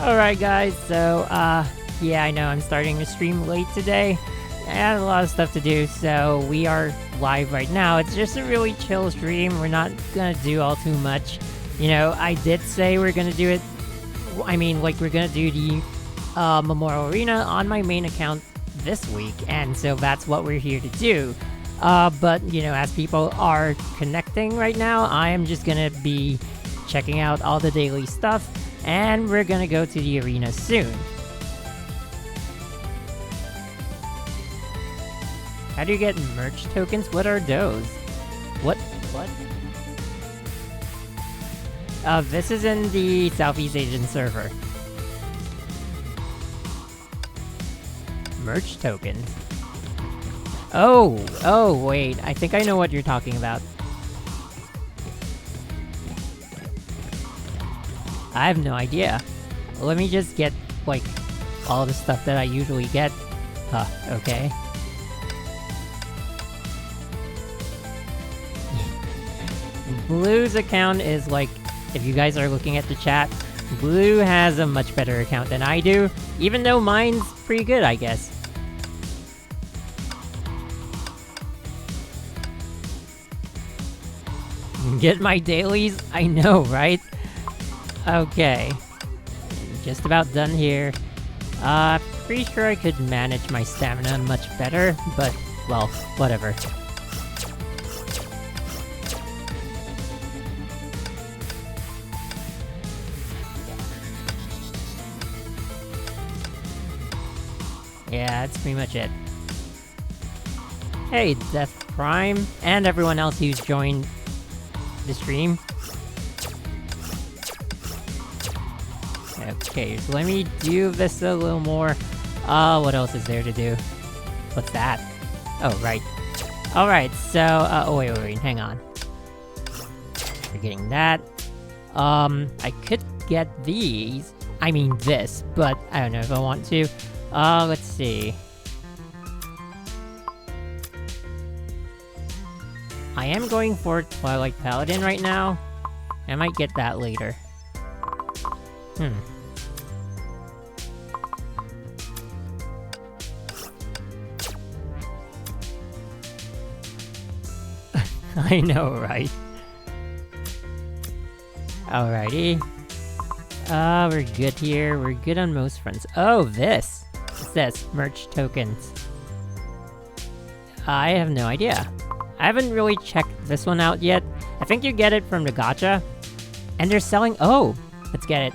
Alright guys, so yeah, I know I'm starting to stream late today. I had a lot of stuff to do, so we are live right now. It's just a really chill stream. We're not gonna do all too much. You know, I did say we're gonna do it, we're gonna do the Memorial Arena on my main account this week, and so that's what we're here to do. But, you know, as people are connecting right now, I am just gonna be checking out all the daily stuff, and we're gonna go to the arena soon. How do you get merch tokens? What are those? What? This is in the Southeast Asian server. Merch tokens? Oh, wait, I think I know what you're talking about. I have no idea. Let me just get, like, all the stuff that I usually get. Huh, okay. Blue's account is, like, if you guys are looking at the chat, Blue has a much better account than I do, even though mine's pretty good, I guess. Get my dailies? I know, right? Okay. Just about done here. Pretty sure I could manage my stamina much better, but, well, whatever. Yeah, that's pretty much it. Hey, Death Prime, and everyone else who's joined the stream. Okay, so let me do this a little more. What else is there to do? What's that? Oh, right. Alright, so, oh wait, hang on. We're getting that. I could get these. I mean this, but I don't know if I want to. Let's see. I am going for Twilight Paladin right now. I might get that later. I know, right? Alrighty. We're good here. We're good on most fronts. Oh, this! What's this? Merch tokens. I have no idea. I haven't really checked this one out yet. I think you get it from the gacha. And they're selling— oh! Let's get it.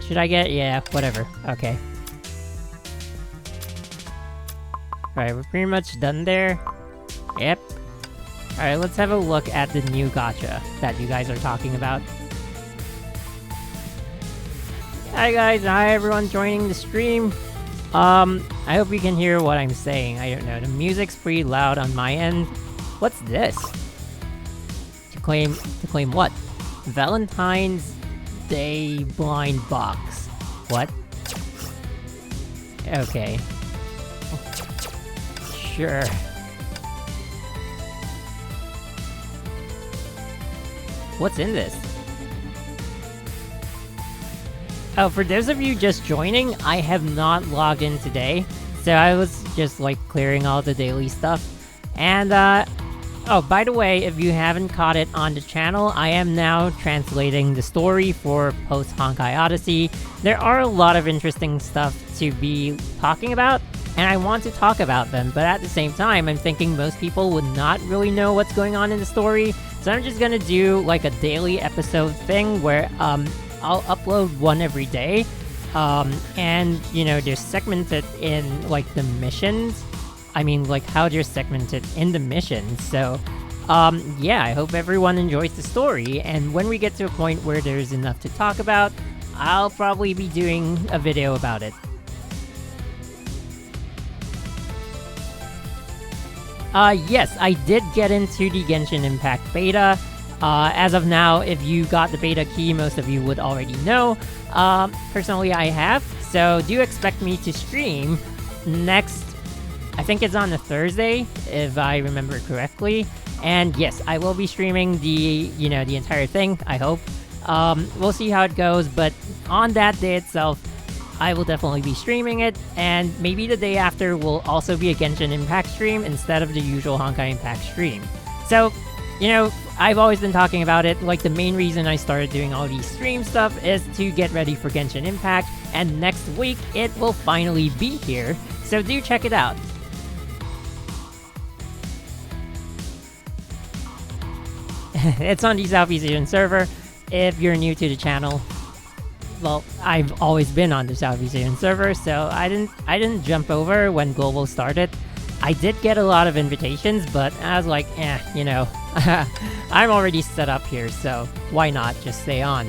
Should I get— yeah, whatever. Okay. Alright, we're pretty much done there. Yep. Alright, let's have a look at the new gacha that you guys are talking about. Hi guys, hi everyone joining the stream. I hope you can hear what I'm saying. I don't know, the music's pretty loud on my end. What's this? To claim what? Valentine's Day blind box. What? Okay. Sure. What's in this? Oh, for those of you just joining, I have not logged in today, so I was just, like, clearing all the daily stuff. And, oh, by the way, if you haven't caught it on the channel, I am now translating the story for post-Honkai Odyssey. There are a lot of interesting stuff to be talking about, and I want to talk about them, but at the same time, I'm thinking most people would not really know what's going on in the story, so I'm just gonna do, like, a daily episode thing where, I'll upload one every day, and, you know, they're segmented in, like, the missions. I mean, like, how they're segmented in the missions, so, yeah, I hope everyone enjoys the story, and when we get to a point where there's enough to talk about, I'll probably be doing a video about it. Yes, I did get into the Genshin Impact beta. As of now, if you got the beta key, most of you would already know. Personally, I have, so do expect me to stream next— I think it's on a Thursday, if I remember correctly. And yes, I will be streaming the entire thing, I hope. We'll see how it goes, but on that day itself, I will definitely be streaming it, and maybe the day after will also be a Genshin Impact stream instead of the usual Honkai Impact stream. So, I've always been talking about it, like the main reason I started doing all these stream stuff is to get ready for Genshin Impact, and next week it will finally be here, so do check it out. It's on the Southeast Asian server. If you're new to the channel, well, I've always been on the Southeast Asian server, so I didn't jump over when Global started. I did get a lot of invitations, but I was like, I'm already set up here, so why not just stay on?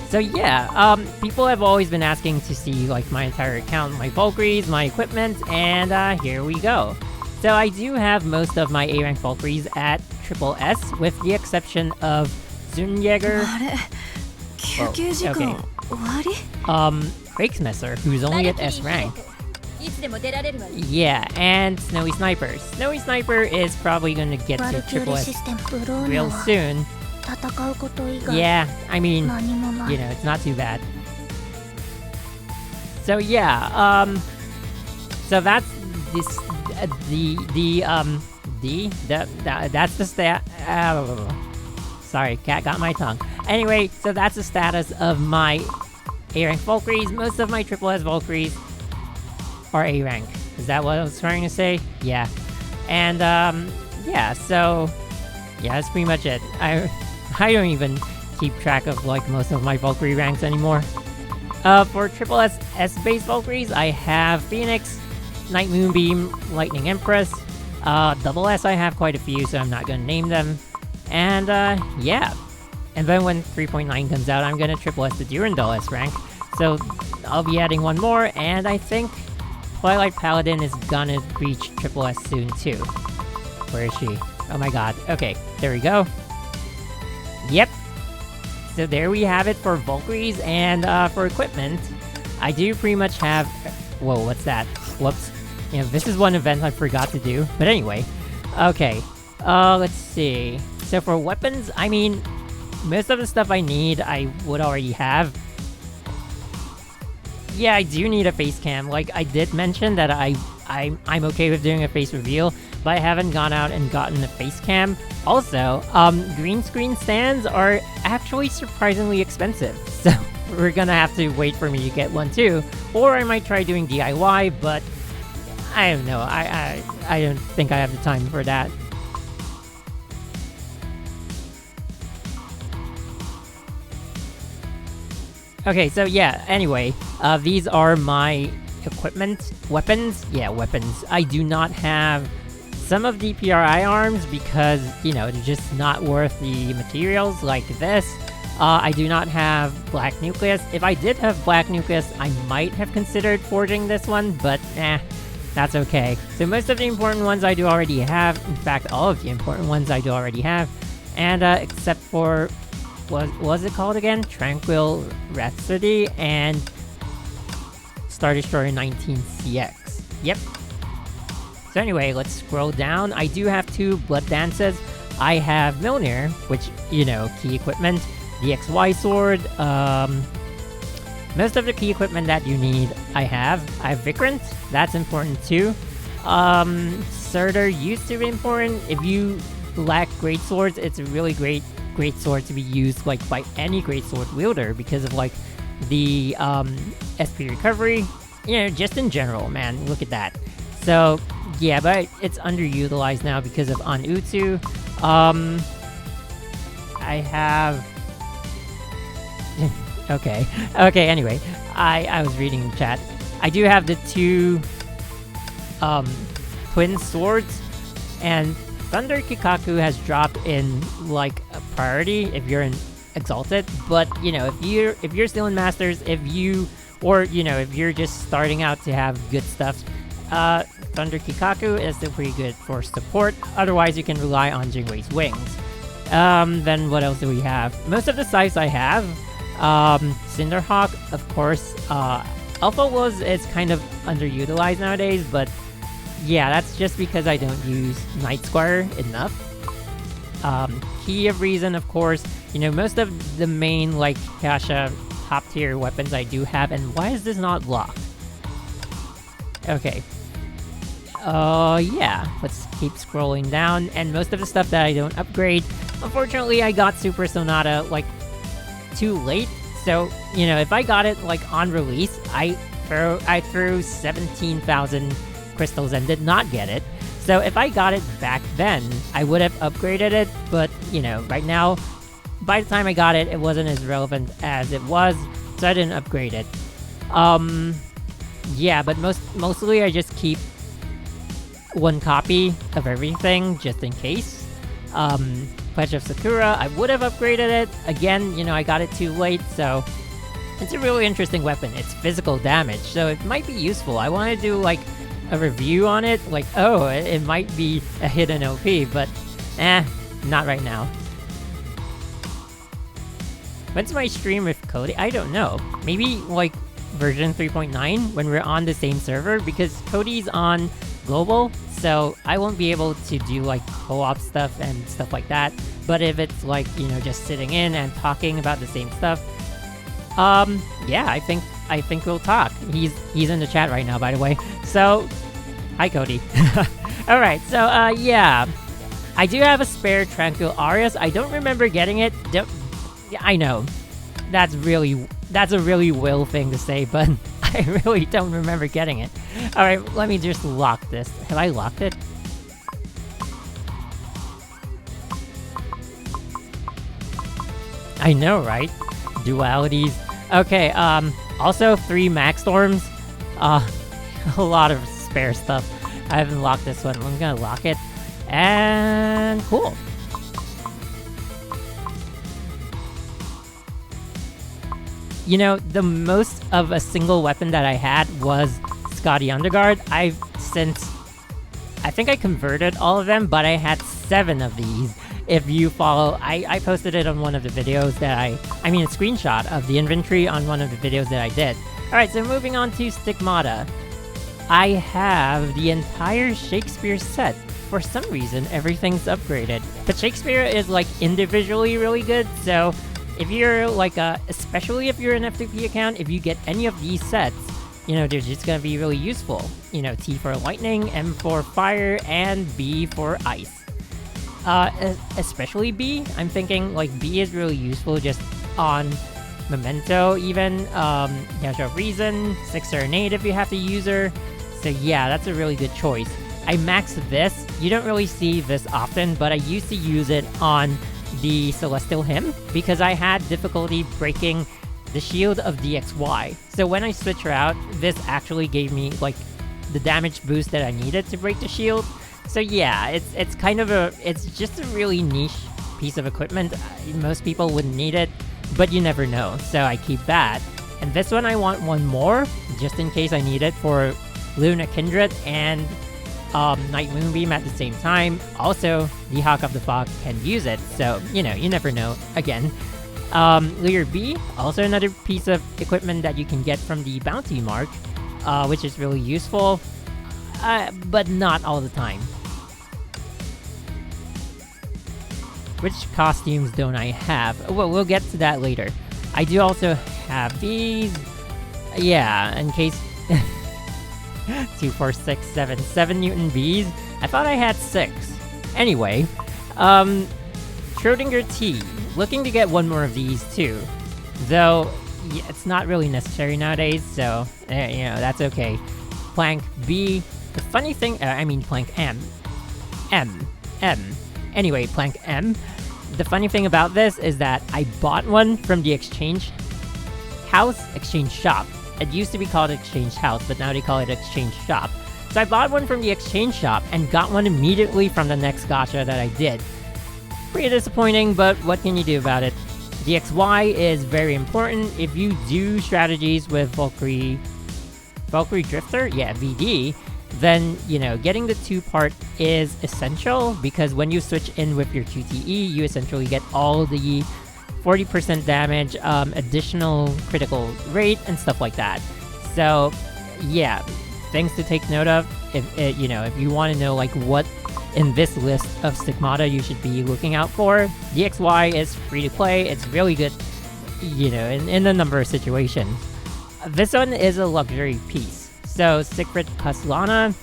So yeah, people have always been asking to see like my entire account, my Valkyries, my equipment, and here we go. So I do have most of my A-rank Valkyries at triple S, with the exception of Zunjäger. Kriegsmesser, who's only at S rank. Yeah, and Snowy Sniper. Snowy Sniper is probably gonna get to triple S real soon. Yeah, I mean, it's not too bad. So yeah, so that's this, that's the stat. Sorry, cat got my tongue. Anyway, so that's the status of my A-rank Valkyries. Most of my triple S Valkyries are A-rank. Is that what I was trying to say? Yeah. And, yeah, so... yeah, that's pretty much it. I don't even keep track of, like, most of my Valkyrie ranks anymore. For triple S S-based Valkyries, I have Phoenix, Night Moonbeam, Lightning Empress. Double S, I have quite a few, so I'm not gonna name them. And, yeah. And then when 3.9 comes out, I'm gonna triple S the Durandal S rank. So, I'll be adding one more, and I think Twilight Paladin is gonna reach triple S soon, too. Where is she? Oh my god. Okay, there we go. Yep. So there we have it for Valkyries, and, for equipment, I do pretty much have... Whoa, what's that? Whoops. This is one event I forgot to do. But anyway. Okay. Let's see. So for weapons, I mean, most of the stuff I need, I would already have. Yeah, I do need a face cam. Like, I did mention that I'm okay with doing a face reveal, but I haven't gone out and gotten a face cam. Also, green screen stands are actually surprisingly expensive, so we're gonna have to wait for me to get one too. Or I might try doing DIY, but I don't know. I don't think I have the time for that. Okay, so yeah, anyway, these are my equipment. Weapons? Yeah, weapons. I do not have some of the PRI arms because, they're just not worth the materials like this. I do not have Black Nucleus. If I did have Black Nucleus, I might have considered forging this one, but that's okay. So most of the important ones I do already have. In fact, all of the important ones I do already have. And except for... what was it called again? Tranquil Rhapsody and Star Destroyer 19CX. Yep. So anyway, let's scroll down. I do have 2 Blood Dances. I have Milner, which, key equipment. The XY Sword. Most of the key equipment that you need, I have. I have Vikrant. That's important too. Surtur used to be important. If you lack great swords, it's a really great sword to be used like by any great sword wielder because of like the SP recovery, just in general, man. Look at that. So yeah, but it's underutilized now because of An-Utu. I have okay, anyway, I was reading in chat. I do have the 2 twin swords, and Thunder Kikaku has dropped in like a priority if you're in Exalted, but if you're still in Masters, if you're just starting out to have good stuff, Thunder Kikaku is still pretty good for support. Otherwise, you can rely on Jingwei's wings. Then what else do we have? Most of the scythes I have. Cinderhawk, of course. Alpha Wolves is kind of underutilized nowadays, but yeah, that's just because I don't use Night Squire enough. Key of Reason, of course. most of the main, like, Kasha top tier weapons I do have, and why is this not locked? Okay. Yeah, let's keep scrolling down, and most of the stuff that I don't upgrade, unfortunately I got Super Sonata, like, too late, so, if I got it, like, on release, I threw 17,000 crystals and did not get it, so if I got it back then, I would have upgraded it, but, right now, by the time I got it, it wasn't as relevant as it was, so I didn't upgrade it. Yeah, but mostly I just keep one copy of everything, just in case. Pledge of Sakura, I would have upgraded it. Again, I got it too late, so it's a really interesting weapon. It's physical damage, so it might be useful. I want to do, like, a review on it, like, oh, it might be a hidden OP, but not right now. When's my stream with Cody? I don't know. Maybe, like, version 3.9 when we're on the same server, because Cody's on global, so I won't be able to do, like, co-op stuff and stuff like that. But if it's, like, just sitting in and talking about the same stuff, yeah, I think we'll talk. He's in the chat right now, by the way. So, hi, Cody. Alright, so, yeah. I do have a spare Tranquil Arias. I don't remember getting it. I know. That's a really Will thing to say, but I really don't remember getting it. Alright, let me just lock this. Have I locked it? I know, right? Dualities. Okay, also 3 Max Storms. A lot of spare stuff. I haven't locked this one. I'm gonna lock it. And cool. The most of a single weapon that I had was Scotty Underguard. I think I converted all of them, but I had 7 of these. If you follow, I posted it on one of the videos that I mean a screenshot of the inventory on one of the videos that I did. Alright, so moving on to Stigmata. I have the entire Shakespeare set. For some reason, everything's upgraded. But Shakespeare is, like, individually really good, so if you're, like, especially if you're an FTP account, if you get any of these sets, they're just gonna be really useful. T for lightning, M for fire, and B for ice. Especially B, I'm thinking, like, B is really useful just on Memento, even, Dash of Reason, 6 Serenade if you have to use her. So yeah, that's a really good choice. I maxed this. You don't really see this often, but I used to use it on the Celestial Hymn because I had difficulty breaking the shield of DXY. So when I switched her out, this actually gave me, like, the damage boost that I needed to break the shield. So yeah, it's kind of it's just a really niche piece of equipment. Most people wouldn't need it, but you never know. So I keep that. And this one I want one more, just in case I need it for Luna Kindred and Night Moonbeam at the same time. Also, the Hawk of the Fog can use it, so, you never know. Again, Lear B, also another piece of equipment that you can get from the Bounty Mark, which is really useful, but not all the time. Which costumes don't I have? Well, we'll get to that later. I do also have these. Yeah, in case... 2, 4, 6, 7 Newton Bees. I thought I had 6. Anyway, Schrodinger T. Looking to get one more of these too. Though, yeah, it's not really necessary nowadays, so, that's okay. Plank B. The funny thing, Plank M. M. Anyway, Plank M. The funny thing about this is that I bought one from the Exchange Shop. It used to be called Exchange House, but now they call it Exchange Shop. So I bought one from the Exchange Shop and got one immediately from the next gacha that I did. Pretty disappointing, but what can you do about it? DXY is very important. If you do strategies with Valkyrie Drifter, yeah, VD, then, getting the 2-part is essential, because when you switch in with your QTE, you essentially get all the 40% damage, additional critical rate, and stuff like that. So, yeah, things to take note of. If you want to know, like, what in this list of stigmata you should be looking out for. DXY is free to play. It's really good, in a number of situations. This one is a luxury piece. So Siegfried Kaslana,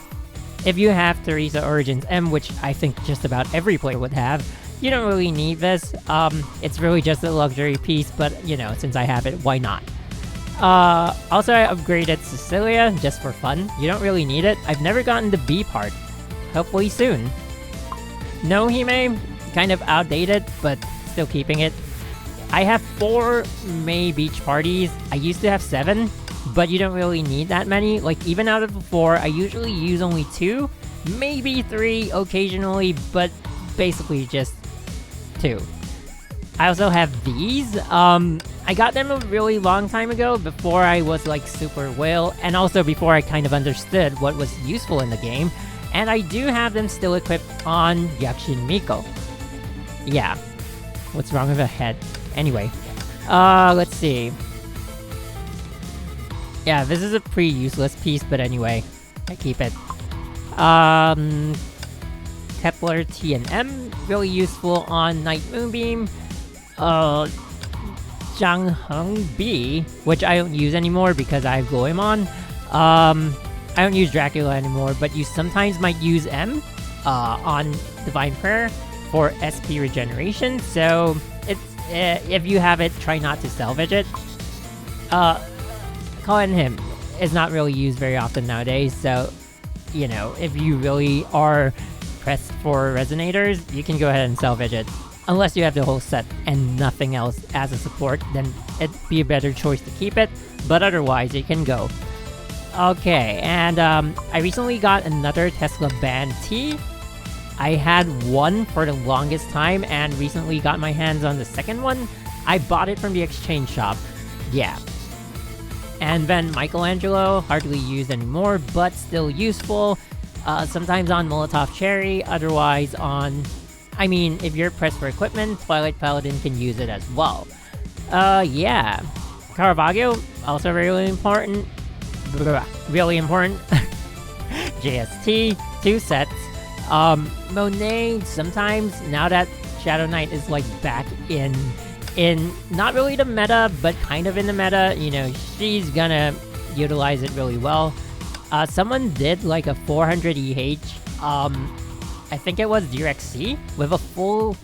if you have Teresa Origins M, which I think just about every player would have, you don't really need this. It's really just a luxury piece, but since I have it, why not? Also, I upgraded Cecilia just for fun. You don't really need it. I've never gotten the B part. Hopefully soon. Nohime, kind of outdated, but still keeping it. I have 4 May beach parties. I used to have 7, but you don't really need that many. Like, even out of the 4, I usually use only 2, maybe 3 occasionally, but basically just 2. I also have these. I got them a really long time ago, before I was like super whale, and also before I kind of understood what was useful in the game. And I do have them still equipped on Yakushin Miko. Yeah. What's wrong with a head? Anyway. Let's see. Yeah, this is a pretty useless piece, but anyway. I keep it. Kepler T and M, really useful on Night Moonbeam. Zhang Heng B, which I don't use anymore because I have Goemon. I don't use Dracula anymore, but you sometimes might use M on Divine Prayer for SP regeneration, so it's if you have it, try not to salvage it. Calling him is not really used very often nowadays, so, if you really are pressed for resonators, you can go ahead and salvage it. Unless you have the whole set and nothing else as a support, then it'd be a better choice to keep it, but otherwise, it can go. Okay, and I recently got another Tesla Band T. I had one for the longest time, and recently got my hands on the second one. I bought it from the exchange shop. Yeah. And then Michelangelo, hardly used anymore, but still useful. Sometimes on Molotov Cherry, otherwise on... if you're pressed for equipment, Twilight Paladin can use it as well. Yeah. Caravaggio, also really important. Really important. JST, 2 sets. Monet, sometimes, now that Shadow Knight is like back in not really the meta, but kind of in the meta, she's gonna utilize it really well. Someone did like a 400 EH, I think it was Direct C, with a full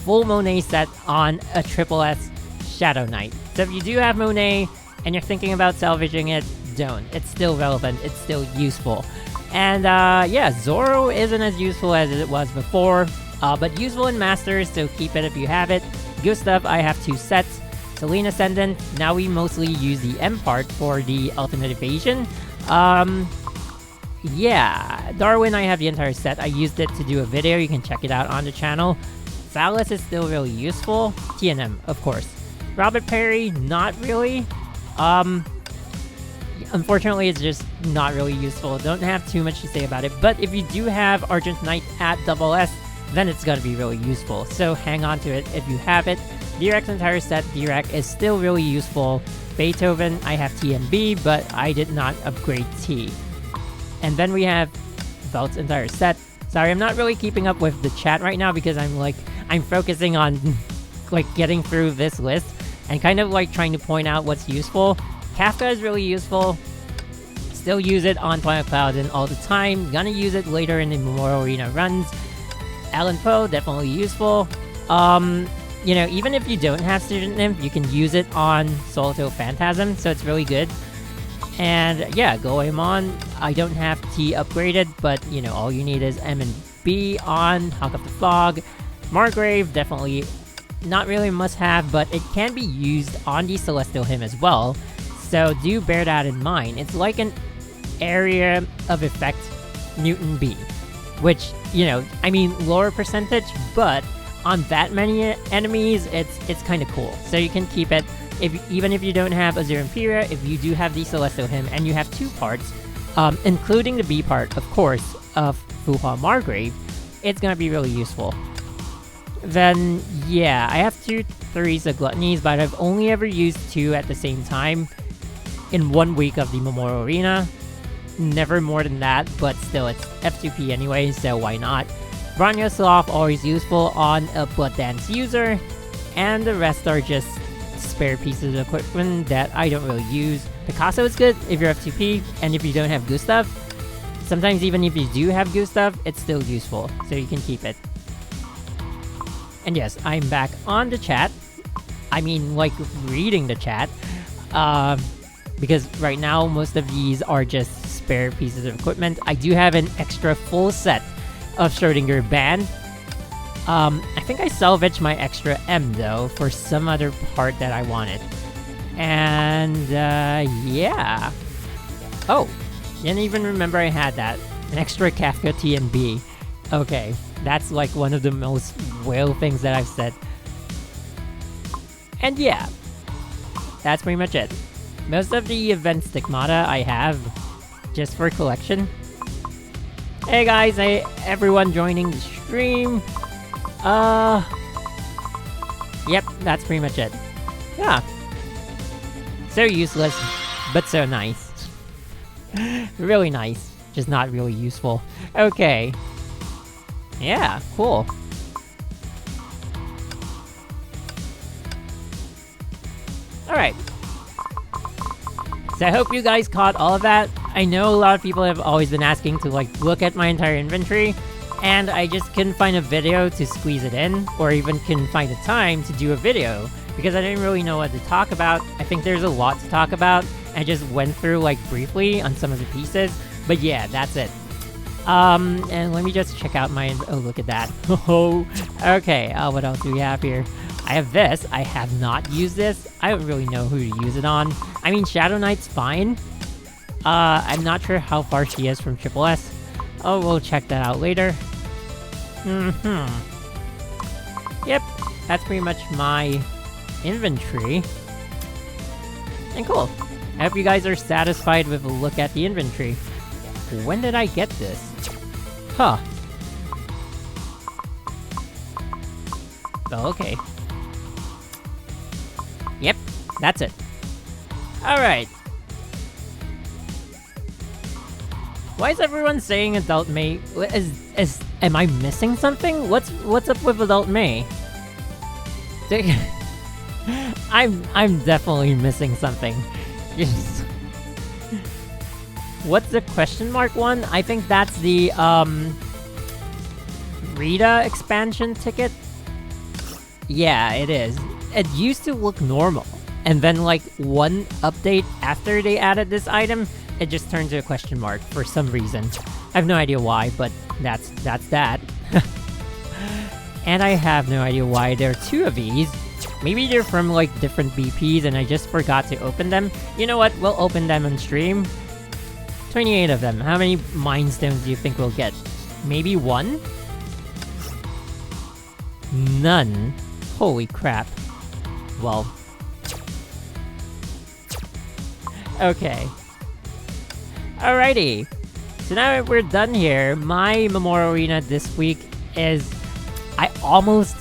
Monet set on a triple S Shadow Knight. So if you do have Monet, and you're thinking about salvaging it, don't. It's still relevant, it's still useful. And yeah, Zoro isn't as useful as it was before, but useful in Masters, so keep it if you have it. Gustav, I have 2 sets. Selene Ascendant, now we mostly use the M part for the Ultimate Evasion. Yeah, Darwin, I have the entire set. I used it to do a video, you can check it out on the channel. Salas is still really useful. TNM, of course. Robert Perry, not really. Unfortunately, it's just not really useful. Don't have too much to say about it, but if you do have Argent Knight at SS, then it's gonna be really useful. So hang on to it if you have it. Dirac's entire set, Dirac is still really useful. Beethoven, I have T and B, but I did not upgrade T. And then we have Velt's entire set. Sorry, I'm not really keeping up with the chat right now because I'm focusing on getting through this list and kind of trying to point out what's useful. Kafka is really useful. Still use it on Twilight Paladin all the time. Gonna use it later in the Memorial Arena runs. Alan Poe, definitely useful. Even if you don't have Student Nymph, you can use it on Solito Phantasm, so it's really good. And yeah, Goemon, I don't have T upgraded, but all you need is M and B on Hawk of the Fog. Margrave, definitely not really a must-have, but it can be used on the Celestial Hymn as well, so do bear that in mind. It's like an area of effect Mutant B, which, lower percentage, but on that many enemies, it's kind of cool. So you can keep it, even if you don't have Azure Imperia, if you do have the Celestial Hymn, and you have 2 parts, including the B part, of course, of Fuhua Margrave, it's gonna be really useful. Then, yeah, I have 2 Theresa Gluttonies, but I've only ever used 2 at the same time in 1 week of the Memorial Arena. Never more than that, but still, it's F2P anyway, so why not? Bronya Sloth always useful on a Blood Dance user, and the rest are just spare pieces of equipment that I don't really use. Picasso is good if you're F2P, and if you don't have Gustav. Sometimes even if you do have Gustav, it's still useful, so you can keep it. And yes, I'm back on the chat. I mean, like, reading the chat. Because right now, most of these are just spare pieces of equipment. I do have an extra full set of Schrodinger band. I think I salvaged my extra M, though, for some other part that I wanted. And, yeah. Oh, didn't even remember I had that. An extra Kafka TNB. Okay, that's like one of the most whale things that I've said. And yeah, that's pretty much it. Most of the event stigmata I have just for collection. Hey guys, hey everyone joining the stream. Yep, that's pretty much it. Yeah. So useless, but so nice. Really nice, just not really useful. Okay. Yeah, cool. Alright. So I hope you guys caught all of that. I know a lot of people have always been asking to like look at my entire inventory, and I just couldn't find a video to squeeze it in, or even couldn't find the time to do a video, because I didn't really know what to talk about. I think there's a lot to talk about. I just went through like briefly on some of the pieces, but yeah, that's it. And let me just check out my, oh, look at that. Oh, okay, what else do we have here? I have this. I have not used this. I don't really know who to use it on. I mean, Shadow Knight's fine. I'm not sure how far she is from Triple S. Oh, we'll check that out later. Yep, that's pretty much my inventory. And cool. I hope you guys are satisfied with a look at the inventory. When did I get this? Huh. Oh, okay. Yep, that's it. Alright. Why is everyone saying Adult May? Am I missing something? What's up with Adult May? I'm definitely missing something. Yes. What's the question mark one? I think that's the Rita expansion ticket. Yeah, it is. It used to look normal, and then like one update after they added this item, it just turned to a question mark for some reason. I have no idea why, but that's that. And I have no idea why there are two of these. Maybe they're from like different BPs and I just forgot to open them. You know what? We'll open them on stream. 28 of them. How many Mind Stones do you think we'll get? Maybe one? None. Holy crap. Well. Okay. Alrighty. So now that we're done here, my Memorial Arena this week is... I almost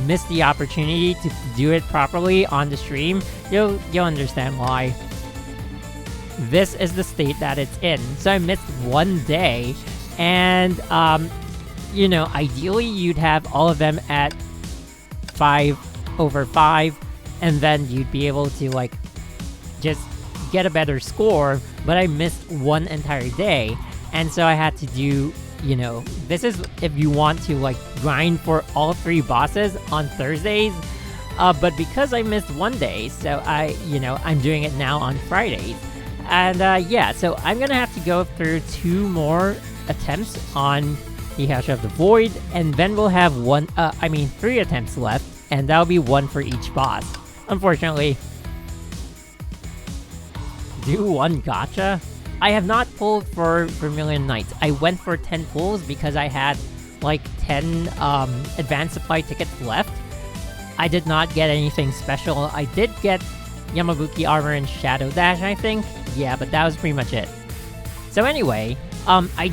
missed the opportunity to do it properly on the stream. You'll understand why. This is the state that it's in. So I missed one day, and you know, ideally you'd have all of them at 5/5, and then you'd be able to like just get a better score, but I missed one entire day, and so I had to do, you know, this is if you want to like grind for all 3 bosses on Thursdays, but because I missed one day, so I'm doing it now on Fridays. And yeah, so I'm gonna have to go through 2 more attempts on the Hash of the Void, and then we'll have 3 attempts left, and that'll be 1 for each boss. Unfortunately. Do 1 gacha? I have not pulled for Vermilion Knights. I went for 10 pulls because I had like 10 advanced supply tickets left. I did not get anything special. I did get Yamabuki Armor and Shadow Dash, I think. Yeah, but that was pretty much it. So anyway, I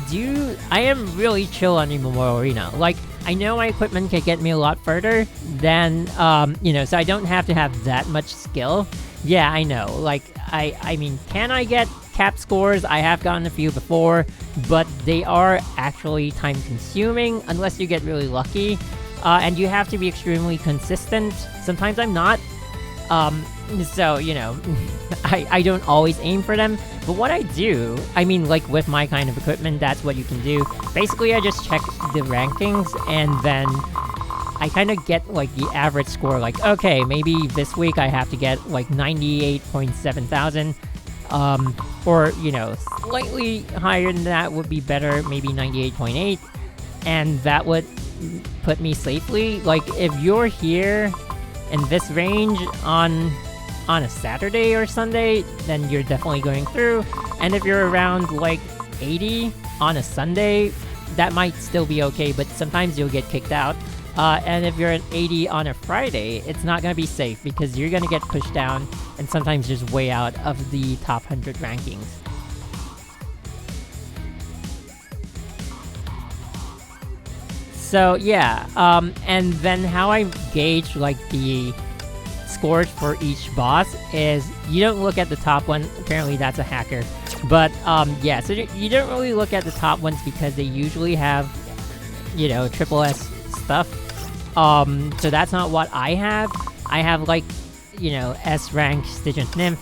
am really chill on the Memorial Arena. Like, I know my equipment can get me a lot further than, so I don't have to have that much skill. Yeah, I know. Like, I mean, can I get cap scores. I have gotten a few before, but they are actually time consuming unless you get really lucky. And you have to be extremely consistent. Sometimes I'm not. So, you know, I don't always aim for them. But what I do, I mean, like with my kind of equipment, that's what you can do. Basically, I just check the rankings and then I kind of get like the average score. Like, okay, maybe this week I have to get like 98.7 thousand. Or, you know, slightly higher than that would be better, maybe 98.8. And that would put me safely. Like, if you're here in this range on a Saturday or Sunday, then you're definitely going through. And if you're around like 80 on a Sunday, that might still be okay, but sometimes you'll get kicked out. And if you're at 80 on a Friday, it's not going to be safe because you're going to get pushed down and sometimes just way out of the top 100 rankings. So yeah, and then how I gauge like the scores for each boss is you don't look at the top one. Apparently that's a hacker. But yeah, so you don't really look at the top ones because they usually have, you know, triple S stuff. So that's not what I have. I have like, you know, S rank Stygian Nymph.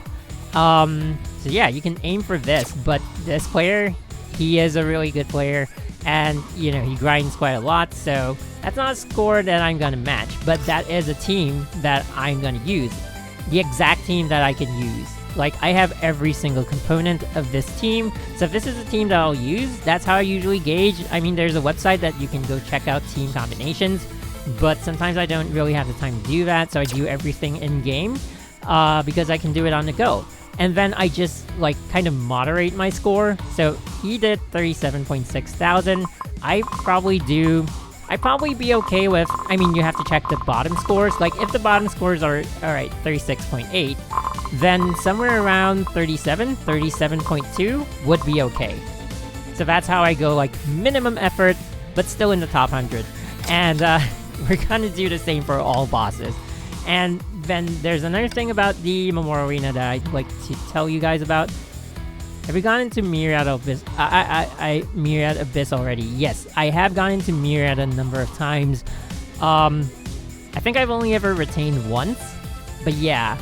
So yeah, you can aim for this, but this player, he is a really good player. And, you know, he grinds quite a lot, so that's not a score that I'm gonna match, but that is a team that I'm gonna use. The exact team that I can use. Like, I have every single component of this team, so if this is a team that I'll use, that's how I usually gauge. I mean, there's a website that you can go check out team combinations, but sometimes I don't really have the time to do that, so I do everything in-game, because I can do it on the go. And then I just, like, kind of moderate my score. So he did 37.6 thousand. I'd probably be okay with, I mean, you have to check the bottom scores. Like, if the bottom scores are, alright, 36.8, then somewhere around 37.2 would be okay. So that's how I go, like, minimum effort, but still in the top 100. And, we're gonna do the same for all bosses. And then there's another thing about the Memorial Arena that I'd like to tell you guys about. Have you gone into Myriad Abyss? Myriad Abyss already? Yes, I have gone into Myriad a number of times. I think I've only ever retained once. But yeah,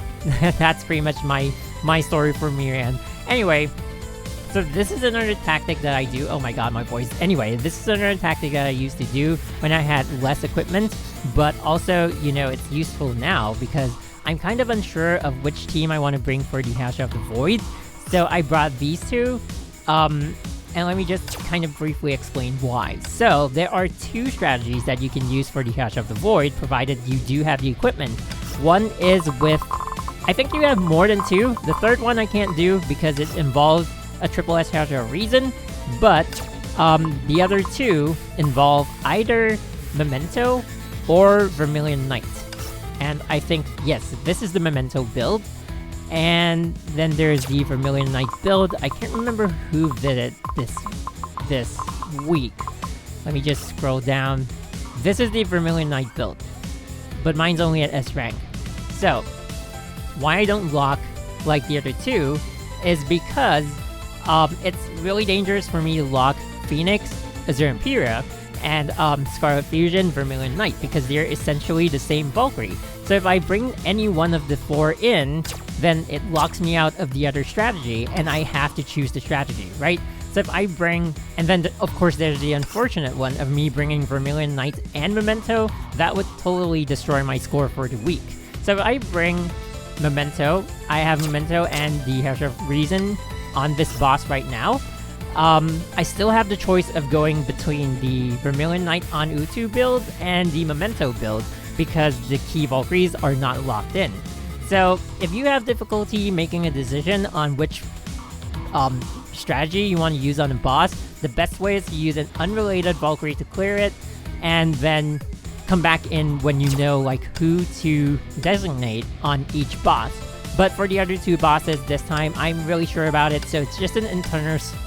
that's pretty much my story for Myriad. Anyway, so this is another tactic that I do. Oh my god, my voice. Anyway, this is another tactic that I used to do when I had less equipment. But also, you know, it's useful now because I'm kind of unsure of which team I want to bring for the Hash of the Void. So I brought these two. And let me just kind of briefly explain why. So there are two strategies that you can use for the Hash of the Void, provided you do have the equipment. One is with, I think you have more than two. The third one I can't do because it involves a triple S Hash of Reason. But the other two involve either Memento or Vermilion Knight. And I think, yes, this is the Memento build. And then there's the Vermilion Knight build. I can't remember who did it this week. Let me just scroll down. This is the Vermilion Knight build. But mine's only at S rank. So, why I don't lock like the other two is because it's really dangerous for me to lock Phoenix, Azure Imperia, and Scarlet Fusion, Vermilion Knight, because they're essentially the same Valkyrie. So if I bring any one of the four in, then it locks me out of the other strategy, and I have to choose the strategy, right? So if I bring, and then of course there's the unfortunate one of me bringing Vermilion Knight and Memento, that would totally destroy my score for the week. So if I bring Memento, I have Memento and the Hash of Reason on this boss right now. I still have the choice of going between the Vermilion Knight on Utu build and the Memento build because the key Valkyries are not locked in. So if you have difficulty making a decision on which strategy you want to use on a boss, the best way is to use an unrelated Valkyrie to clear it and then come back in when you know like who to designate on each boss. But for the other two bosses this time, I'm really sure about it, so it's just an internal struggle.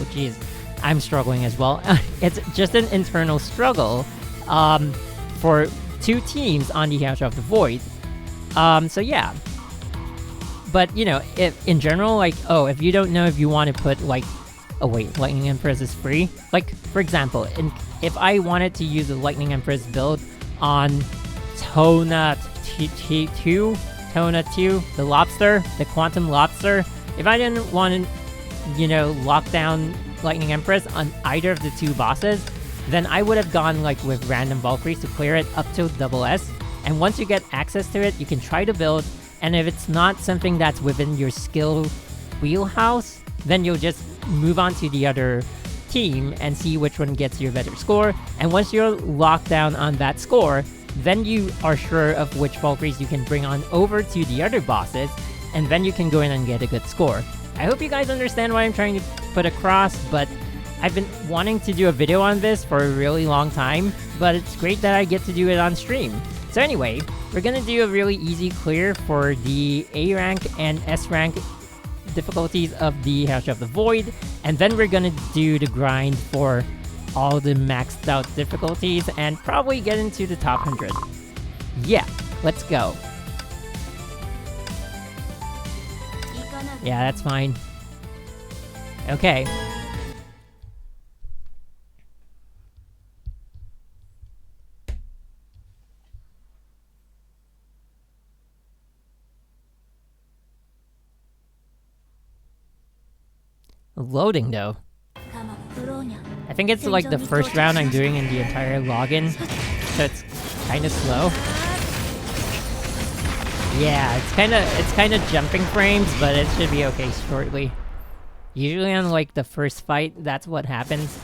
Jeez, I'm struggling as well. It's just an internal struggle for two teams on the Hash of the Void. So yeah, But you know, if in general, like, oh, if you don't know if you want to put like, oh wait, Lightning Empress is free. Like for example, if I wanted to use a Lightning Empress build on Tona 2, the lobster, the Quantum Lobster, if I didn't want to, you know, lock down Lightning Empress on either of the two bosses, then I would have gone like with random Valkyries to clear it up to double S. And once you get access to it, you can try to build, and if it's not something that's within your skill wheelhouse, then you'll just move on to the other team and see which one gets you a better score. And once you're locked down on that score, then you are sure of which Valkyries you can bring on over to the other bosses, and then you can go in and get a good score. I hope you guys understand what I'm trying to put across, but I've been wanting to do a video on this for a really long time, but it's great that I get to do it on stream. So anyway, we're gonna do a really easy clear for the A rank and S rank difficulties of the House of the Void, and then we're gonna do the grind for all the maxed out difficulties and probably get into the top 100. Yeah, let's go. Yeah, that's fine. Okay. Loading though. I think it's like the first round I'm doing in the entire login, so it's kind of slow. Yeah, it's kind of jumping frames, but it should be okay shortly. Usually on like the first fight, that's what happens.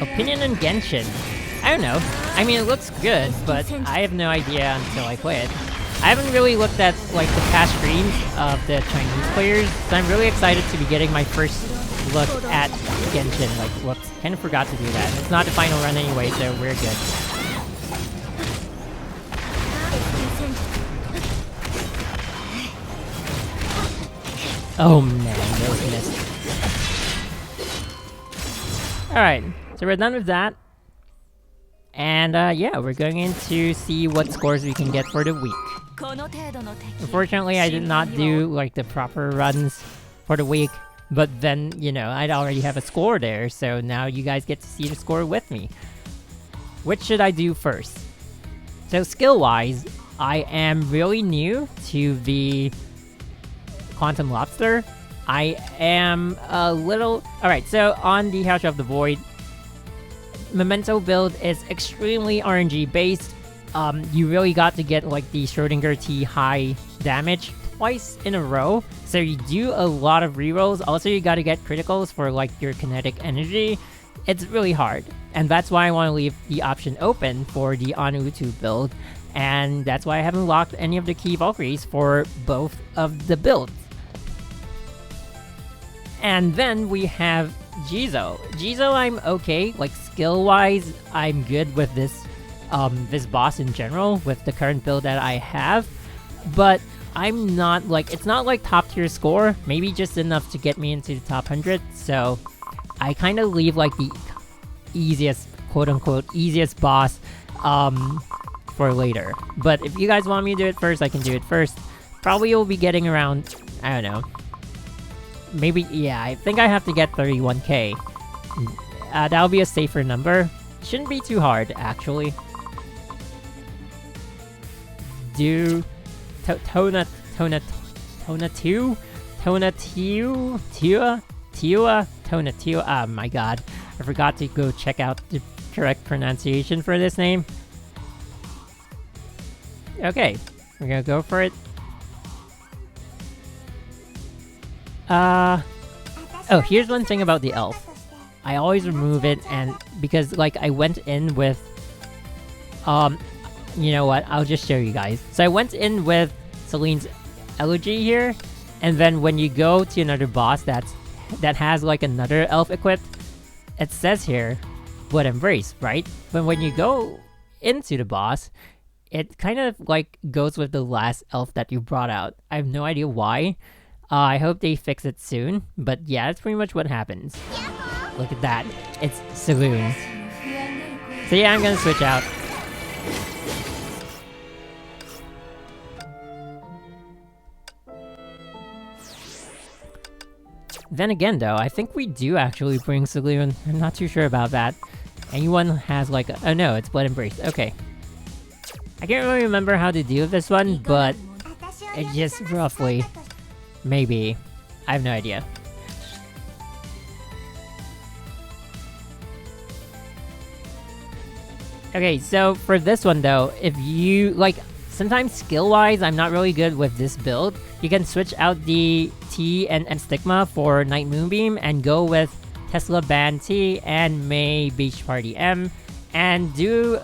Opinion on Genshin? I don't know. I mean, it looks good, but I have no idea until I play it. I haven't really looked at like the past streams of the Chinese players, so I'm really excited to be getting my first look at Genshin. Like, whoops, kind of forgot to do that. It's not the final run anyway, so we're good. Oh man, those missed. Alright, so we're done with that. And yeah, we're going in to see what scores we can get for the week. Unfortunately, I did not do like the proper runs for the week, but then, you know, I'd already have a score there, so now you guys get to see the score with me. Which should I do first? So skill-wise, I am really new to the Quantum Lobster. I am a little... Alright, so on the House of the Void, Memento build is extremely RNG based. You really got to get like the Schrodinger T high damage twice in a row, so you do a lot of rerolls. Also, you got to get criticals for like your kinetic energy. It's really hard, and that's why I want to leave the option open for the Anutu build, and that's why I haven't locked any of the key Valkyries for both of the builds. And then we have Jizo. Jizo, I'm okay. Like, skill-wise, I'm good with this boss in general, with the current build that I have. But I'm not, like, it's not like top-tier score. Maybe just enough to get me into the top 100. So, I kind of leave, like, the easiest, quote-unquote, easiest boss for later. But if you guys want me to do it first, I can do it first. Probably you'll be getting around, I don't know. Maybe, yeah, I think I have to get 31k. That'll be a safer number. Shouldn't be too hard, actually. Do... Tona 2? Oh my god. I forgot to go check out the correct pronunciation for this name. Okay, we're gonna go for it. Oh, here's one thing about the elf. I always remove it, and because, like, I went in with, you know what, I'll just show you guys. So I went in with Celine's Elegy here, and then when you go to another boss that has, like, another elf equipped, it says here, Blood Embrace, right? But when you go into the boss, it kind of, like, goes with the last elf that you brought out. I have no idea why. I hope they fix it soon, but yeah, that's pretty much what happens. Look at that. It's Saloon. So yeah, I'm gonna switch out. Then again though, I think we do actually bring Saloon. I'm not too sure about that. Anyone has like a... Oh no, it's Blood Embrace. Okay. I can't really remember how to deal with this one, but it's just roughly... Maybe. I have no idea. Okay, so for this one though, if you, like, sometimes skill-wise, I'm not really good with this build. You can switch out the T and Stigma for Night Moonbeam and go with Tesla Band T and May Beach Party M and do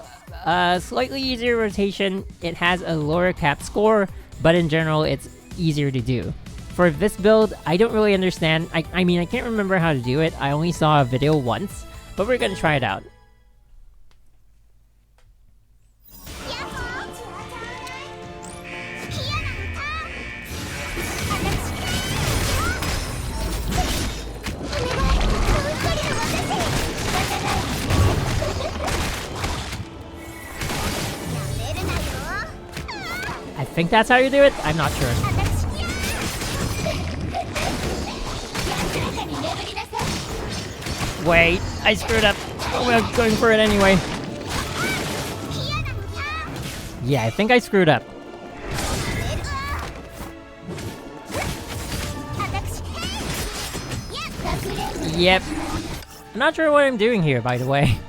a slightly easier rotation. It has a lower cap score, but in general, it's easier to do. For this build, I don't really understand. I mean, I can't remember how to do it. I only saw a video once, but we're gonna try it out. I think that's how you do it? I'm not sure. Wait, I screwed up. We're going for it anyway. Yeah, I think I screwed up. Yep. I'm not sure what I'm doing here, by the way.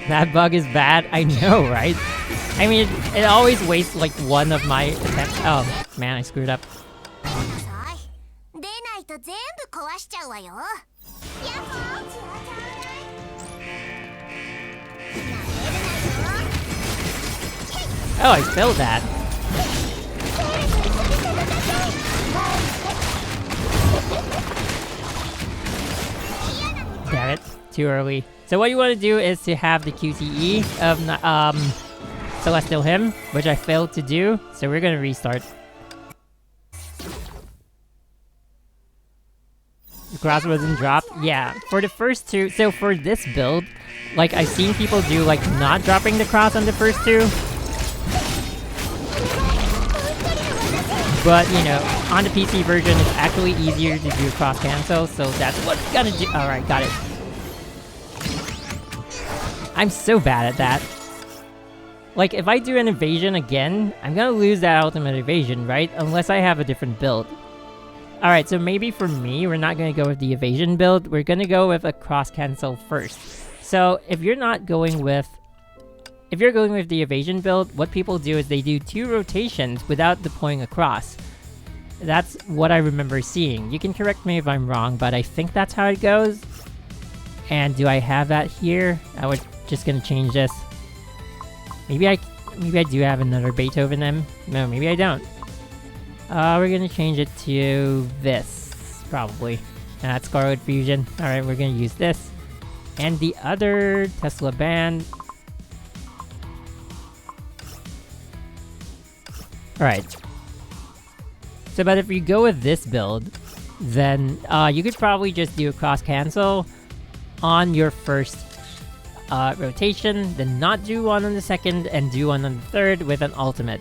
That bug is bad, I know, right? I mean, it always wastes like one of my attempts. Oh, man, I screwed up. Oh, I failed that. Damn it, too early. So what you want to do is to have the QTE of Celestial Hymn, which I failed to do, so we're gonna restart. The cross wasn't dropped? Yeah, for the first two, so for this build, like I've seen people do like not dropping the cross on the first two. But, you know, on the PC version, it's actually easier to do cross cancel, so that's what we're gonna do. Alright, got it. I'm so bad at that. Like, if I do an evasion again, I'm gonna lose that ultimate evasion, right? Unless I have a different build. Alright, so maybe for me, we're not gonna go with the evasion build. We're gonna go with a cross cancel first. So, if you're going with the evasion build, what people do is they do 2 rotations without deploying a cross. That's what I remember seeing. You can correct me if I'm wrong, but I think that's how it goes. And do I have that here? I was just gonna change this. Maybe I do have another Beethoven M. No, maybe I don't. We're gonna change it to this, probably. That's Scarlet Fusion. Alright, we're gonna use this. And the other Tesla Band. Alright. So, but if you go with this build, then you could probably just do a cross cancel on your first rotation, then not do one on the second, and do one on the third with an ultimate.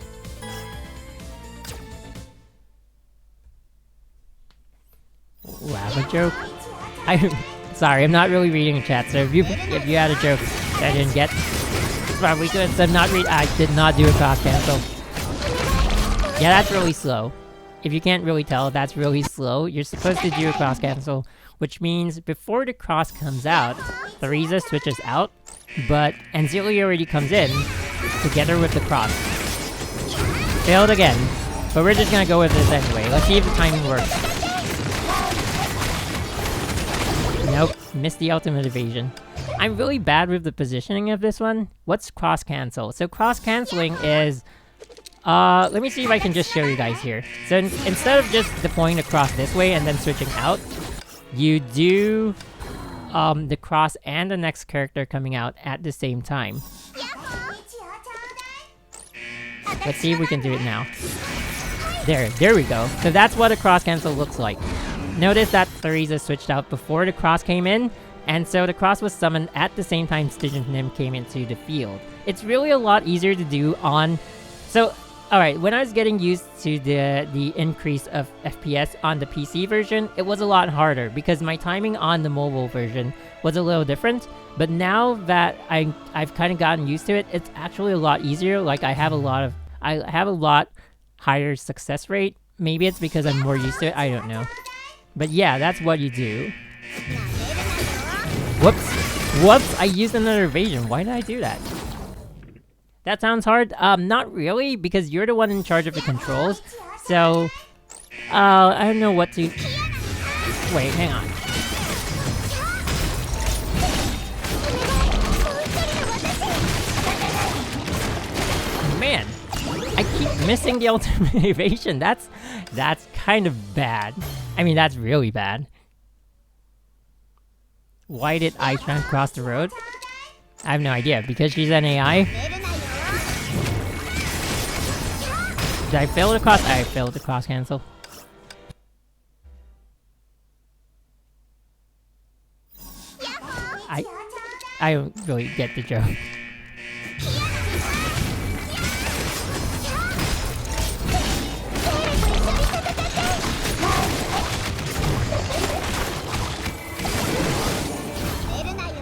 Ooh, I have a joke. Sorry, I'm not really reading the chat, so if you had a joke that I didn't get, it's probably good. So I did not do a cross cancel. Yeah, that's really slow. If you can't really tell, that's really slow. You're supposed to do a cross cancel, which means before the cross comes out, Theresa switches out, but Anzilia already comes in, together with the cross. Failed again, but we're just gonna go with this anyway. Let's see if the timing works. Nope, missed the ultimate evasion. I'm really bad with the positioning of this one. What's cross cancel? So cross canceling is... let me see if I can just show you guys here. So instead of just deploying the cross this way and then switching out, you do the cross and the next character coming out at the same time. Let's see if we can do it now. There we go. So that's what a cross cancel looks like. Notice that Theresa switched out before the cross came in, and so the cross was summoned at the same time Stygian Nim came into the field. It's really a lot easier to do on... So, alright, when I was getting used to the increase of FPS on the PC version, it was a lot harder because my timing on the mobile version was a little different. But now that I've kind of gotten used to it, it's actually a lot easier. Like I have a lot higher success rate. Maybe it's because I'm more used to it, I don't know. But yeah, that's what you do. Whoops, I used another evasion. Why did I do that? That sounds hard. Not really, because you're the one in charge of the controls. So, I don't know what to... Wait, hang on. Man, I keep missing the ultimate evasion. That's kind of bad. I mean, that's really bad. Why did Aishan cross the road? I have no idea. Because she's an AI? Did I fail the cross? I failed the cross cancel. I don't really get the joke.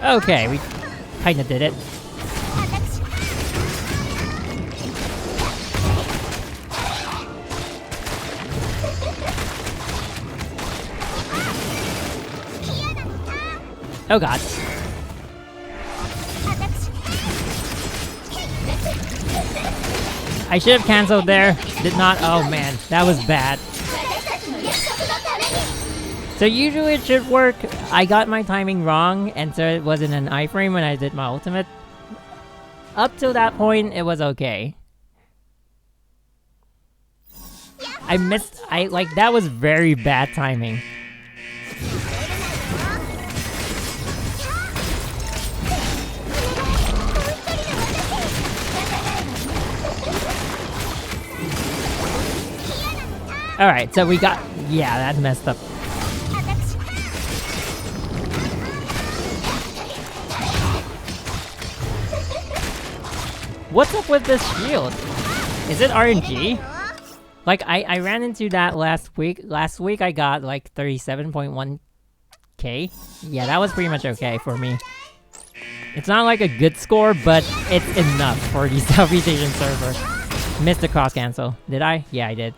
Okay, we kinda did it. Oh god. I should have cancelled there. Did not. Oh man, that was bad. So usually it should work. I got my timing wrong, and so it wasn't an iframe when I did my ultimate. Up to that point, it was okay. I missed. That was very bad timing. Alright, so we got... Yeah, that messed up. What's up with this shield? Is it RNG? Like, I ran into that last week. Last week I got like 37.1k. Yeah, that was pretty much okay for me. It's not like a good score, but it's enough for the Southeast Asian server. Missed the cross cancel. Did I? Yeah, I did.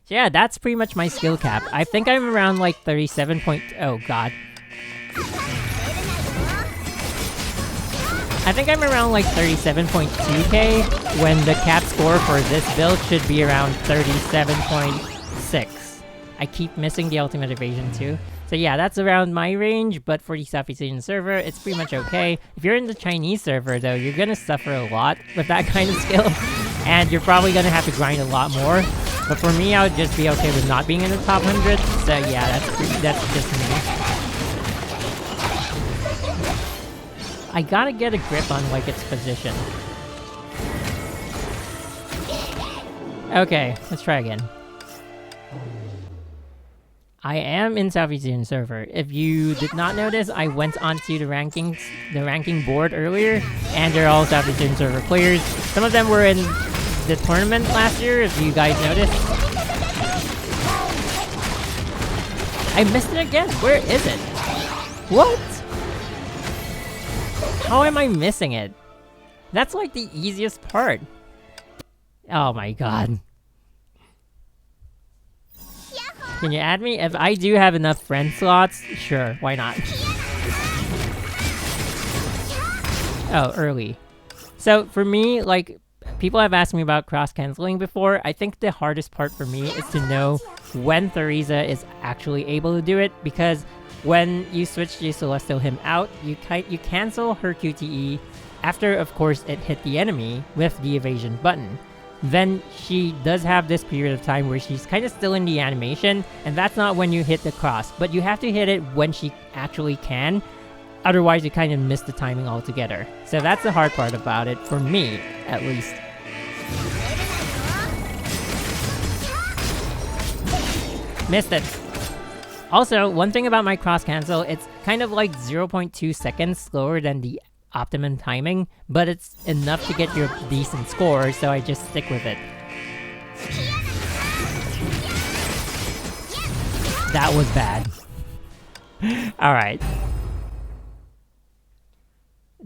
So yeah, that's pretty much my skill cap. I think I'm around like 37 point... Oh god. I think I'm around like 37.2k when the cap score for this build should be around 37.6. I keep missing the ultimate evasion too. So yeah, that's around my range, but for the Southeast Asian server, it's pretty much okay. If you're in the Chinese server though, you're gonna suffer a lot with that kind of skill, and you're probably gonna have to grind a lot more. But for me, I would just be okay with not being in the top 100, so yeah, that's just me. I gotta get a grip on like its position. Okay, let's try again. I am in Southeast Asian server. If you did not notice, I went onto the ranking board earlier, and they're all Southeast Asian server players. Some of them were in the tournament last year, if you guys noticed. I missed it again. Where is it? What? How am I missing it? That's like the easiest part. Oh my god. Can you add me? If I do have enough friend slots, sure, why not? Oh, early. So for me, like, people have asked me about cross-canceling before. I think the hardest part for me is to know when Theresa is actually able to do it, because when you switch the Celestial Hymn out, you cancel her QTE after, of course, it hit the enemy with the evasion button. Then she does have this period of time where she's kind of still in the animation, and that's not when you hit the cross, but you have to hit it when she actually can. Otherwise, you kind of miss the timing altogether. So that's the hard part about it, for me, at least. Missed it. Also, one thing about my cross cancel, it's kind of like 0.2 seconds slower than the optimum timing, but it's enough to get you a decent score, so I just stick with it. That was bad. Alright.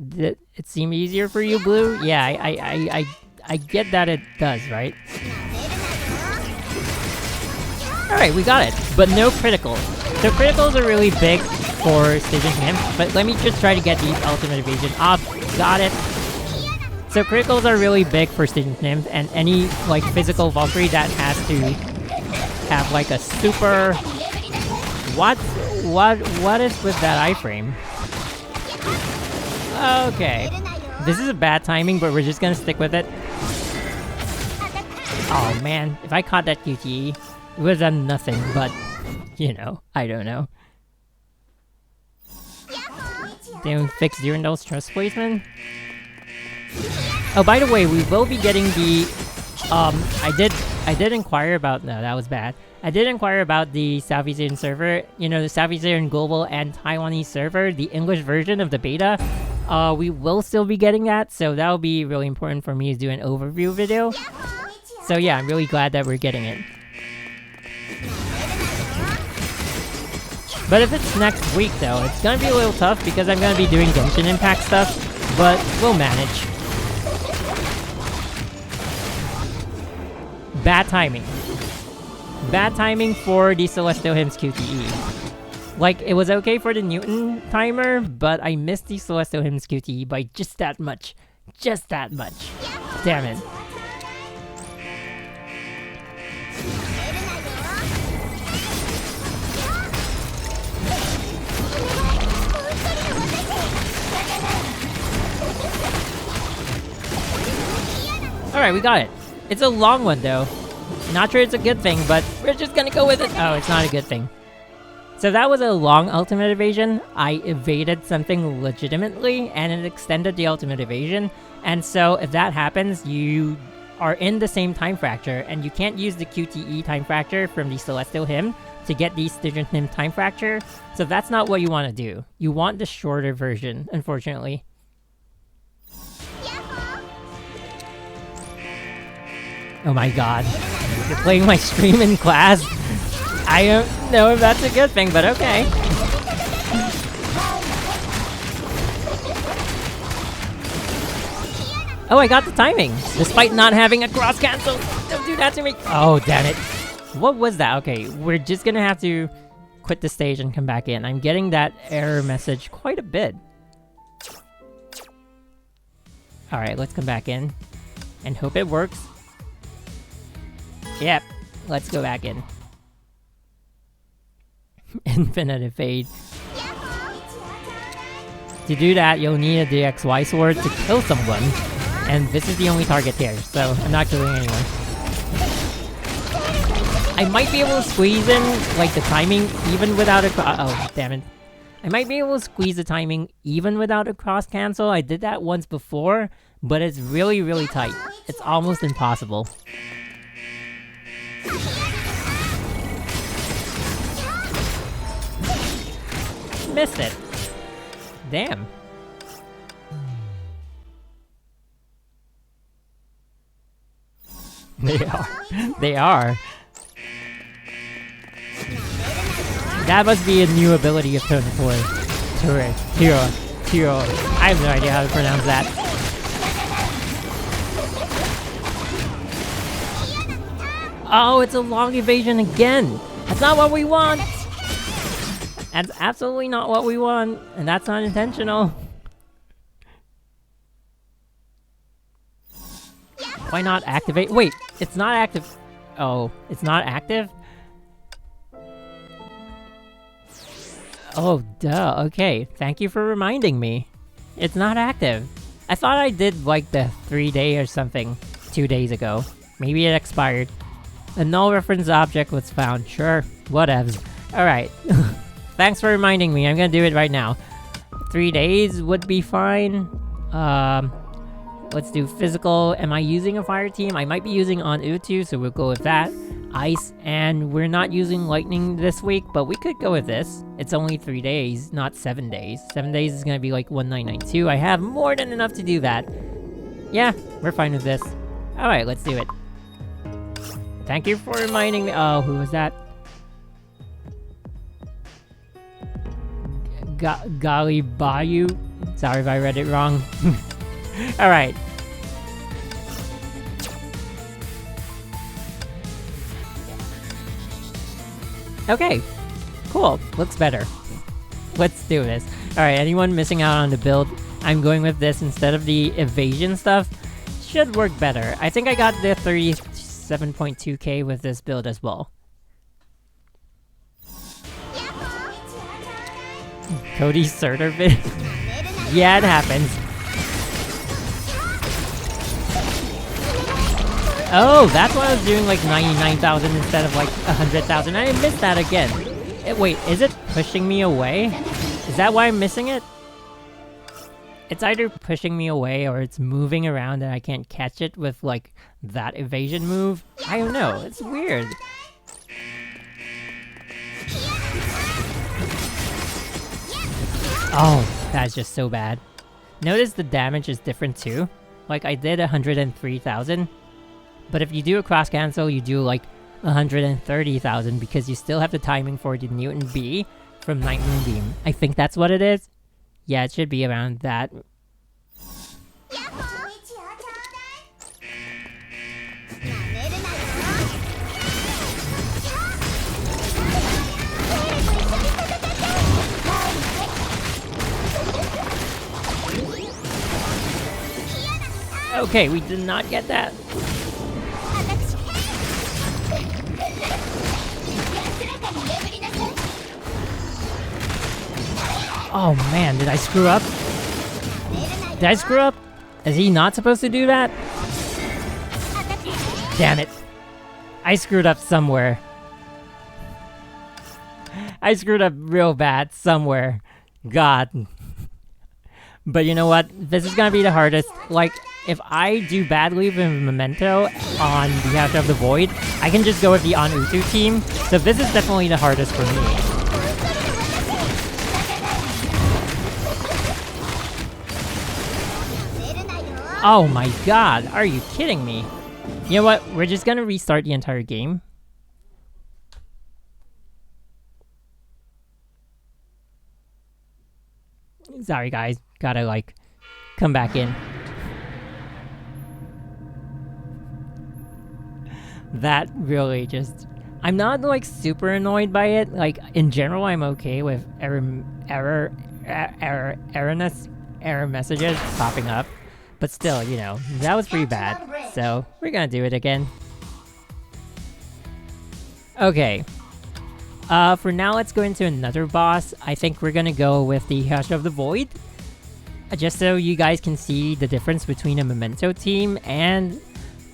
Did it seem easier for you, Blue? Yeah, I get that it does, right? Alright, we got it, but no criticals. So criticals are really big for Stygian Nymph, but let me just try to get the ultimate evasion up. Got it. So criticals are really big for Stygian Nymph, and any like physical Valkyrie that has to have like a super... What is with that iframe? Okay. This is a bad timing, but we're just gonna stick with it. Oh man, if I caught that QTE, it would have done nothing, but, you know, I don't know. Didn't fix Durandal's trust placement? Oh, by the way, we will be getting the, I did inquire about, no, that was bad. I did inquire about the Southeast Asian server, you know, the Southeast Asian global and Taiwanese server, the English version of the beta. We will still be getting that, so that'll be really important for me to do an overview video. So yeah, I'm really glad that we're getting it. But if it's next week though, it's gonna be a little tough because I'm gonna be doing Genshin Impact stuff, but we'll manage. Bad timing. Bad timing for the Celestial Hymns QTE. Like, it was okay for the Newton timer, but I missed the Celestial Hymns QTE by just that much. Just that much. Damn it. Alright, we got it. It's a long one though. Not sure it's a good thing, but we're just gonna go with it. Oh, it's not a good thing. So that was a long ultimate evasion. I evaded something legitimately, and it extended the ultimate evasion. And so if that happens, you are in the same time fracture, and you can't use the QTE time fracture from the Celestial Hymn to get the Stygian Hymn time fracture. So that's not what you want to do. You want the shorter version, unfortunately. Oh my god. You're playing my stream in class? I don't know if that's a good thing, but okay. Oh, I got the timing, despite not having a cross cancel. Don't do that to me. Oh, damn it. What was that? Okay, we're just gonna have to quit the stage and come back in. I'm getting that error message quite a bit. Alright, let's come back in and hope it works. Yep, let's go back in. Infinite evade. To do that, you'll need a DXY sword to kill someone. And this is the only target here, so I'm not killing anyone. I might be able to squeeze in, like, the timing even without a oh, damn it. I might be able to squeeze the timing even without a cross cancel. I did that once before, but it's really, really tight. It's almost impossible. Missed it. Damn. They are. They are. That must be a new ability of Tonatory. Tiro. I have no idea how to pronounce that. Oh, it's a long evasion again! That's not what we want! That's absolutely not what we want, and that's not intentional. Why not activate? Wait, it's not active. Oh, it's not active? Oh, duh. Okay, thank you for reminding me. It's not active. I thought I did like the 3-day or something 2 days ago. Maybe it expired. A null reference object was found. Sure, whatevs. Alright. Thanks for reminding me. I'm gonna do it right now. 3 days would be fine. Let's do physical. Am I using a fire team? I might be using on Utu, so we'll go with that. Ice, and we're not using lightning this week, but we could go with this. It's only 3 days, not 7 days. 7 days is gonna be like 1992. I have more than enough to do that. Yeah, we're fine with this. Alright, let's do it. Thank you for reminding me. Oh, who was that? Gali Bayu? Sorry if I read it wrong. Alright. Okay, cool. Looks better. Let's do this. Alright, anyone missing out on the build? I'm going with this instead of the evasion stuff. Should work better. I think I got the 37.2k with this build as well. Cody Surtervid? Yeah, it happens. Oh, that's why I was doing like 99,000 instead of like 100,000. I missed that again. Wait, is it pushing me away? Is that why I'm missing it? It's either pushing me away or it's moving around and I can't catch it with like that evasion move. I don't know, it's weird. Oh, that's just so bad. Notice the damage is different too. Like I did 103,000. But if you do a cross cancel, you do like 130,000 because you still have the timing for the Newton B from Night Moonbeam. I think that's what it is. Yeah, it should be around that. Okay, we did not get that. Oh man, did I screw up? Did I screw up? Is he not supposed to do that? Damn it. I screwed up somewhere. I screwed up real bad somewhere. God. But you know what? This is gonna be the hardest. Like, if I do badly with Memento on the Hatch of the Void, I can just go with the On-Utu team. So this is definitely the hardest for me. Oh my god, are you kidding me? You know what? We're just gonna restart the entire game. Sorry guys, gotta like, come back in. That really just... I'm not like super annoyed by it. Like, in general I'm okay with error messages popping up. But still, you know, that was pretty bad. So, we're gonna do it again. Okay. For now, let's go into another boss. I think we're gonna go with the Hatch of the Void. Just so you guys can see the difference between a Memento team and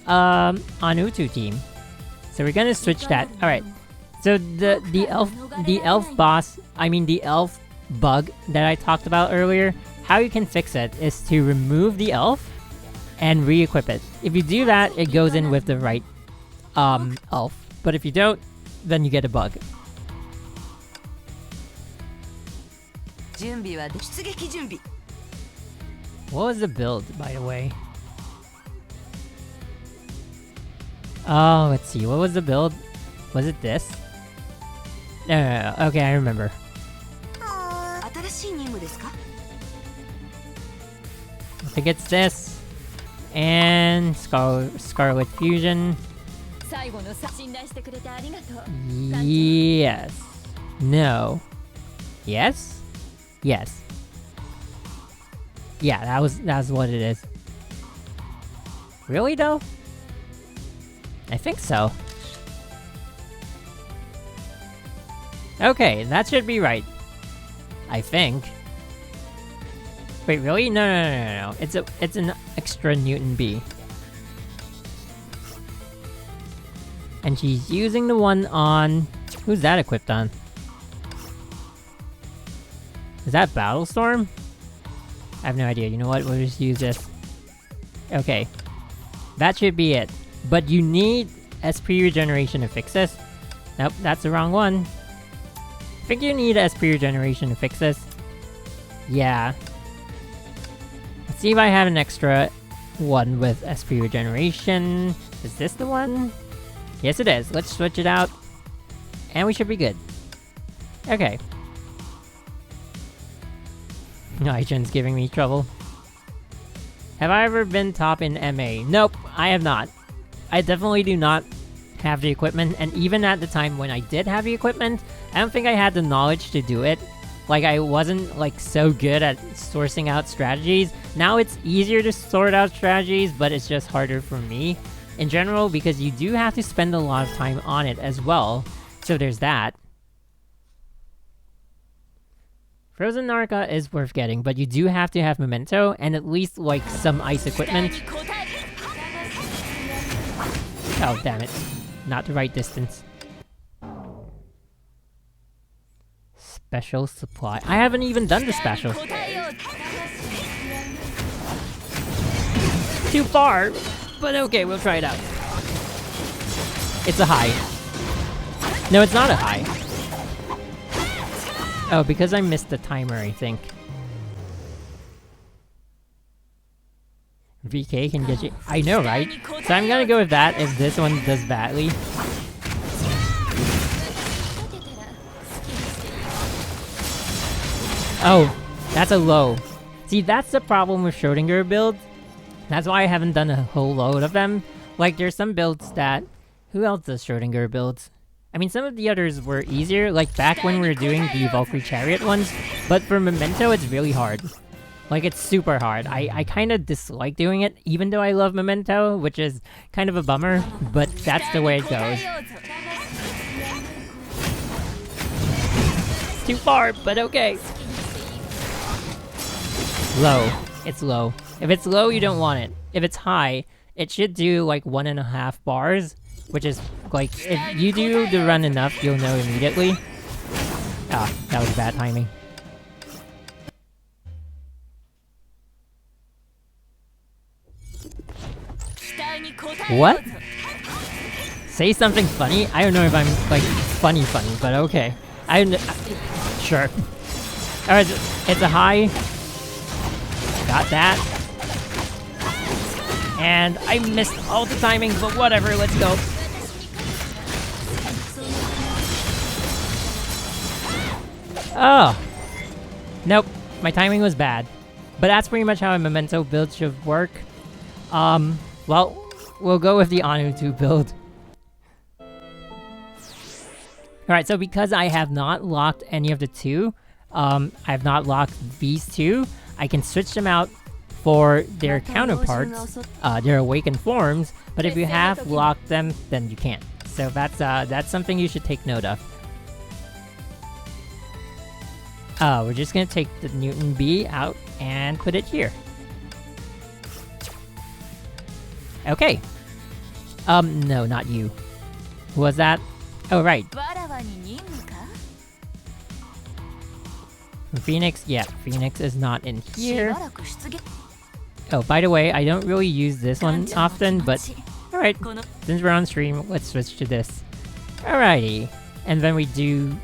On-Utu team. So we're gonna switch that. Alright. So the elf boss, I mean the elf bug that I talked about earlier, how you can fix it is to remove the elf and re-equip it. If you do that, it goes in with the right elf. But if you don't, then you get a bug. What was the build, by the way? Oh, let's see. What was the build? Was it this? No. Okay, I remember. I think it's this. And Scarlet Fusion. Yes. No. Yes? Yes. Yeah, that's what it is. Really though? I think so. Okay, that should be right. I think. Wait, really? No. It's an extra Newton B. And she's using the one on... Who's that equipped on? that Battle Storm? I have no idea. You know what? We'll just use this. Okay. That should be it. But you need SP regeneration to fix this. Nope, that's the wrong one. I think you need SP regeneration to fix this. Yeah. Let's see if I have an extra one with SP regeneration. Is this the one? Yes, it is. Let's switch it out. And we should be good. Okay. Aichen's giving me trouble. Have I ever been top in MA? Nope, I have not. I definitely do not have the equipment, and even at the time when I did have the equipment, I don't think I had the knowledge to do it. Like, I wasn't, like, so good at sourcing out strategies. Now it's easier to sort out strategies, but it's just harder for me in general, because you do have to spend a lot of time on it as well. So there's that. Frozen Narca is worth getting, but you do have to have Memento, and at least, like, some ice equipment. Oh, damn it. Not the right distance. Special supply. I haven't even done the special. Too far, but okay, we'll try it out. It's a high. No, it's not a high. Oh, because I missed the timer, I think. VK can get you. I know, right? So I'm gonna go with that if this one does badly. Oh, that's a low. See, that's the problem with Schrodinger builds. That's why I haven't done a whole load of them. Like, there's some builds that... Who else does Schrodinger builds? I mean, some of the others were easier, like back when we were doing the Valkyrie Chariot ones. But for Memento, it's really hard. Like, it's super hard. I kind of dislike doing it, even though I love Memento, which is kind of a bummer, but that's the way it goes. Too far, but okay. Low. It's low. If it's low, you don't want it. If it's high, it should do like 1.5 bars, which is like, if you do the run enough, you'll know immediately. Ah, that was bad timing. What? Say something funny? I don't know if I'm like funny, but okay. Sure. Alright, it's a high. Got that. And I missed all the timing, but whatever, let's go. Oh. Nope, my timing was bad. But that's pretty much how a Memento build should work. Well, we'll go with the Anu 2 build. Alright, so because I have not locked any of the two, I have not locked these two, I can switch them out for their counterparts, their awakened forms, but if you have locked them, then you can't. So that's something you should take note of. We're just gonna take the Newton B out and put it here. Okay. No, not you. Who was that? Oh, right. Phoenix? Yeah, Phoenix is not in here. Oh, by the way, I don't really use this one often, but... Alright, since we're on stream, let's switch to this. Alrighty. And then we do...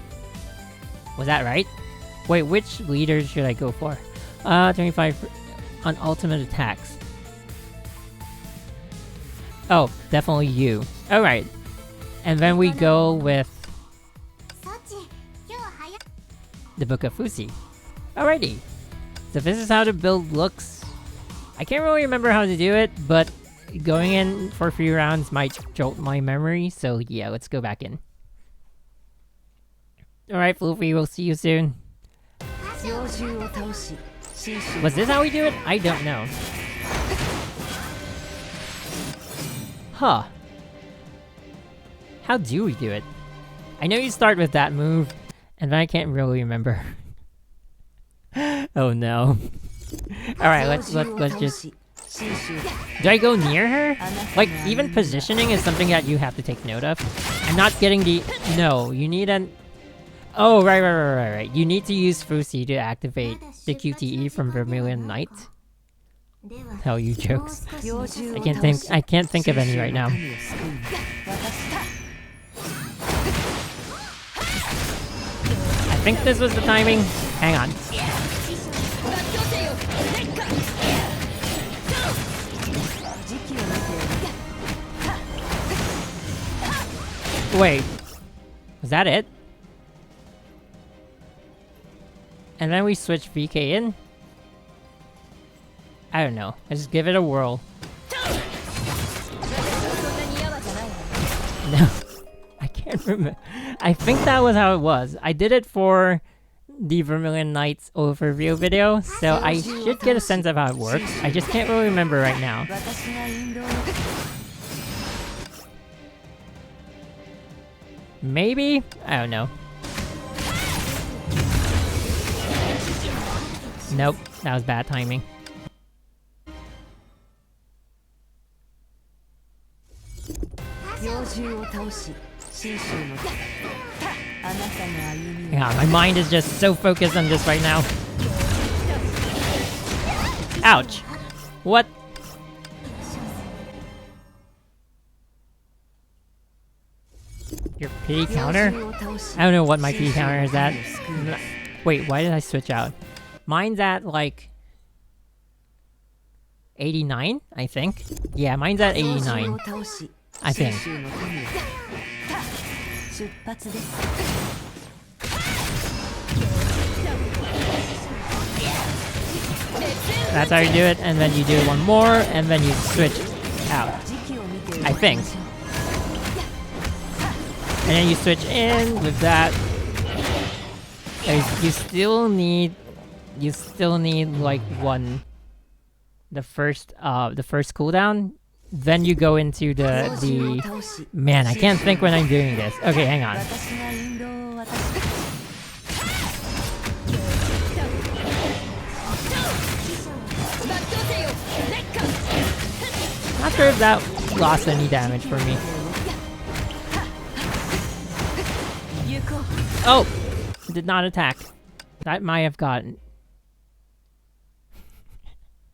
Was that right? Wait, which leaders should I go for? 25 on ultimate attacks. Oh, definitely you. Alright. And then we go with... the Book of Fusi. Alrighty. So this is how the build looks. I can't really remember how to do it, but going in for 3 rounds might jolt my memory, so yeah, let's go back in. Alright, Floofy, we'll see you soon. Was this how we do it? I don't know. Huh. How do we do it? I know you start with that move, and then I can't really remember. Oh no. Alright, let's just... Do I go near her? Like, even positioning is something that you have to take note of. I'm not getting the... No, you need an... Oh, right. You need to use Fusi to activate the QTE from Vermilion Knight. Tell you jokes. I can't think of any right now. I think this was the timing. Hang on. Wait. Was that it? And then we switch VK in? I don't know. Let's just give it a whirl. No. I can't remember. I think that was how it was. I did it for the Vermilion Knights overview video, so I should get a sense of how it works. I just can't really remember right now. Maybe? I don't know. Nope, that was bad timing. Yeah, my mind is just so focused on this right now. Ouch! What? Your pity counter? I don't know what my pity counter is at. Wait, why did I switch out? Mine's at like 89, I think. Yeah, mine's at 89. I think. That's how you do it, and then you do one more, and then you switch out. I think. And then you switch in with that. You still need like one. The first cooldown. Then you go into the man, I can't think when I'm doing this. Okay, hang on. Not sure if that lost any damage for me. Oh! Did not attack. That might have gotten.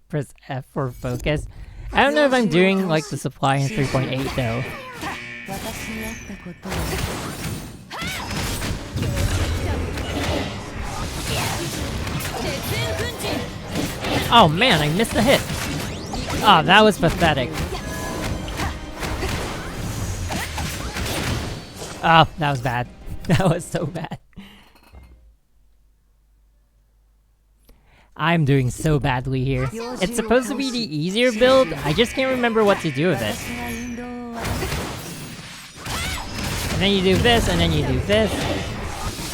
Press F for focus. I don't know if I'm doing like the supply in 3.8 though. Oh man, I missed a hit. Oh, that was pathetic. Oh, that was bad. That was so bad. I'm doing so badly here. It's supposed to be the easier build, I just can't remember what to do with it. And then you do this, and then you do this.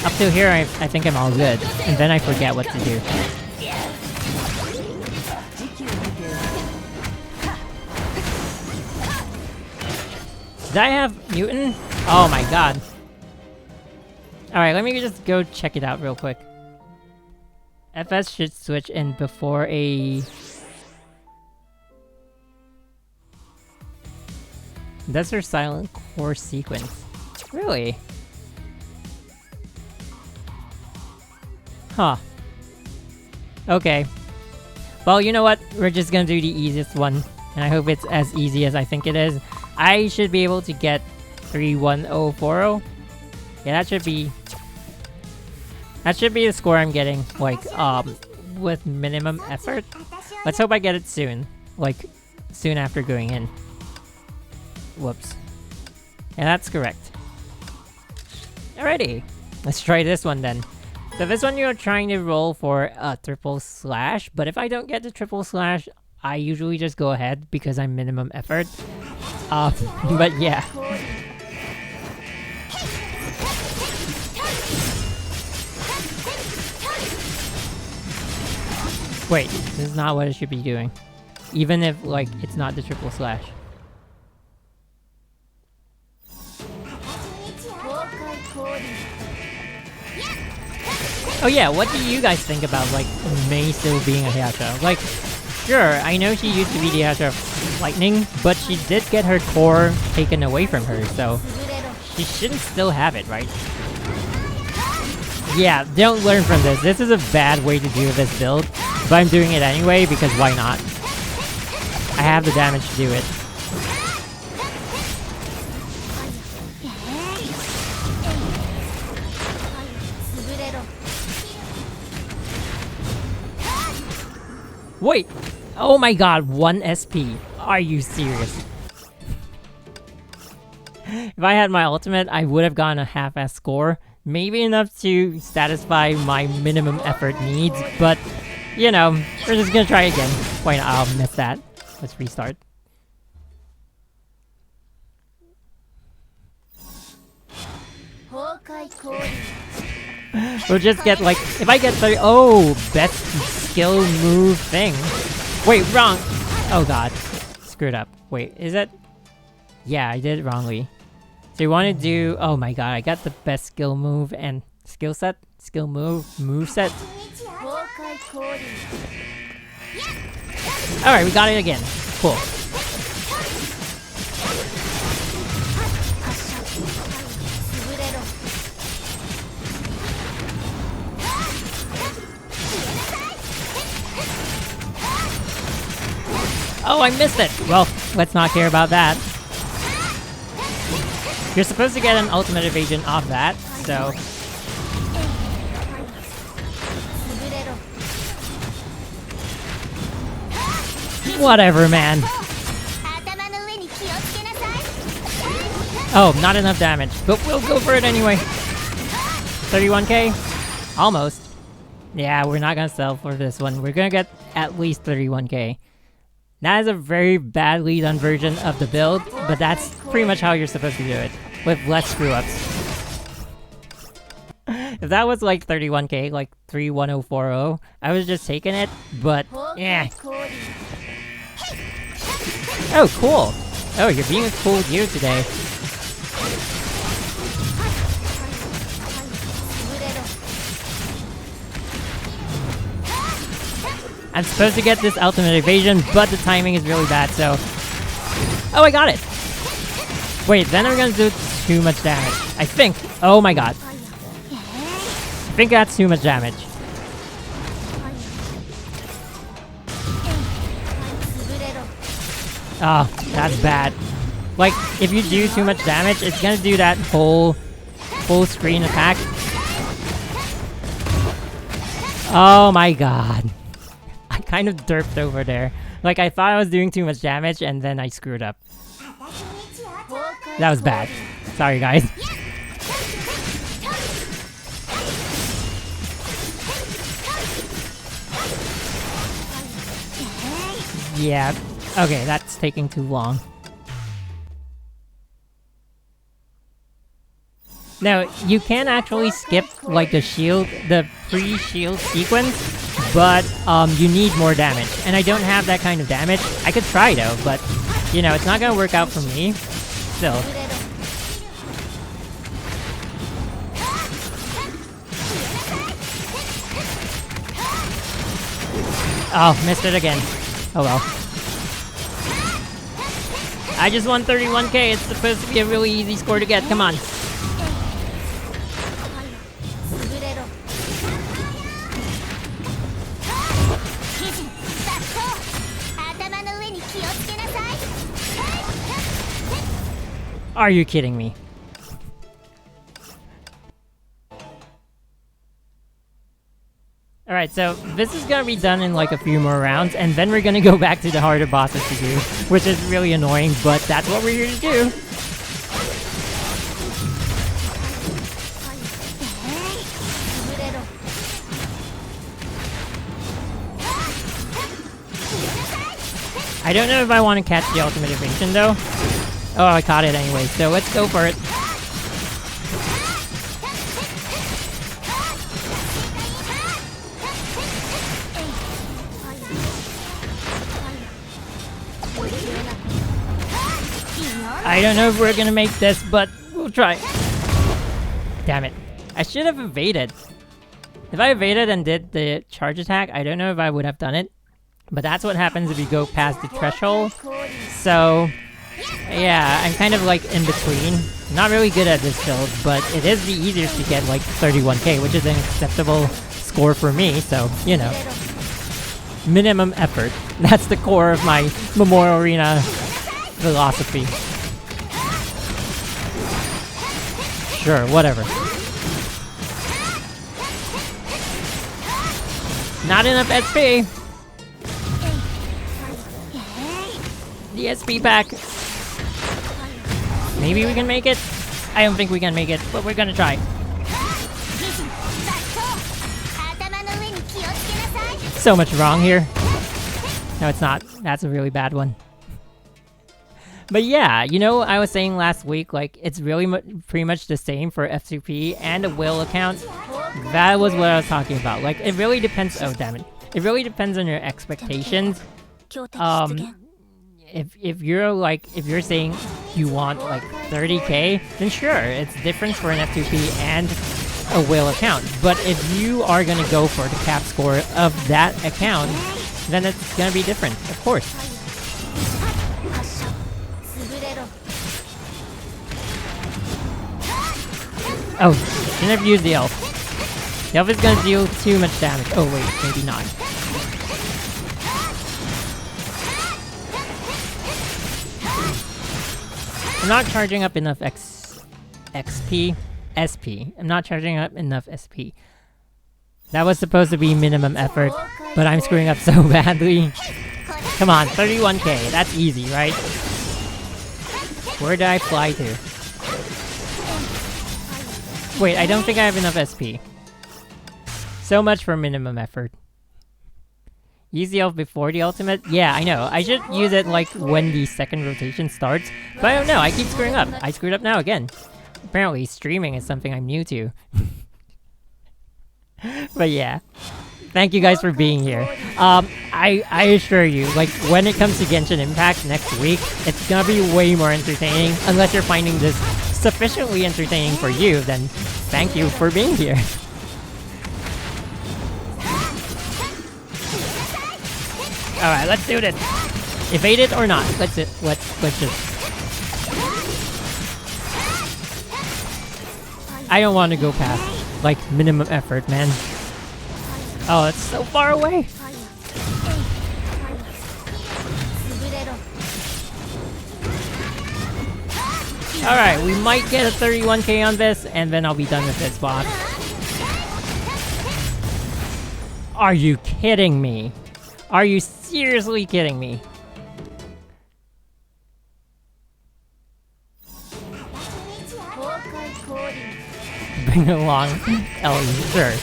Up to here, I think I'm all good. And then I forget what to do. Did I have Mutant? Oh my god. Alright, let me just go check it out real quick. FS should switch in before a... That's her silent core sequence. Really? Huh. Okay. Well, you know what? We're just gonna do the easiest one. And I hope it's as easy as I think it is. I should be able to get 31040. Yeah, that should be the score I'm getting, like, with minimum effort. Let's hope I get it soon. Like, soon after going in. Whoops. Yeah, that's correct. Alrighty. Let's try this one then. So this one you're trying to roll for a triple slash, but if I don't get the triple slash, I usually just go ahead because I'm minimum effort. But yeah. Wait, this is not what it should be doing. Even if, like, it's not the triple slash. Oh yeah, what do you guys think about, like, Mei still being a Hayato? Like, sure, I know she used to be the Hayato of Lightning, but she did get her core taken away from her, so she shouldn't still have it, right? Yeah, don't learn from this. This is a bad way to do this build, but I'm doing it anyway because why not? I have the damage to do it. Wait! Oh my god, 1 SP. Are you serious? If I had my ultimate, I would have gotten a half-ass score. Maybe enough to satisfy my minimum effort needs, but, you know, we're just gonna try again. Why not? I'll miss that. Let's restart. We'll just get like, if I get 30, oh, best skill move thing. Wait, wrong. Oh god, screwed up. Wait, is it? Yeah, I did it wrongly. So you want to do, oh my god, I got the best skill move and skill set, skill move set. Alright, we got it again. Cool. Oh, I missed it! Well, let's not care about that. You're supposed to get an ultimate evasion off that, so... Whatever, man. Oh, not enough damage, but we'll go for it anyway. 31k? Almost. Yeah, we're not gonna sell for this one. We're gonna get at least 31k. That is a very badly done version of the build, but that's pretty much how you're supposed to do it, with less screw-ups. If that was like 31k, like 31040, I was just taking it, but yeah. Oh, cool. Oh, you're being a cool dude today. I'm supposed to get this ultimate evasion, but the timing is really bad, so... Oh, I got it! Wait, then I'm gonna do too much damage. I think. Oh my god. I think that's too much damage. Oh, that's bad. Like, if you do too much damage, it's gonna do that whole full screen attack. Oh my god. I kind of derped over there. Like, I thought I was doing too much damage, and then I screwed up. That was bad. Sorry, guys. Yeah. Okay, that's taking too long. Now, you can actually skip, like, the shield, the pre-shield sequence, but, you need more damage. And I don't have that kind of damage. I could try, though, but, you know, it's not gonna work out for me. Still. Oh, missed it again. Oh well. I just won 31k, it's supposed to be a really easy score to get, come on. Are you kidding me? Alright, so this is gonna be done in like a few more rounds, and then we're gonna go back to the harder bosses to do, which is really annoying, but that's what we're here to do. I don't know if I want to catch the ultimate evasion though. Oh, I caught it anyway, so let's go for it. I don't know if we're gonna make this, but we'll try. Damn it. I should have evaded. If I evaded and did the charge attack, I don't know if I would have done it. But that's what happens if you go past the threshold. So, Yeah, I'm kind of like in between. Not really good at this build, but it is the easiest to get like 31k, which is an acceptable score for me, so, you know. Minimum effort. That's the core of my Memorial Arena philosophy. Sure, whatever. Not enough SP! The SP pack! Maybe we can make it? I don't think we can make it, but we're gonna try. So much wrong here. No, it's not. That's a really bad one. But yeah, you know, I was saying last week, like, it's really pretty much the same for F2P and a Will account. That was what I was talking about. Like, it really depends. Oh, damn it. It really depends on your expectations. If you're like, if you're saying you want like 30k, then sure, it's different for an F2P and a Will account. But if you are gonna go for the cap score of that account, then it's gonna be different, of course. Oh, shouldn't have used the elf. The elf is gonna deal too much damage. Oh wait, maybe not. I'm not charging up enough XP. SP. I'm not charging up enough SP. That was supposed to be minimum effort, but I'm screwing up so badly. Come on, 31k. That's easy, right? Where did I fly to? Wait, I don't think I have enough SP. So much for minimum effort. Use the elf before the ultimate? Yeah, I know. I should use it like when the second rotation starts. But I don't know, I keep screwing up. I screwed up now again. Apparently streaming is something I'm new to. But yeah. Thank you guys for being here. I assure you, like, when it comes to Genshin Impact next week, it's gonna be way more entertaining. Unless you're finding this sufficiently entertaining for you, then thank you for being here. Alright, let's do this. Evade it or not. Let's just... I don't want to go past, like, minimum effort, man. Oh, it's so far away! Alright, we might get a 31k on this, and then I'll be done with this boss. Are you kidding me? Are you seriously kidding me? Bring along Ellie, sure.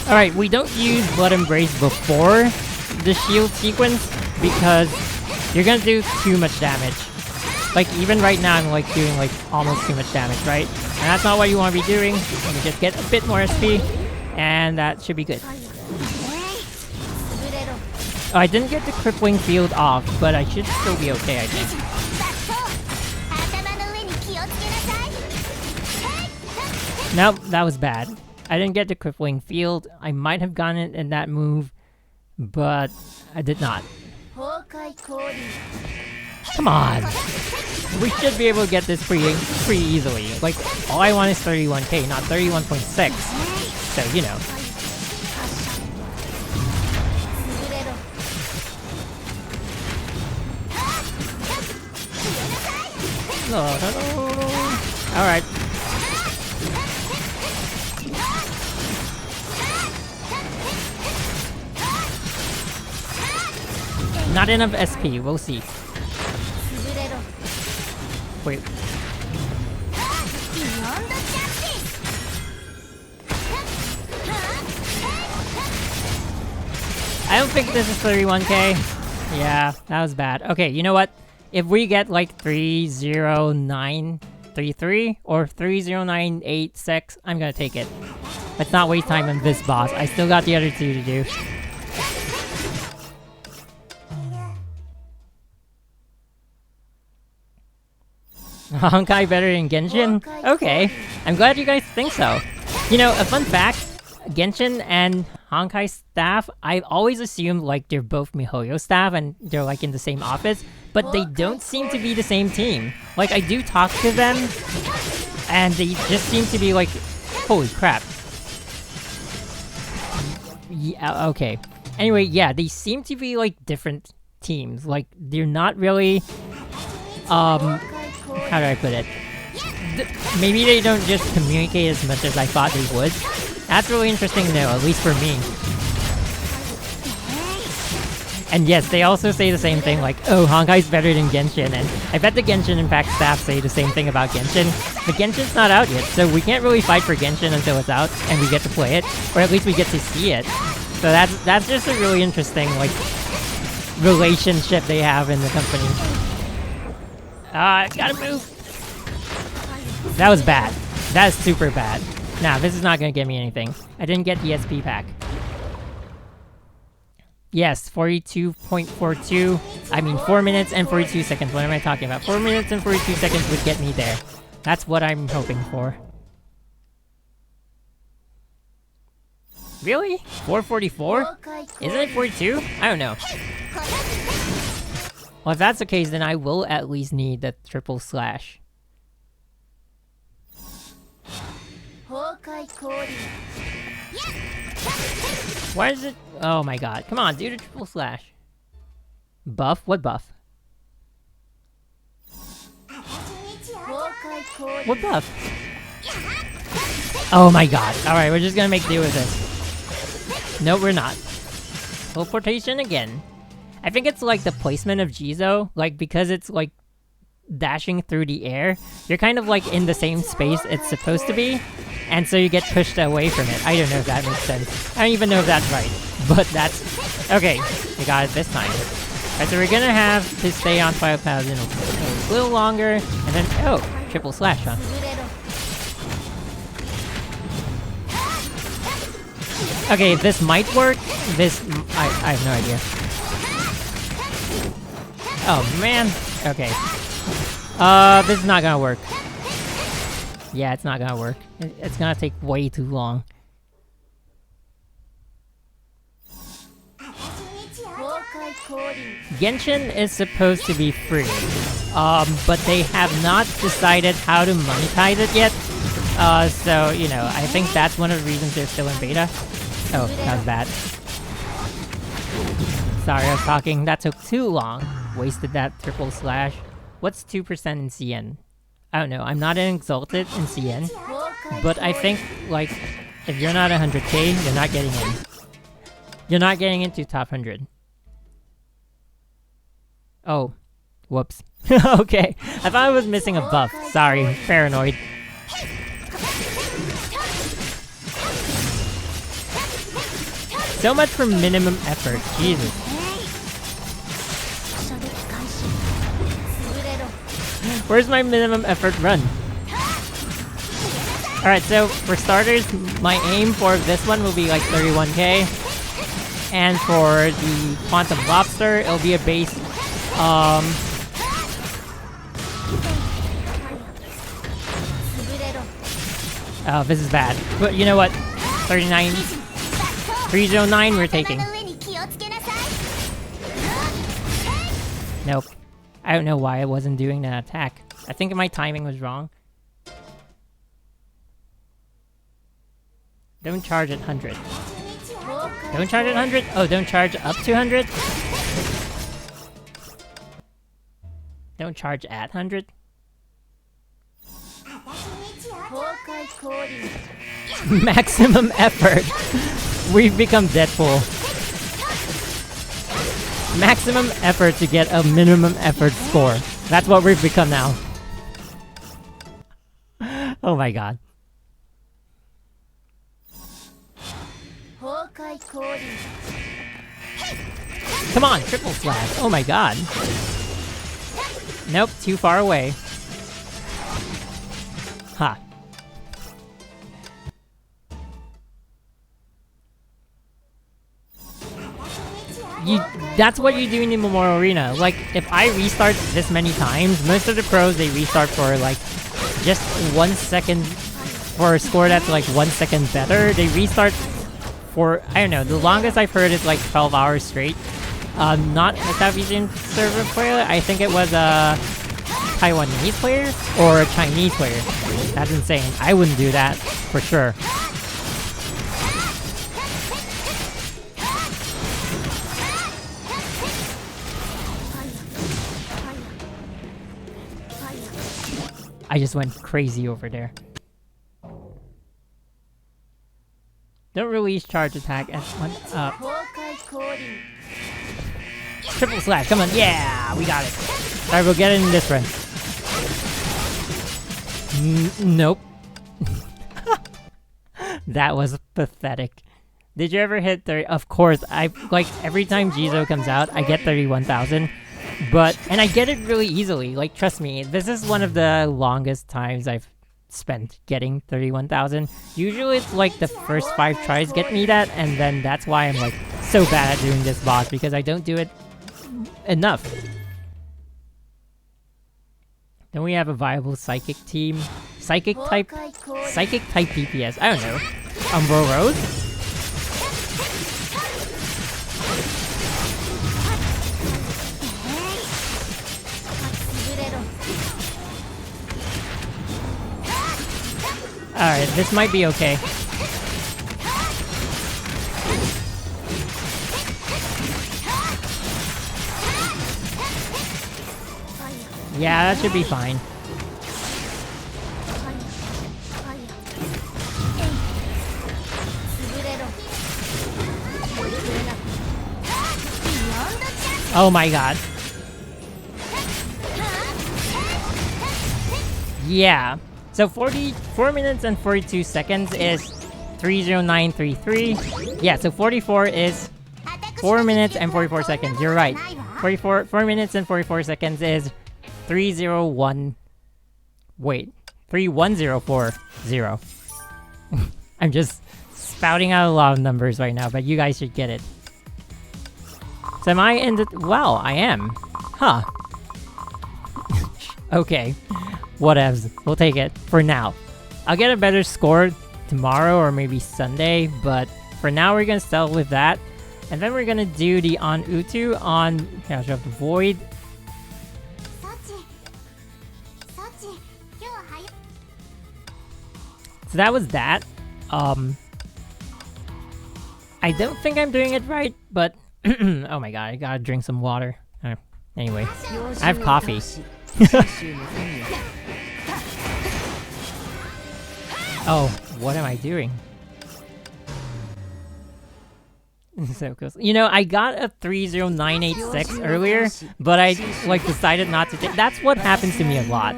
Alright, we don't use Blood Embrace before the shield sequence because you're gonna do too much damage. Like, even right now I'm like doing like almost too much damage, right? And that's not what you want to be doing. You just get a bit more SP, and that should be good. Oh, I didn't get the crippling field off, but I should still be okay, I think. Nope, that was bad. I didn't get the crippling field. I might have gotten it in that move, but I did not. Come on! We should be able to get this pretty easily. Like, all I want is 31k, not 31.6. So, you know. No. Alright. Not enough SP, we'll see. Wait. I don't think this is 31k. Yeah, that was bad. Okay, you know what? If we get like 30933 or 3098 I'm gonna take it. Let's not waste time on this boss. I still got the other two to do. Honkai better than Genshin? Okay, I'm glad you guys think so. You know, a fun fact, Genshin and Honkai staff, I've always assumed like they're both MiHoYo staff and they're like in the same office, but they don't seem to be the same team. Like, I do talk to them, and they just seem to be like, holy crap. Yeah, okay. Anyway, yeah, they seem to be like different teams. Like, they're not really, how do I put it? Maybe they don't just communicate as much as I thought they would. That's really interesting to know, at least for me. And yes, they also say the same thing, like, oh, Honkai's better than Genshin, and I bet the Genshin Impact staff say the same thing about Genshin. But Genshin's not out yet, so we can't really fight for Genshin until it's out, and we get to play it, or at least we get to see it. So that's just a really interesting, like, relationship they have in the company. Gotta move! That was bad. That is super bad. Nah, this is not gonna get me anything. I didn't get the SP pack. Yes, 42.42. I mean, 4 minutes and 42 seconds. What am I talking about? 4 minutes and 42 seconds would get me there. That's what I'm hoping for. Really? 444? Isn't it 42? I don't know. Well, if that's the case, then I will at least need the triple slash. Why is it? Oh my god. Come on, do the triple slash. Buff? What buff? What buff? Oh my god. Alright, we're just gonna make do with this. No, we're not. Teleportation again. I think it's like the placement of Jizo. Like, because it's like dashing through the air, you're kind of like in the same space it's supposed to be, and so you get pushed away from it. I don't know if that makes sense. I don't even know if that's right, but that's... Okay, we got it this time. Alright, so we're gonna have to stay on Fire Paladin a little longer, and then... Oh, triple slash, huh? Okay, this might work. This... I have no idea. Oh, man. Okay. This is not gonna work. Yeah, it's not gonna work. It's gonna take way too long. Genshin is supposed to be free, but they have not decided how to monetize it yet. So, you know, I think that's one of the reasons they're still in beta. Oh, that was bad. Sorry, I was talking. That took too long. Wasted that triple slash. What's 2% in CN? I don't know. I'm not an Exalted in CN, but I think, like, if you're not 100k, you're not getting in. You're not getting into top 100. Oh. Whoops. Okay. I thought I was missing a buff. Sorry. Paranoid. So much for minimum effort. Jesus. Where's my minimum effort run? Alright, so for starters, my aim for this one will be like 31k. And for the Quantum Lobster, it'll be a base, Oh, this is bad. But you know what? 39... 309 we're taking. Nope. I don't know why I wasn't doing that attack. I think my timing was wrong. Don't charge at 100. Don't charge at 100? Oh, don't charge up to 100? Don't charge at 100? Maximum effort! We've become Deadpool. Maximum effort to get a minimum effort score. That's what we've become now. Oh my god. Come on, triple slash. Oh my god. Nope, too far away. Ha. you that's what you do in the Memorial Arena. Like, if I restart this many times, most of the pros, they restart for like just 1 second for a score that's like 1 second better. They restart for, I don't know, the longest I've heard is like 12 hours straight. Not a South Asian server player. I think it was a Taiwanese player or a Chinese player. That's insane. I wouldn't do that for sure. I just went crazy over there. Don't release charge attack as one up. Triple slash, come on, yeah, we got it. Alright, we'll get it in this run. Nope. That was pathetic. Did you ever hit 30? Of course, like every time Jizo comes out, I get 31,000. And I get it really easily. Like, trust me, this is one of the longest times I've spent getting 31,000. Usually it's like the first 5 tries get me that, and then that's why I'm like so bad at doing this boss, because I don't do it enough. Then we have a viable psychic team. Psychic type DPS. I don't know. Umbro Rose? Alright, this might be okay. Yeah, that should be fine. Oh my god. Yeah. So 44 minutes and 42 seconds is 30933. Yeah, so 44 is 4 minutes and 44 seconds. You're right. 4 minutes and 44 seconds is 301. Wait, 31040. I'm just spouting out a lot of numbers right now, but you guys should get it. So am I in the... Wow, I am. Huh. Okay. Whatevs. We'll take it for now. I'll get a better score tomorrow or maybe Sunday, but for now we're gonna settle with that. And then we're gonna do the on Utu on Shadow of the Void. So that was that. I don't think I'm doing it right, but oh my god, I gotta drink some water. Anyway, I have coffee. Oh, what am I doing? So close. You know, I got a 30986 earlier, but I like decided not to take. That's what happens to me a lot.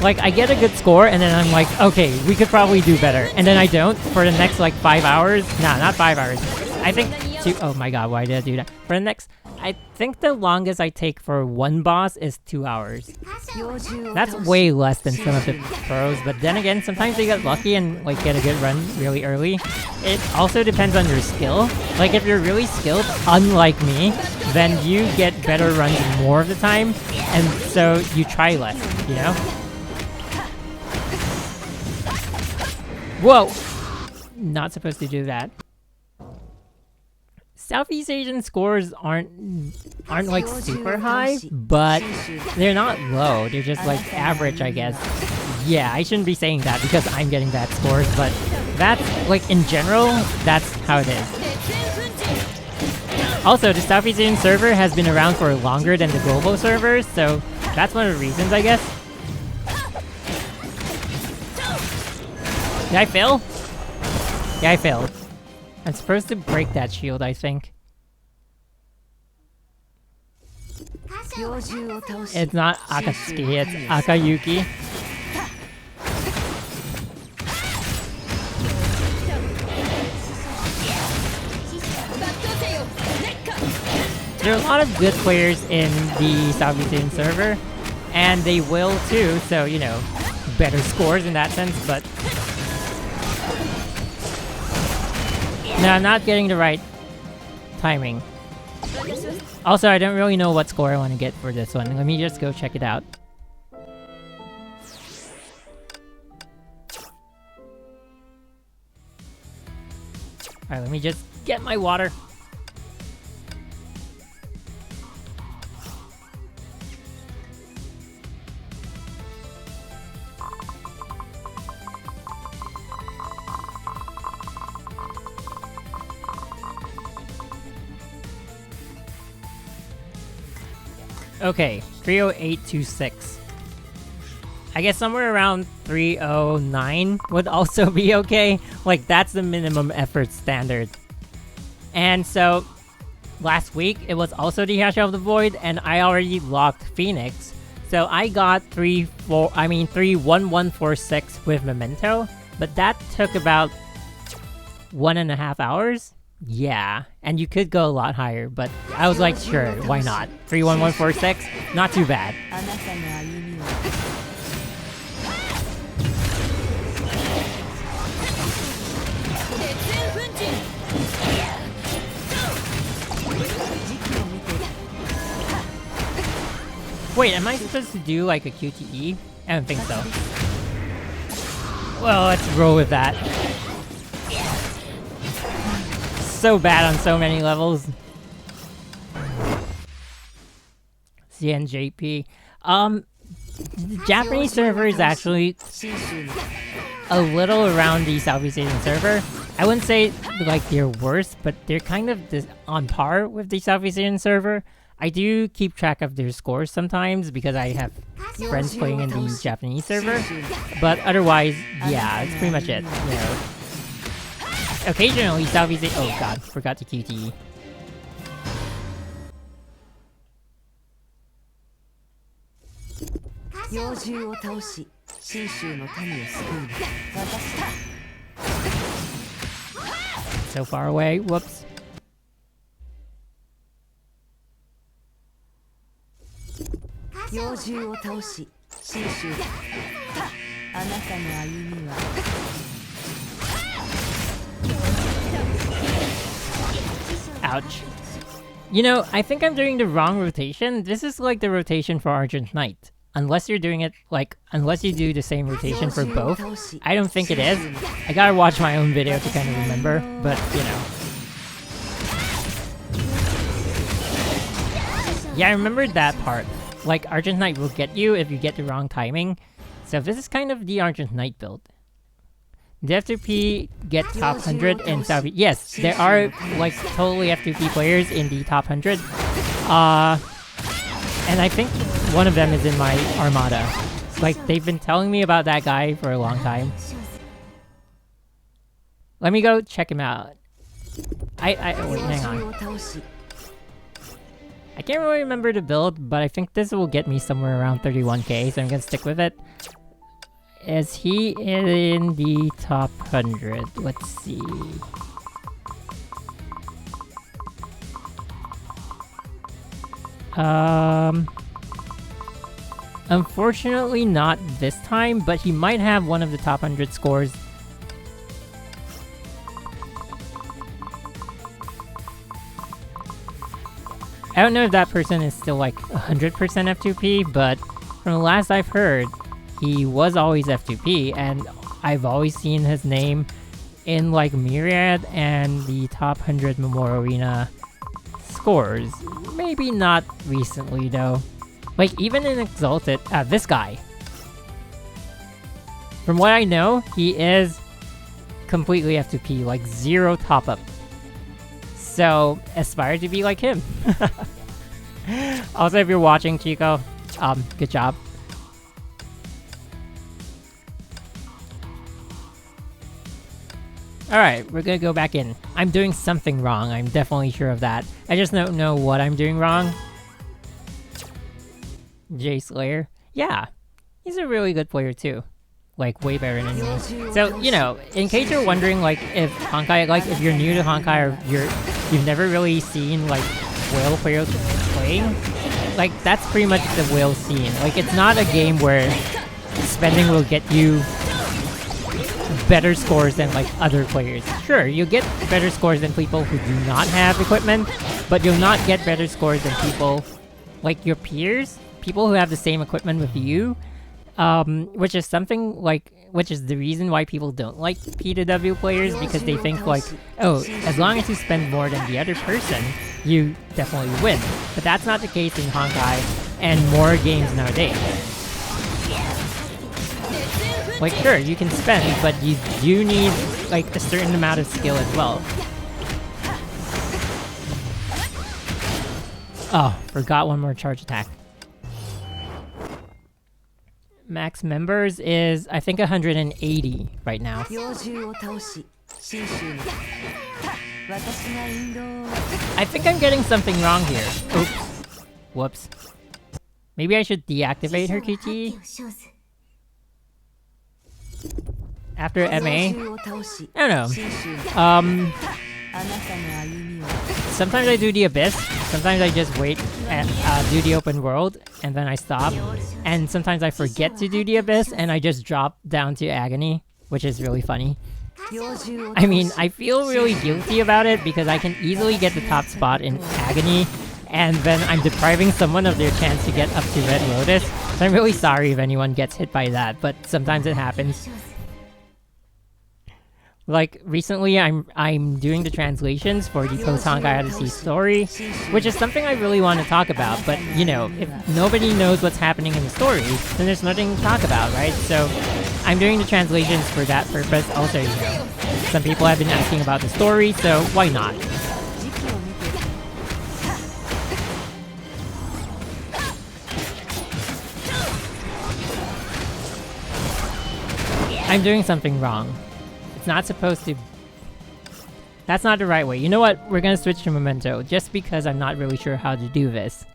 Like, I get a good score, and then I'm like, okay, we could probably do better. And then I don't for the next, like, 5 hours. Nah, not 5 hours. I think 2... Oh my god, why did I do that? For the next... I think the longest I take for one boss is 2 hours. That's way less than some of the pros, but then again, sometimes they get lucky and, like, get a good run really early. It also depends on your skill. Like, if you're really skilled, unlike me, then you get better runs more of the time, and so you try less, you know? Whoa! Not supposed to do that. Southeast Asian scores aren't like super high, but they're not low. They're just like average, I guess. Yeah, I shouldn't be saying that because I'm getting bad scores, but that's like in general, that's how it is. Also, the Southeast Asian server has been around for longer than the global servers, so that's one of the reasons, I guess. Did I fail? Yeah, I failed. I'm supposed to break that shield, I think. It's not Akatsuki, it's Akayuki. There are a lot of good players in the Southeast Asian server, and they will too, so, you know, better scores in that sense, but... No, I'm not getting the right timing. Also, I don't really know what score I want to get for this one. Let me just go check it out. Alright, let me just get my water. Okay, 30826. I guess somewhere around 309 would also be okay. Like, that's the minimum effort standard. And so, last week, it was also the Hash of the Void, and I already locked Phoenix. So I got 31146 with Memento, but that took about 1.5 hours. Yeah, and you could go a lot higher, but I was like, sure, why not? 31146, not too bad. Wait, am I supposed to do like a QTE? I don't think so. Well, let's roll with that. So bad on so many levels. CNJP. The Japanese server is actually a little around the Southeast Asian server. I wouldn't say like they're worse, but they're kind of on par with the Southeast Asian server. I do keep track of their scores sometimes because I have friends playing in the Japanese server. But otherwise, yeah, it's pretty much it. You know. Occasionally, Southeast Asian. Oh god, forgot to QTE. So far away. Whoops. Ouch. You know, I think I'm doing the wrong rotation. This is like the rotation for Argent Knight. Unless you're doing it, like, unless you do the same rotation for both. I don't think it is. I gotta watch my own video to kind of remember, but, you know. Yeah, I remembered that part. Like, Argent Knight will get you if you get the wrong timing. So this is kind of the Argent Knight build. The F2P get top 100 in Southeast. Yes, there are like totally F2P players in the top 100. And I think one of them is in my Armada. Like, they've been telling me about that guy for a long time. Let me go check him out. Wait, hang on. I can't really remember the build, but I think this will get me somewhere around 31k, so I'm gonna stick with it. Is he in the top 100? Let's see. Unfortunately not this time, but he might have one of the top 100 scores. I don't know if that person is still like 100% F2P, but from the last I've heard, he was always F2P, and I've always seen his name in like Myriad and the top 100 Memorial Arena scores. Maybe not recently though. Like even in Exalted, this guy. From what I know, he is completely F2P, like 0 top up. So aspire to be like him. Also, if you're watching, Chico, good job. Alright, we're gonna go back in. I'm doing something wrong, I'm definitely sure of that. I just don't know what I'm doing wrong. Jay Slayer? Yeah, he's a really good player too. Like, way better than me. So, you know, in case you're wondering, like, if Honkai, like, if you're new to Honkai or you've never really seen, like, whale players playing, like, that's pretty much the whale scene. Like, it's not a game where spending will get you better scores than like other players. Sure, you'll get better scores than people who do not have equipment, but you'll not get better scores than people like your peers, people who have the same equipment with you, which is the reason why people don't like P2W players, because they think like, oh, as long as you spend more than the other person, you definitely win. But that's not the case in Honkai and more games nowadays. Like, sure, you can spend, but you do need like a certain amount of skill as well. Oh, forgot one more charge attack. Max members is, I think, 180 right now. I think I'm getting something wrong here. Oops. Whoops. Maybe I should deactivate her QT? After MA? I don't know. Sometimes I do the Abyss, sometimes I just wait and do the open world, and then I stop. And sometimes I forget to do the Abyss, and I just drop down to Agony, which is really funny. I mean, I feel really guilty about it, because I can easily get the top spot in Agony, and then I'm depriving someone of their chance to get up to Red Lotus. So I'm really sorry if anyone gets hit by that, but sometimes it happens. Like, recently I'm doing the translations for the post-Honkai Odyssey story, which is something I really want to talk about, but, you know, if nobody knows what's happening in the story, then there's nothing to talk about, right? So, I'm doing the translations for that purpose. Also, you know, some people have been asking about the story, so why not? I'm doing something wrong. It's not supposed to... That's not the right way. You know what? We're gonna switch to Memento, just because I'm not really sure how to do this.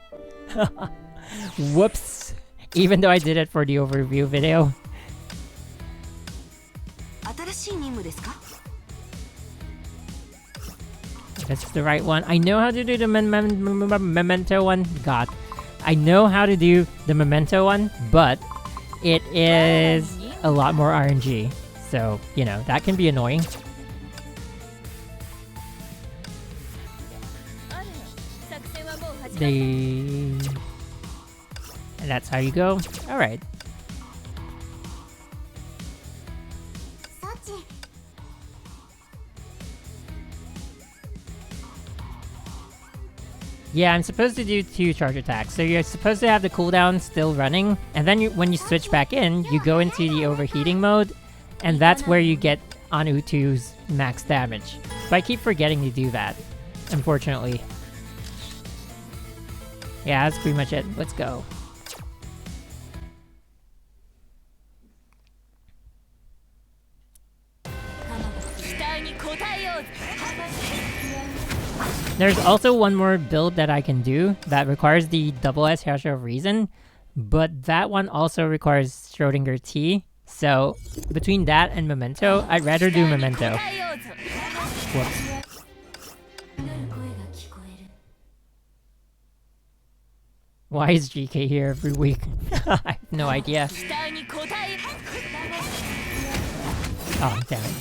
Whoops! Even though I did it for the overview video. That's the right one. I know how to do the Memento one. God. I know how to do the Memento one, but it is a lot more RNG. So, you know, that can be annoying. And that's how you go. Alright. Yeah, I'm supposed to do 2 charge attacks. So you're supposed to have the cooldown still running, and then when you switch back in, you go into the overheating mode, and that's where you get on Utu's max damage. So I keep forgetting to do that, unfortunately. Yeah, that's pretty much it. Let's go. There's also one more build that I can do that requires the double S Hyasha of Reason, but that one also requires Schrodinger T. So between that and Memento, I'd rather do Memento. Whoops. Why is GK here every week? I have no idea. Oh, damn it.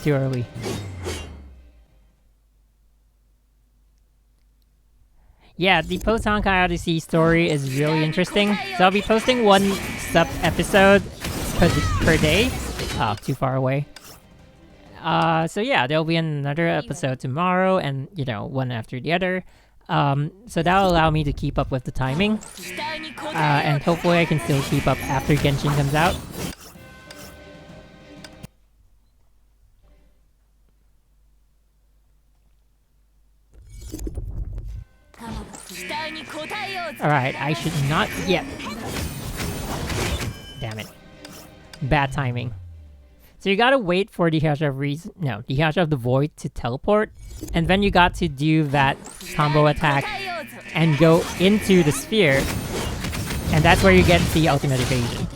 Too early. Yeah, the post-Honkai Odyssey story is really interesting. So I'll be posting 1 sub-episode per day. Oh, too far away. So yeah, there'll be another episode tomorrow, and, you know, one after the other. So that'll allow me to keep up with the timing. And hopefully I can still keep up after Genshin comes out. Alright, I should not yet. Damn it. Bad timing. So you gotta wait for the Hyasha of Reason, no, the Hyasha of the Void to teleport, and then you got to do that combo attack and go into the sphere, and that's where you get the ultimate evasion.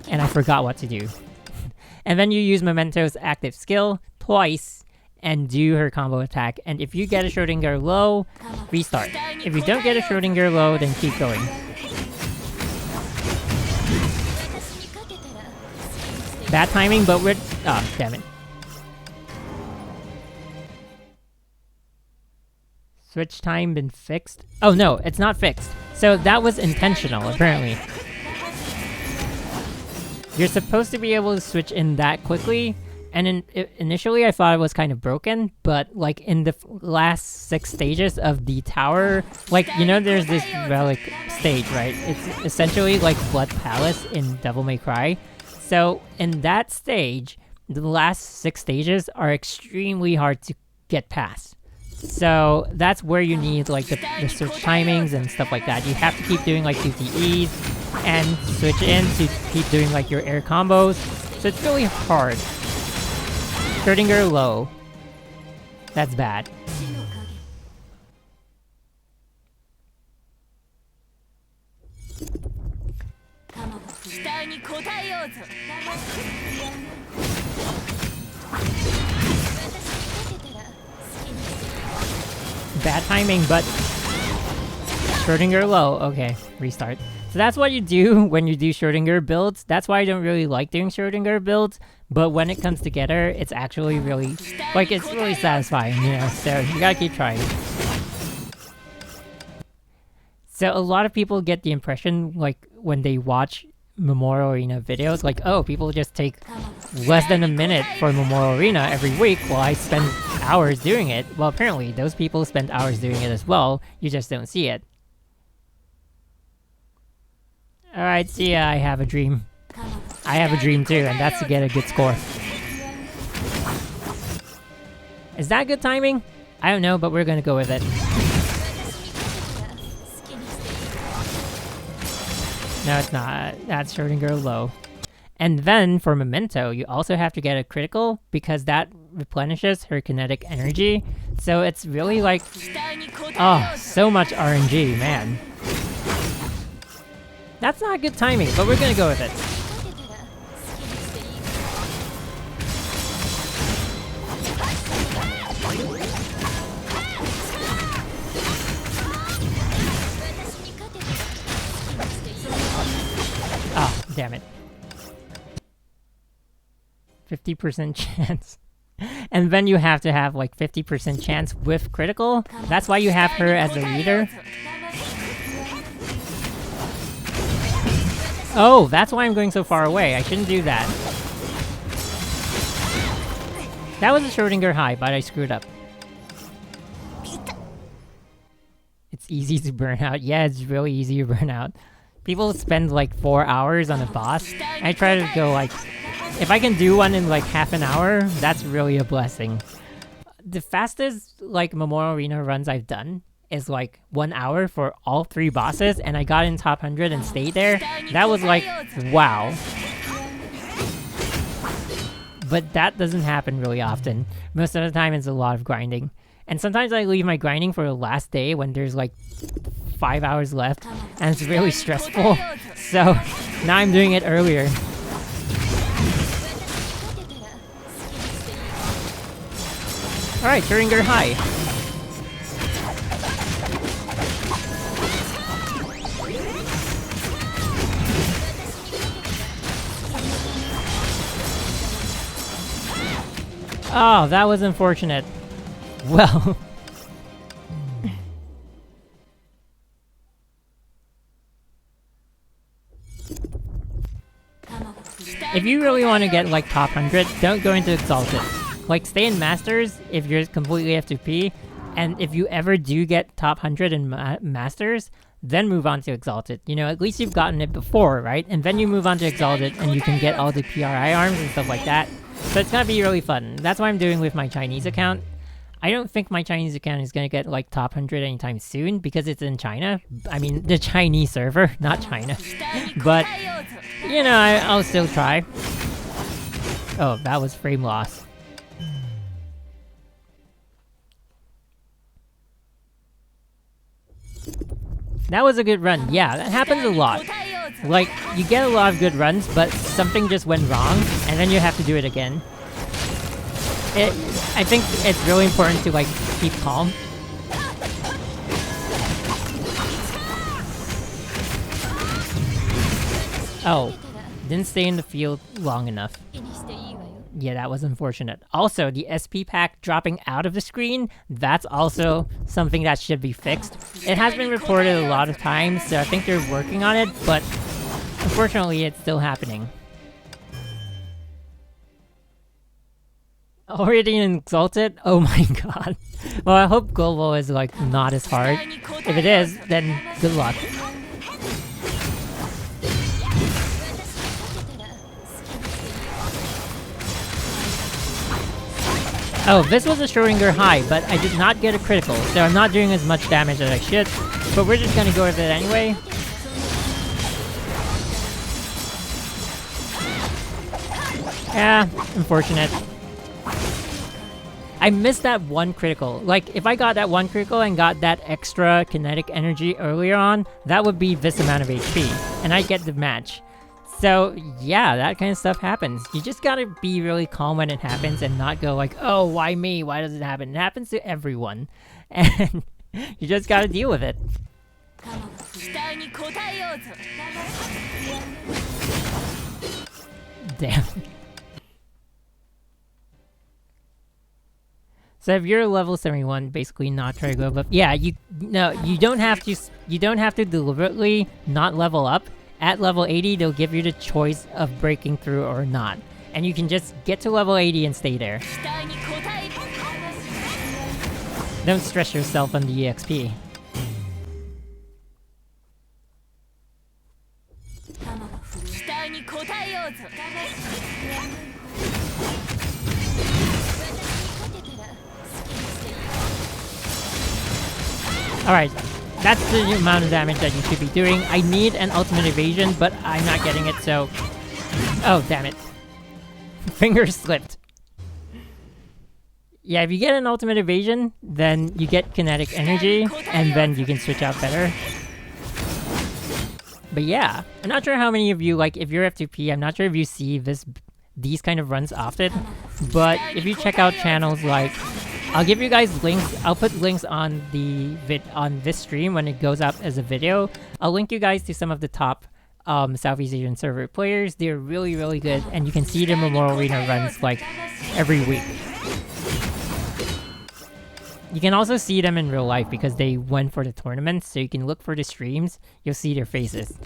And I forgot what to do. And then you use Memento's active skill twice and do her combo attack, and if you get a Schrodinger low, restart. If you don't get a Schrodinger low, then keep going. Bad timing, but we're... Oh, damn it. Switch time been fixed? Oh no, it's not fixed. So that was intentional, apparently. You're supposed to be able to switch in that quickly, and initially I thought it was kind of broken, but like in the last 6 stages of the tower, like, you know, there's this relic stage, right? It's essentially like Blood Palace in Devil May Cry. So in that stage, the last 6 stages are extremely hard to get past. So that's where you need like the switch timings and stuff like that. You have to keep doing like 2TEs and switch in to keep doing like your air combos. So it's really hard. Schrodinger low. That's bad. Bad timing, but Schrodinger low. Okay, restart. So that's what you do when you do Schrodinger builds. That's why I don't really like doing Schrodinger builds, but when it comes together, it's actually really, like, it's really satisfying, you know, so you gotta keep trying. So a lot of people get the impression, like, when they watch Memorial Arena videos, like, oh, people just take less than a minute for Memorial Arena every week while I spend hours doing it. Well, apparently, those people spend hours doing it as well, you just don't see it. Alright, see ya, I have a dream. I have a dream too, and that's to get a good score. Is that good timing? I don't know, but we're gonna go with it. No, it's not. That's Schrodinger low. And then, for Memento, you also have to get a critical, because that replenishes her kinetic energy. So it's really like... oh, so much RNG, man. That's not good timing, but we're gonna go with it. Oh, damn it. 50% chance. And then you have to have like 50% chance with critical. That's why you have her as a leader. Oh, that's why I'm going so far away. I shouldn't do that. That was a Schrodinger high, but I screwed up. It's easy to burn out. Yeah, it's really easy to burn out. People spend like 4 hours on a boss. I try to go like... if I can do one in like half an hour, that's really a blessing. The fastest like Memorial Arena runs I've done is like 1 hour for all 3 bosses, and I got in top 100 and stayed there. That was like, wow. But that doesn't happen really often. Most of the time it's a lot of grinding. And sometimes I leave my grinding for the last day when there's like 5 hours left, and it's really stressful. So now I'm doing it earlier. Alright, Schrodinger high. Oh, that was unfortunate. Well... if you really want to get like top 100, don't go into Exalted. Like, stay in Masters if you're completely F2P, and if you ever do get top 100 in Masters, then move on to Exalted. You know, at least you've gotten it before, right? And then you move on to Exalted, and you can get all the PRI arms and stuff like that. So it's gonna be really fun. That's what I'm doing with my Chinese account. I don't think my Chinese account is gonna get like top 100 anytime soon, because it's in China. I mean, the Chinese server, not China. But, you know, I'll still try. Oh, that was frame loss. That was a good run. Yeah, that happens a lot. Like, you get a lot of good runs, but something just went wrong, and then you have to do it again. I think it's really important to, like, keep calm. Oh. Didn't stay in the field long enough. Yeah, that was unfortunate. Also, the SP pack dropping out of the screen, that's also something that should be fixed. It has been reported a lot of times, so I think they're working on it, but unfortunately it's still happening. Already exalted? Oh my god. Well, I hope global is like not as hard. If it is, then good luck. Oh, this was a Schrodinger high, but I did not get a critical, so I'm not doing as much damage as I should. But we're just gonna go with it anyway. Yeah, unfortunate. I missed that one critical. Like, if I got that one critical and got that extra kinetic energy earlier on, that would be this amount of HP, and I'd get the match. So, yeah, that kind of stuff happens. You just gotta be really calm when it happens and not go like, oh, why me? Why does it happen? It happens to everyone. And you just gotta deal with it. Damn. So if you're level 71, basically not try to go above. Yeah, you don't have to deliberately not level up. At level 80, they'll give you the choice of breaking through or not. And you can just get to level 80 and stay there. Don't stress yourself on the EXP. Alright, that's the amount of damage that you should be doing. I need an ultimate evasion, but I'm not getting it, so... Oh, damn it. Fingers slipped. Yeah, if you get an ultimate evasion, then you get kinetic energy, and then you can switch out better. But yeah, I'm not sure how many of you, like, if you're F2P, I'm not sure if you see these kind of runs often, but if you check out channels like... I'll give you guys links. I'll put links on the on this stream when it goes up as a video. I'll link you guys to some of the top Southeast Asian server players. They're really, really good, and you can see the Memorial Arena runs like every week. You can also see them in real life because they went for the tournaments, so you can look for the streams. You'll see their faces.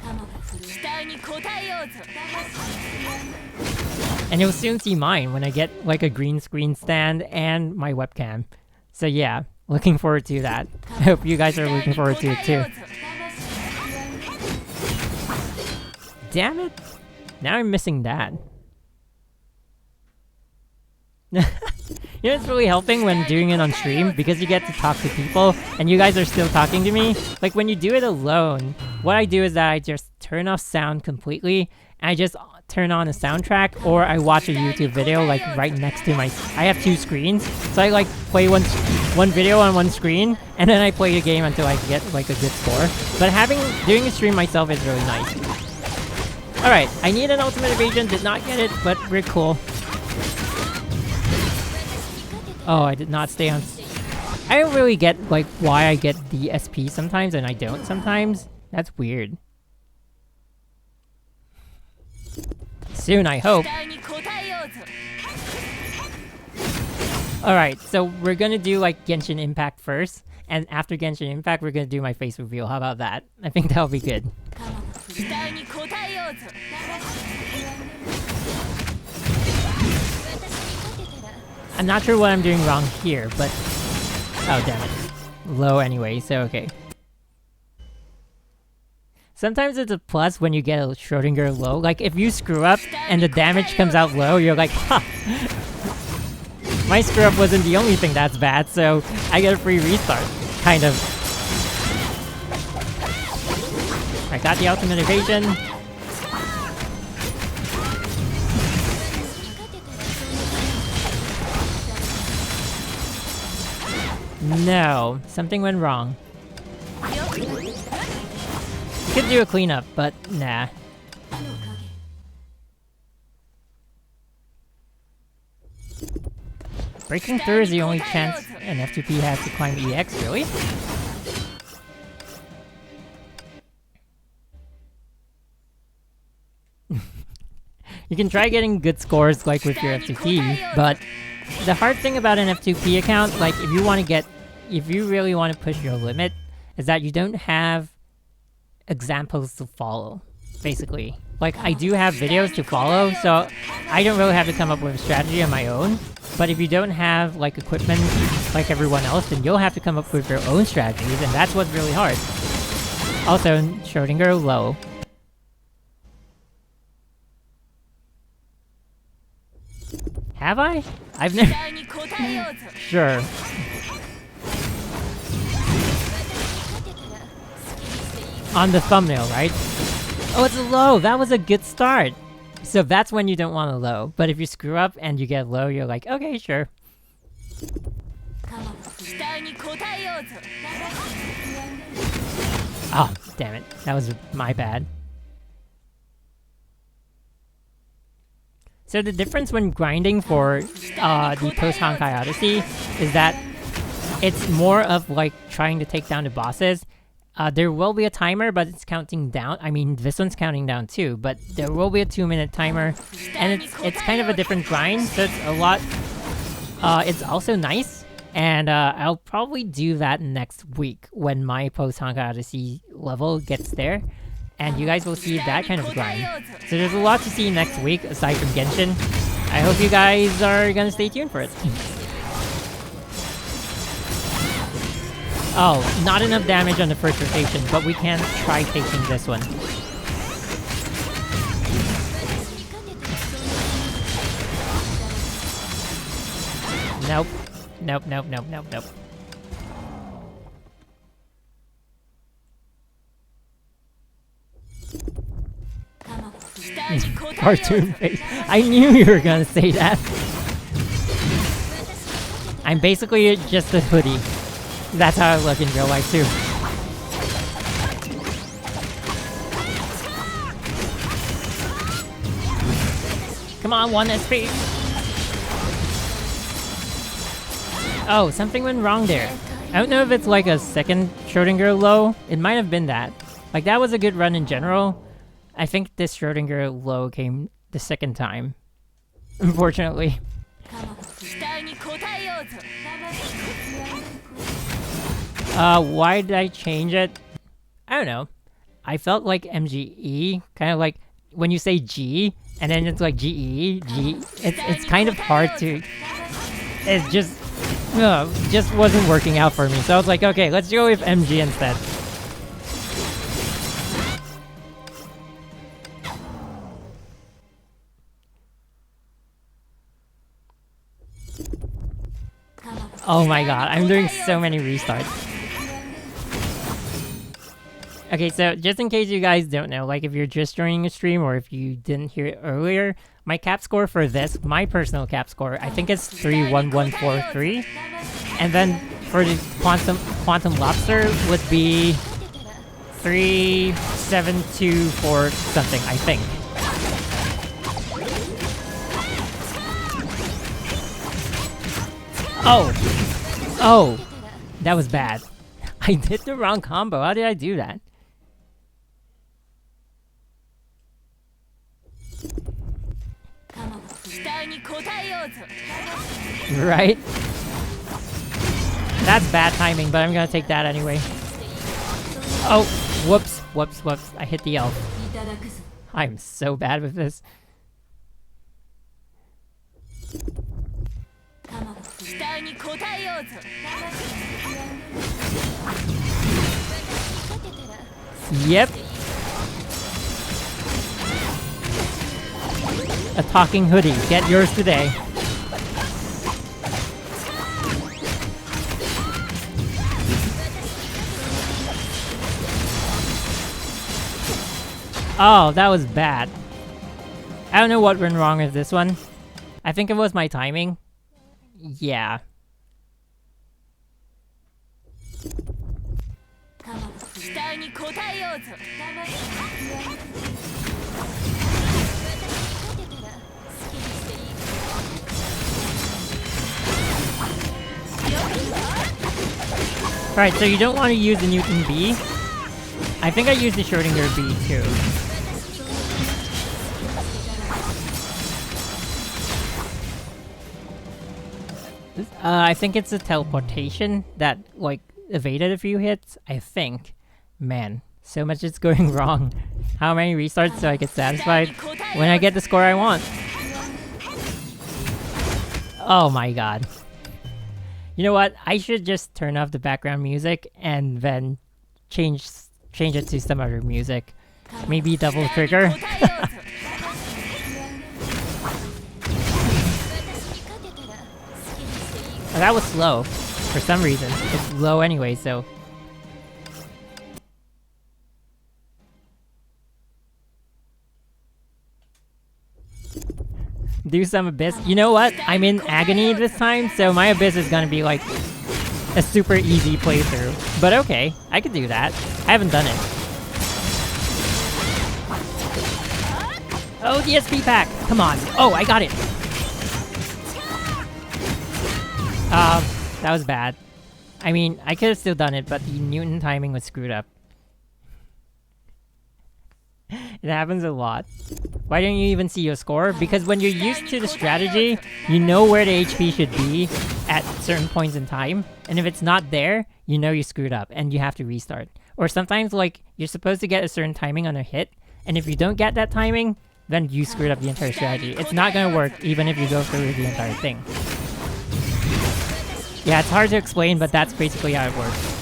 And you'll soon see mine when I get like a green screen stand and my webcam. So yeah, looking forward to that. I hope you guys are looking forward to it too. Damn it! Now I'm missing that. You know, it's really helping when doing it on stream because you get to talk to people and you guys are still talking to me. Like when you do it alone, what I do is that I just turn off sound completely and I just turn on a soundtrack, or I watch a YouTube video like right next to my... I have two screens, so I like play one video on one screen and then I play the game until I get like a good score. But doing a stream myself is really nice. Alright, I need an ultimate evasion, did not get it, but we're cool. Oh, I did not stay on... I don't really get like why I get the SP sometimes and I don't sometimes. That's weird. Soon, I hope. Alright, so we're gonna do like Genshin Impact first, and after Genshin Impact we're gonna do my face reveal. How about that? I think that'll be good. I'm not sure what I'm doing wrong here, but... Oh, damn it. Low anyway, so okay. Sometimes it's a plus when you get a Schrodinger low. Like, if you screw up and the damage comes out low, you're like, ha! My screw up wasn't the only thing that's bad, so I get a free restart. Kind of. I got the ultimate evasion. No, something went wrong. Could do a cleanup, but nah. Breaking through is the only chance an F2P has to climb EX, really? You can try getting good scores like with your F2P, but the hard thing about an F2P account, like if you really want to push your limit, is that you don't have examples to follow, basically. Like, I do have videos to follow, so I don't really have to come up with a strategy on my own. But if you don't have, like, equipment like everyone else, then you'll have to come up with your own strategies, and that's what's really hard. Also, Schrodinger low. Have I? I've never... Sure. On the thumbnail, right? Oh, it's a low! That was a good start! So that's when you don't want a low. But if you screw up and you get low, you're like, okay, sure. Oh, damn it. That was my bad. So the difference when grinding for the post-Honkai Odyssey is that it's more of like trying to take down the bosses. There will be a timer, but it's counting down. I mean, this one's counting down too, but there will be a 2-minute timer, and it's kind of a different grind, so it's a lot... it's also nice, and I'll probably do that next week when my post-Honkai Odyssey level gets there, and you guys will see that kind of grind. So there's a lot to see next week, aside from Genshin. I hope you guys are gonna stay tuned for it. Oh, not enough damage on the first rotation, but we can try taking this one. Nope. Nope, nope, nope, nope, nope. Cartoon face. I knew you were gonna say that. I'm basically just a hoodie. That's how I look in real life too. Come on, 1 SP! Oh, something went wrong there. I don't know if it's like a second Schrodinger low. It might have been that. Like, that was a good run in general. I think this Schrodinger low came the second time. Unfortunately. Why did I change it? I don't know. I felt like MGE, kind of like when you say G, and then it's like GE, G. It's kind of hard to... It just wasn't working out for me. So I was like, okay, let's go with MG instead. Oh my god, I'm doing so many restarts. Okay, so just in case you guys don't know, like if you're just joining a stream or if you didn't hear it earlier, my cap score for this, my personal cap score, I think it's 31143. And then for the Quantum Lobster would be 3724 something, I think. Oh! Oh! That was bad. I did the wrong combo. How did I do that? Right? That's bad timing, but I'm gonna take that anyway. Oh! Whoops. Whoops, whoops. I hit the elf. I'm so bad with this. Yep. A talking hoodie. Get yours today. Oh, that was bad. I don't know what went wrong with this one. I think it was my timing. Yeah. Alright, so you don't want to use the Newton B. I think I used the Schrodinger B too. I think it's a teleportation that, like, evaded a few hits. I think. Man, so much is going wrong. How many restarts so I get satisfied when I get the score I want? Oh my god. You know what? I should just turn off the background music and then change it to some other music. Maybe double trigger. Oh, that was slow. For some reason. It's low anyway, so... do some Abyss. You know what? I'm in Agony this time, so my Abyss is gonna be like a super easy playthrough. But okay, I could do that. I haven't done it. Oh, the SP pack! Come on. Oh, I got it! That was bad. I mean, I could have still done it, but the Newton timing was screwed up. It happens a lot. Why don't you even see your score? Because when you're used to the strategy, you know where the HP should be at certain points in time. And if it's not there, you know you screwed up and you have to restart. Or sometimes, like, you're supposed to get a certain timing on a hit, and if you don't get that timing, then you screwed up the entire strategy. It's not gonna work even if you go through the entire thing. Yeah, it's hard to explain, but that's basically how it works.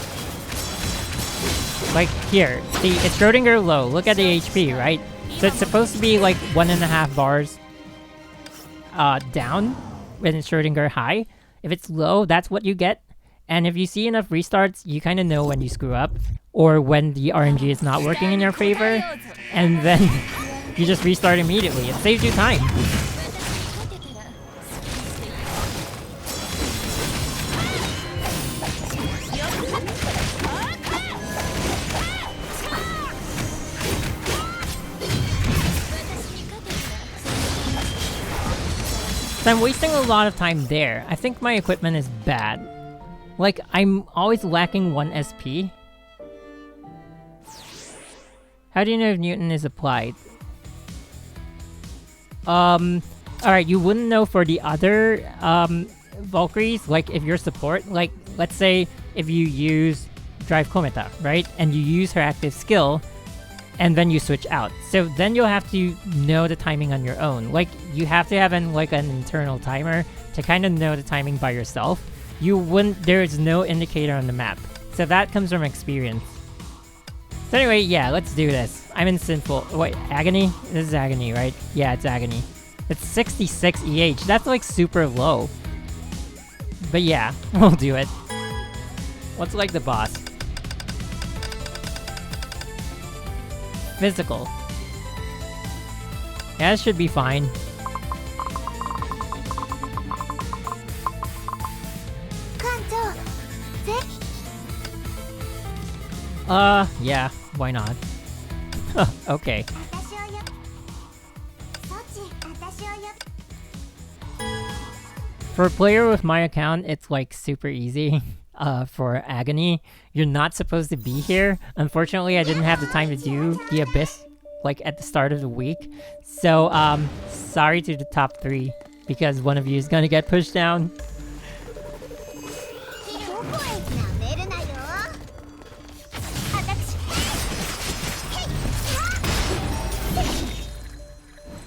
Like, here, see, it's Schrodinger low. Look at the HP, right? So it's supposed to be like 1.5 bars down when it's Schrodinger high. If it's low, that's what you get. And if you see enough restarts, you kind of know when you screw up or when the RNG is not working in your favor. And then you just restart immediately. It saves you time. So I'm wasting a lot of time there. I think my equipment is bad. Like, I'm always lacking 1 SP. How do you know if Newton is applied? Alright, you wouldn't know for the other Valkyries, like if you're support, like let's say if you use Drive Kometa, right? And you use her active skill, and then you switch out. So then you'll have to know the timing on your own. Like, you have to have an internal timer to kind of know the timing by yourself. There is no indicator on the map. So that comes from experience. So anyway, yeah, let's do this. I'm in Sinful. Wait, Agony? This is Agony, right? Yeah, it's Agony. It's 66 EH. That's like super low. But yeah, we'll do it. What's like the boss? Physical. Yeah, it should be fine. Yeah, why not? Okay. For a player with my account, it's like super easy. For Agony, you're not supposed to be here. Unfortunately, I didn't have the time to do the Abyss like at the start of the week. So, sorry to the top 3 because one of you is gonna get pushed down.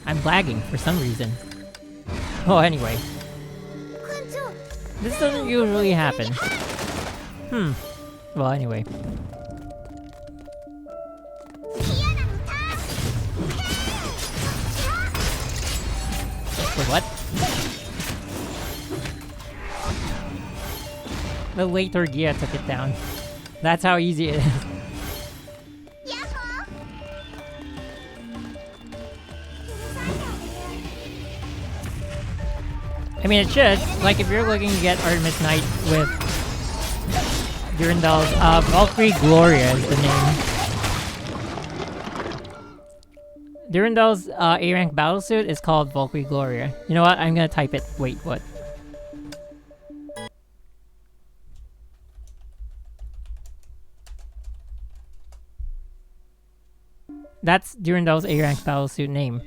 I'm lagging for some reason. Oh, anyway. This doesn't usually happen. Well, anyway. For what? The later Gia took it down. That's how easy it is. I mean, it should. Like, if you're looking to get Artemis Knight with Durandal's, Valkyrie Gloria is the name. Durandal's A-rank battlesuit is called Valkyrie Gloria. You know what? I'm gonna type it. Wait, what? That's Durandal's A-rank battlesuit name.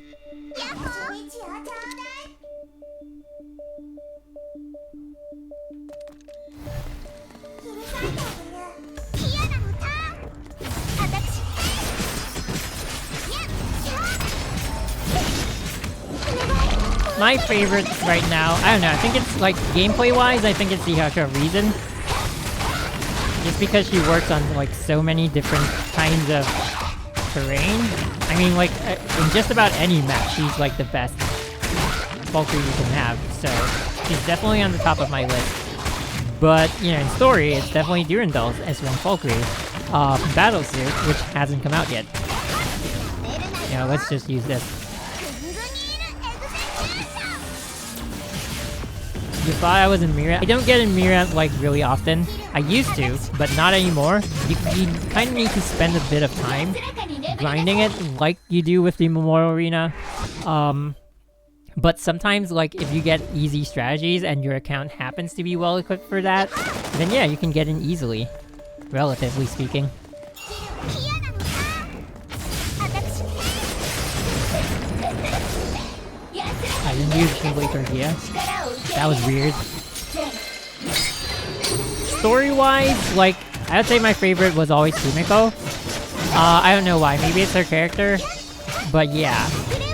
my favorite right now, I don't know, I think it's like gameplay-wise, I think it's the Reason. Just because she works on like so many different kinds of terrain. I mean, like in just about any map, she's like the best Valkyrie you can have. So she's definitely on the top of my list. But you know, in story, it's definitely Durandal's S1 Valkyrie. Battlesuit, which hasn't come out yet. You know, let's just use this. You thought I was in Mira? I don't get in Mira like really often. I used to, but not anymore. You kind of need to spend a bit of time grinding it like you do with the Memorial Arena. But sometimes, like, if you get easy strategies and your account happens to be well equipped for that, then yeah, you can get in easily, relatively speaking. I didn't use Complete Gear. That was weird. Story-wise, like, I would say my favorite was always Sumiko. I don't know why, maybe it's her character, but yeah,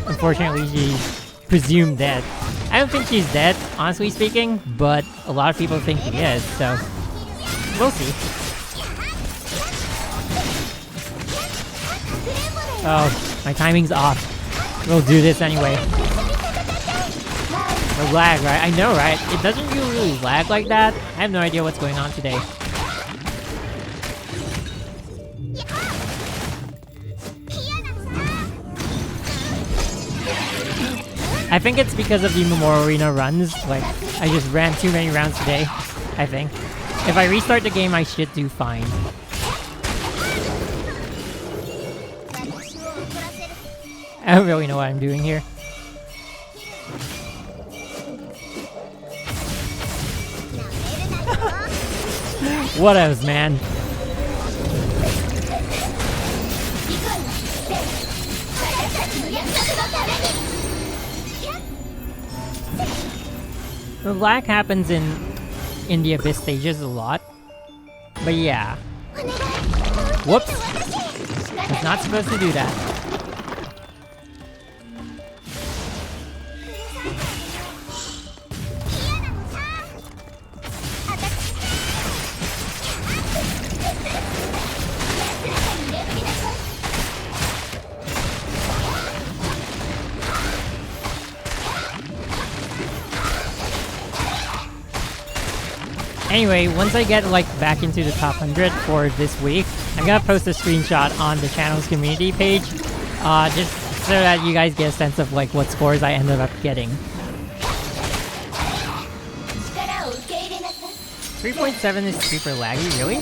unfortunately she's presumed dead. I don't think she's dead, honestly speaking, but a lot of people think she is, so we'll see. Oh, my timing's off. We'll do this anyway. The lag, right? I know, right? It doesn't really lag like that. I have no idea what's going on today. I think it's because of the Memorial Arena runs. Like, I just ran too many rounds today, I think. If I restart the game, I should do fine. I don't really know what I'm doing here. What else, man? The lag happens in the Abyss stages a lot. But yeah. Whoops! Was not supposed to do that. Anyway, once I get like back into the top 100 for this week, I'm gonna post a screenshot on the channel's community page, just so that you guys get a sense of like what scores I ended up getting. 3.7 is super laggy, really?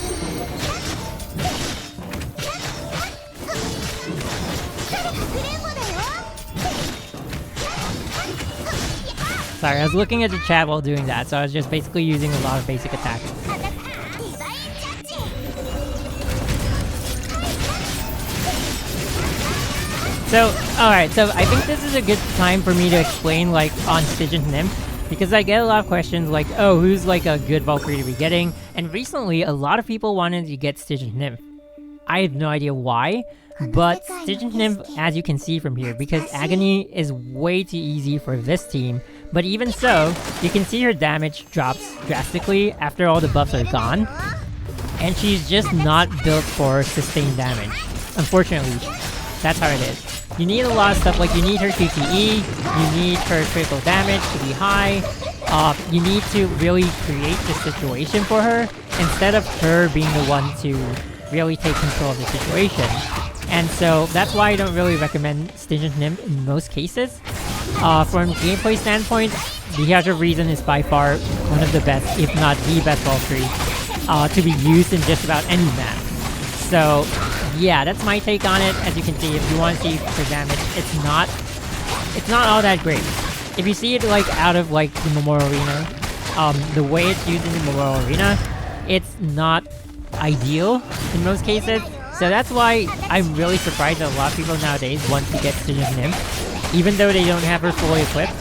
Sorry, I was looking at the chat while doing that, so I was just basically using a lot of basic attacks. So, alright, so I think this is a good time for me to explain, like, on Stygian Nymph, because I get a lot of questions like, oh, who's, like, a good Valkyrie to be getting? And recently, a lot of people wanted to get Stygian Nymph. I have no idea why, but Stygian Nymph, as you can see from here, because Agony is way too easy for this team, but even so, you can see her damage drops drastically after all the buffs are gone, and she's just not built for sustained damage. Unfortunately, that's how it is. You need a lot of stuff, like you need her QTE, you need her critical damage to be high, you need to really create the situation for her, instead of her being the one to really take control of the situation. And so that's why I don't really recommend Stygian Nymph in most cases. From a gameplay standpoint, the Out of Reason is by far one of the best, if not the best Valkyrie, to be used in just about any map. So yeah, that's my take on it. As you can see, if you want to see her damage, it's not all that great. If you see it like out of like the Memorial Arena, the way it's used in the Memorial Arena, it's not ideal in most cases. So that's why I'm really surprised that a lot of people nowadays want to get Stygian Nymph, even though they don't have her fully equipped.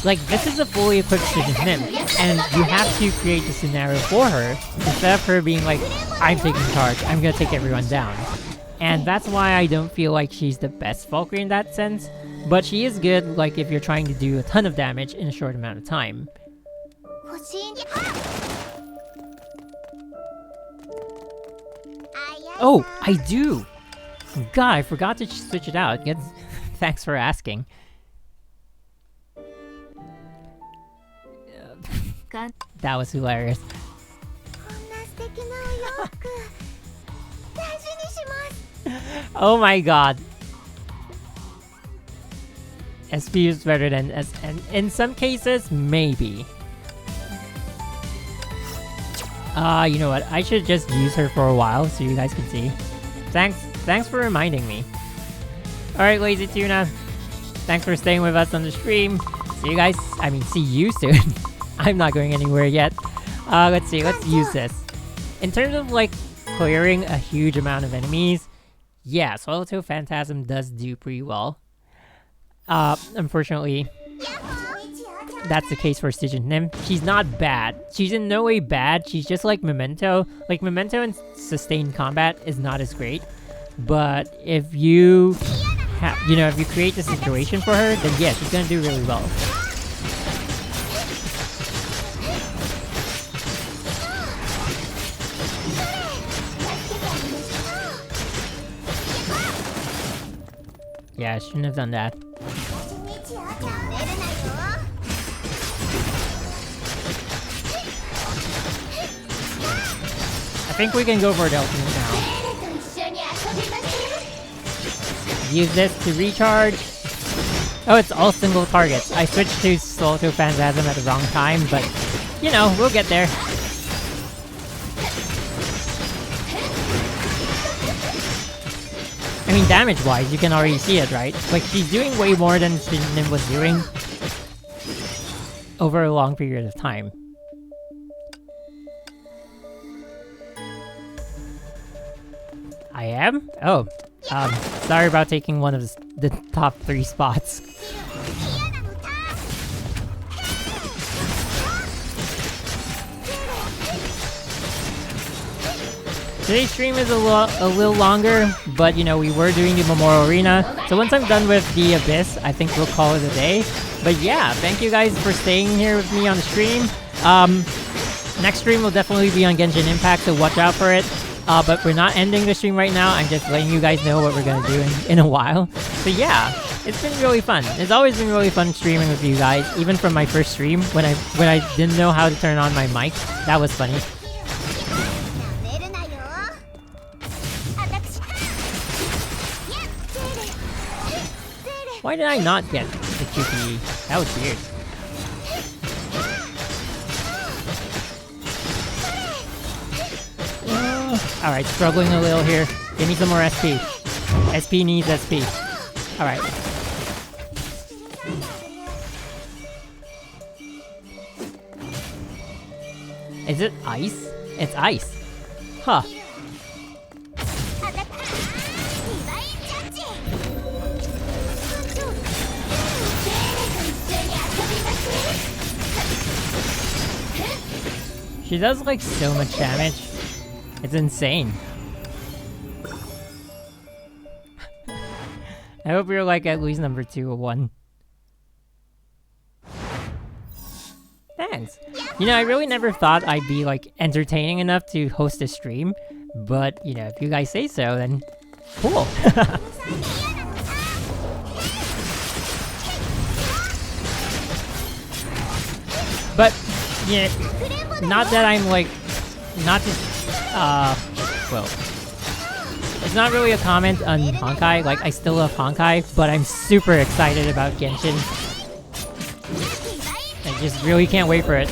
Like, this is a fully equipped Stygian Nymph, and you have to create the scenario for her, instead of her being like, I'm taking charge, I'm gonna take everyone down. And that's why I don't feel like she's the best Valkyrie in that sense. But she is good, like, if you're trying to do a ton of damage in a short amount of time. Oh, I do! God, I forgot to switch it out. Thanks for asking. That was hilarious. Oh my god. SP is better than SN. In some cases, maybe. You know what? I should just use her for a while so you guys can see. Thanks for reminding me. Alright, Lazy Tuna. Thanks for staying with us on the stream. See you soon. I'm not going anywhere yet. Let's see, let's use this. In terms of, like, clearing a huge amount of enemies, yeah, Swallowtail Phantasm does do pretty well. Unfortunately, that's the case for Stygian Nymph. She's not bad. She's in no way bad. She's just like Memento. Like, Memento in sustained combat is not as great. But if you if you create the situation for her, then yeah, she's gonna do really well. Yeah, I shouldn't have done that. I think we can go for the ultimate now. Use this to recharge. Oh, it's all single targets. I switched to Swallowtail Phantasm at the wrong time, but, you know, we'll get there. I mean, damage-wise, you can already see it, right? Like, she's doing way more than Stygian was doing over a long period of time. I am? Oh. Sorry about taking one of the top 3 spots. Today's stream is a little longer, but you know, we were doing the Memorial Arena. So once I'm done with the Abyss, I think we'll call it a day. But yeah, thank you guys for staying here with me on the stream. Next stream will definitely be on Genshin Impact, so watch out for it. But we're not ending the stream right now. I'm just letting you guys know what we're gonna do in a while. So yeah, it's been really fun. It's always been really fun streaming with you guys. Even from my first stream, when I didn't know how to turn on my mic, that was funny. Why did I not get the QPE? That was weird. Alright, struggling a little here. Give me some more SP. SP needs SP. Alright. Is it ice? It's ice. Huh. She does like so much damage. It's insane. I hope you're like at least number 2 or 1. Thanks. You know, I really never thought I'd be like entertaining enough to host a stream, but you know, if you guys say so, then cool. But yeah, not that I'm like, not just well, it's not really a comment on Honkai. Like, I still love Honkai, but I'm super excited about Genshin. I just really can't wait for it.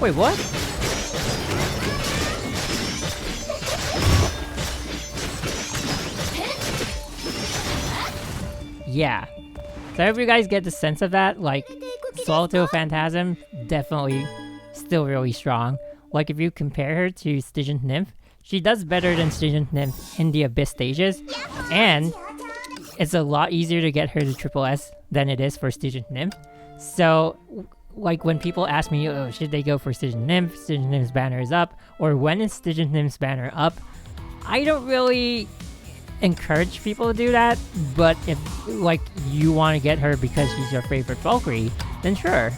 Wait, what? Yeah. So I hope you guys get the sense of that. Like, Swallowtail Phantasm, definitely still really strong. Like, if you compare her to Stygian Nymph, she does better than Student Nymph in the Abyss stages, and it's a lot easier to get her to triple S than it is for Student Nymph. So, like when people ask me, oh, should they go for Student Nymph's banner is up, or when is Student Nymph's banner up, I don't really encourage people to do that, but if like you want to get her because she's your favorite Valkyrie, then sure.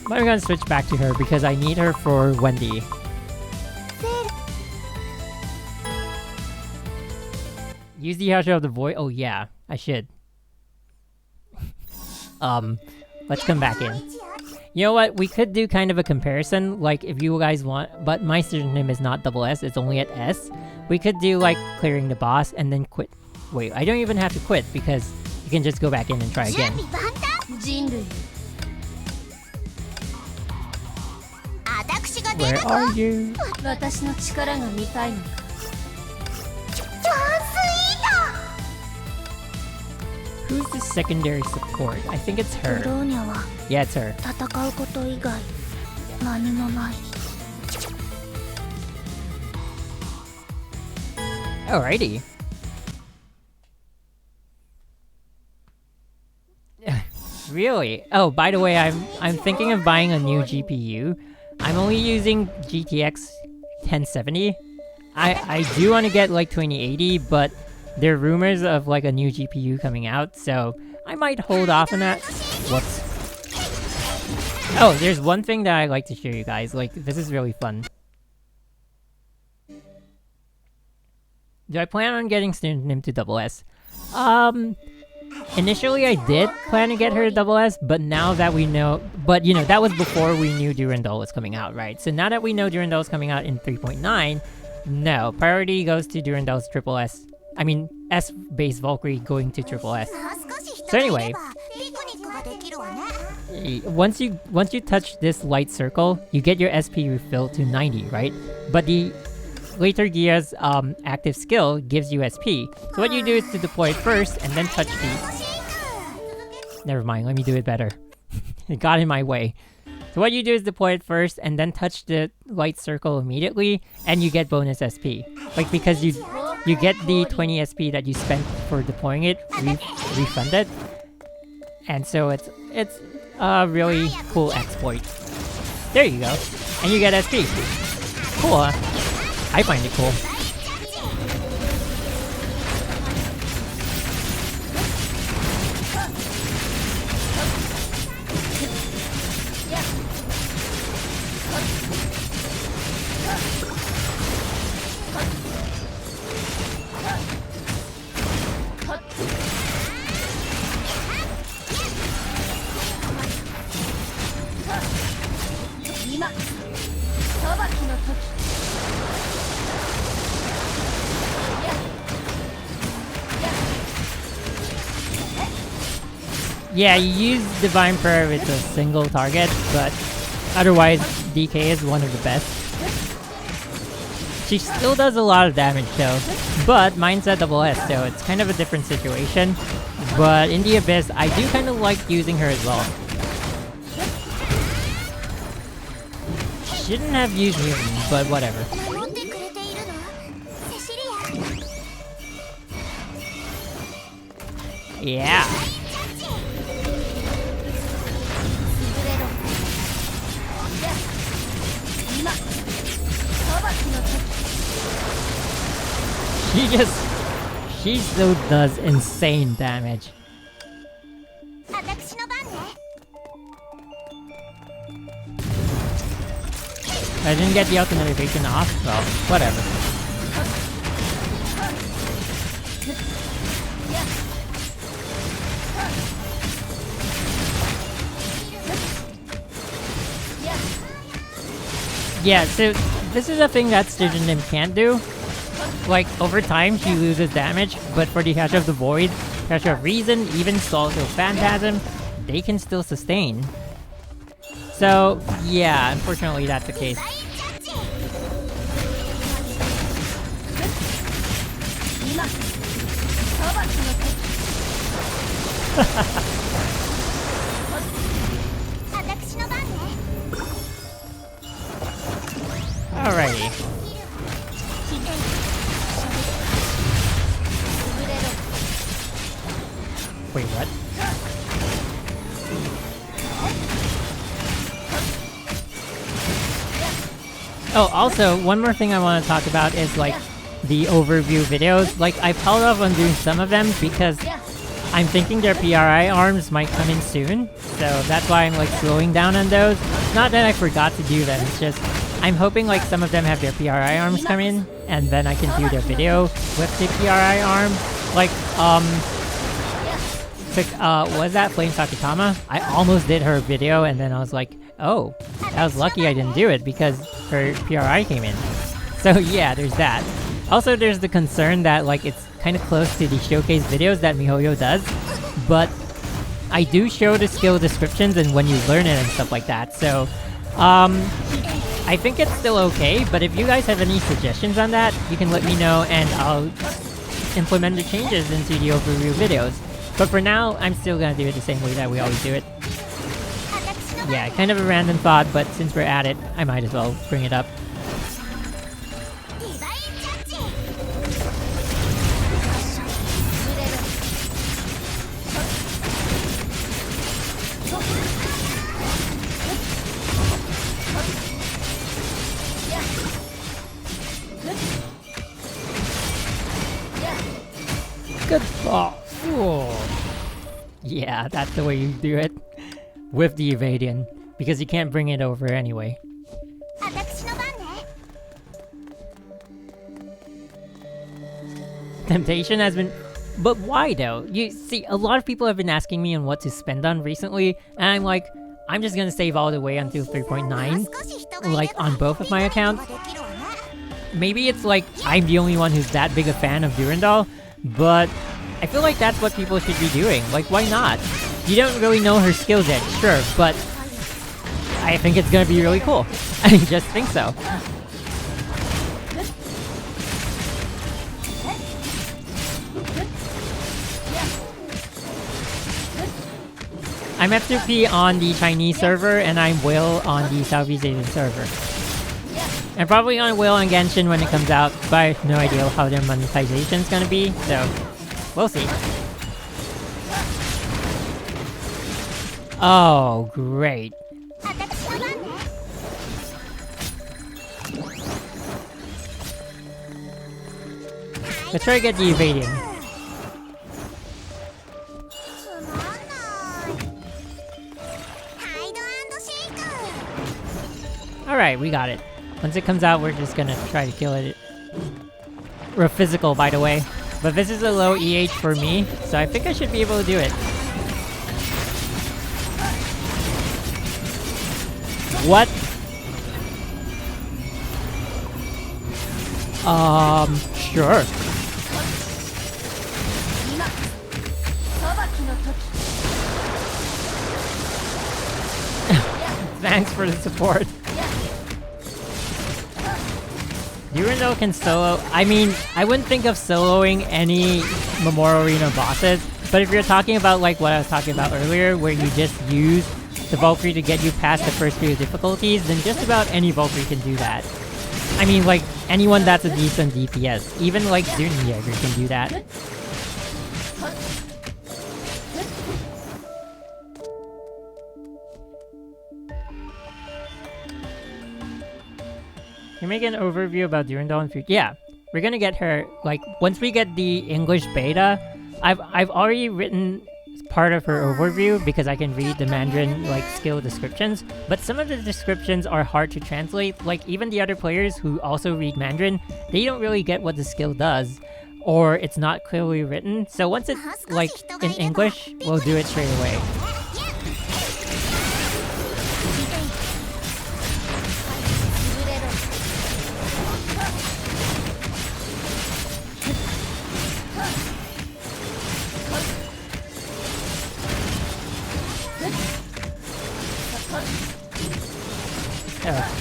But I'm gonna switch back to her because I need her for Wendy. Use the Usher of the Void. Oh yeah, I should. Let's come back in. You know what? We could do kind of a comparison, like if you guys want, but my Student Nymph is not double S, it's only at S. We could do like clearing the boss and then quit. Wait, I don't even have to quit because you can just go back in and try again. Where are you? Who's the secondary support? I think it's her. Yeah, it's her. Alrighty. Really? Oh, by the way, I'm thinking of buying a new GPU. I'm only using GTX 1070. I do want to get like 2080, but there are rumors of like a new GPU coming out, so I might hold off on that. Whoops. Oh, there's one thing that I like to show you guys. Like, this is really fun. Do I plan on getting Student Nymph to double S? Initially I did plan to get her to double S, but now that we know... But, you know, that was before we knew Durandal was coming out, right? So now that we know Durandal is coming out in 3.9, no, priority goes to Durandal's triple S. I mean, S-based Valkyrie going to triple S. So anyway, once you touch this light circle, you get your SP refill to 90, right? But the later Gia's active skill gives you SP. So what you do is to deploy it first and then touch the... Never mind, let me do it better. It got in my way. So what you do is deploy it first and then touch the light circle immediately and you get bonus SP. Like, because you get the 20 SP that you spent for deploying it refunded. And so it's a really cool exploit. There you go. And you get SP. Cool, huh? I find it cool. Yeah, you use Divine Prayer with a single target, but otherwise DK is one of the best. She still does a lot of damage though, but mine's at double S, so it's kind of a different situation. But in the Abyss, I do kind of like using her as well. Shouldn't have used Mutant, but whatever. Yeah. She still does insane damage. I didn't get the auto notification off, well, whatever. Yeah, so this is a thing that Student Nymph can't do. Like, over time, she loses damage, but for the Catcher of the Void, Catcher of Reason, even Stalker Phantasm, they can still sustain. So, yeah, unfortunately that's the case. Alrighty. Wait, what? Oh, also, one more thing I want to talk about is, like, the overview videos. Like, I've held off on doing some of them because I'm thinking their PRI arms might come in soon. So that's why I'm, like, slowing down on those. Not that I forgot to do them, it's just I'm hoping, like, some of them have their PRI arms come in, and then I can do their video with the PRI arm. Like, was that Flame Sakutama? I almost did her video, and then I was like, oh, I was lucky I didn't do it because her PRI came in. So yeah, there's that. Also, there's the concern that, like, it's kind of close to the showcase videos that MiHoYo does, but I do show the skill descriptions and when you learn it and stuff like that, so I think it's still okay, but if you guys have any suggestions on that, you can let me know and I'll implement the changes into the overview videos. But for now, I'm still gonna do it the same way that we always do it. Yeah, kind of a random thought, but since we're at it, I might as well bring it up. Good ball. Ooh. Yeah, that's the way you do it. With the evadian. Because you can't bring it over anyway. Temptation has been... But why though? You see, a lot of people have been asking me on what to spend on recently, and I'm like, I'm just gonna save all the way until 3.9, like on both of my accounts. Maybe it's like I'm the only one who's that big a fan of Durandal, but I feel like that's what people should be doing. Like, why not? You don't really know her skills yet, sure, but I think it's gonna be really cool. I just think so. I'm F2P on the Chinese server, and I'm Will on the Southeast Asian server. I'm probably on Will on Genshin when it comes out, but I have no idea how their monetization is gonna be, so we'll see. Oh, great. Let's try to get the evading. Alright, we got it. Once it comes out, we're just gonna try to kill it. We're physical, by the way. But this is a low EH for me, so I think I should be able to do it. What? Sure. Thanks for the support. Durandal can solo. I mean, I wouldn't think of soloing any Memorial Arena bosses, but if you're talking about like what I was talking about earlier, where you just use the Valkyrie to get you past the first few difficulties, then just about any Valkyrie can do that. I mean, like, anyone that's a decent DPS. Even like Zunjäger can do that. Can we make an overview about Durandal in future? Yeah, we're gonna get her, like, once we get the English beta, I've already written part of her overview because I can read the Mandarin, like, skill descriptions, but some of the descriptions are hard to translate. Like, even the other players who also read Mandarin, they don't really get what the skill does, or it's not clearly written. So once it's, like, in English, we'll do it straight away.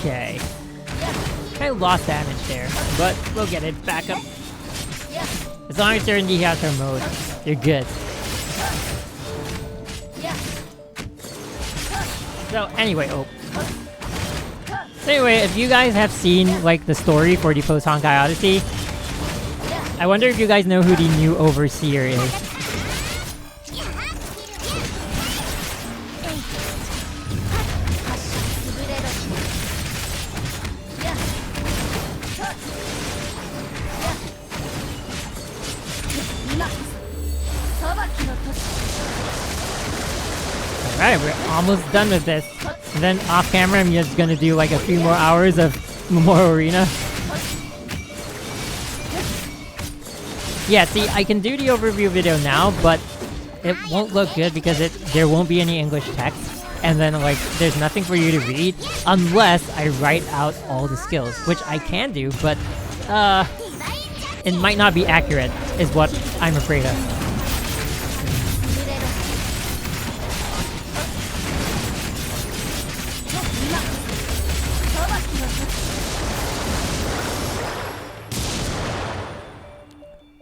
Okay. Kind of lost damage there, but we'll get it back up. As long as you're in Dehyatra mode, you're good. So anyway, if you guys have seen like the story for the post Honkai Odyssey, I wonder if you guys know who the new Overseer is. Alright, we're almost done with this. And then off camera, I'm just gonna do like a few more hours of Memorial Arena. Yeah, see, I can do the overview video now, but it won't look good because there won't be any English text. And then, like, there's nothing for you to read unless I write out all the skills, which I can do, but, it might not be accurate, is what I'm afraid of.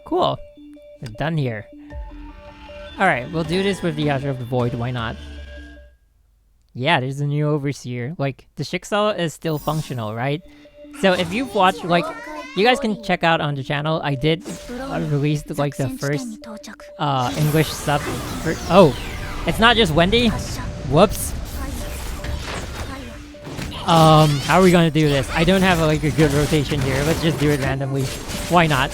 Cool. We're done here. Alright, we'll do this with the Usher of the Void, why not? Yeah, there's a new Overseer. Like, the Schicksal is still functional, right? So if you've watched, like, you guys can check out on the channel, I did release, like, the first, English sub for— oh! It's not just Wendy? Whoops. How are we gonna do this? I don't have, like, a good rotation here. Let's just do it randomly. Why not?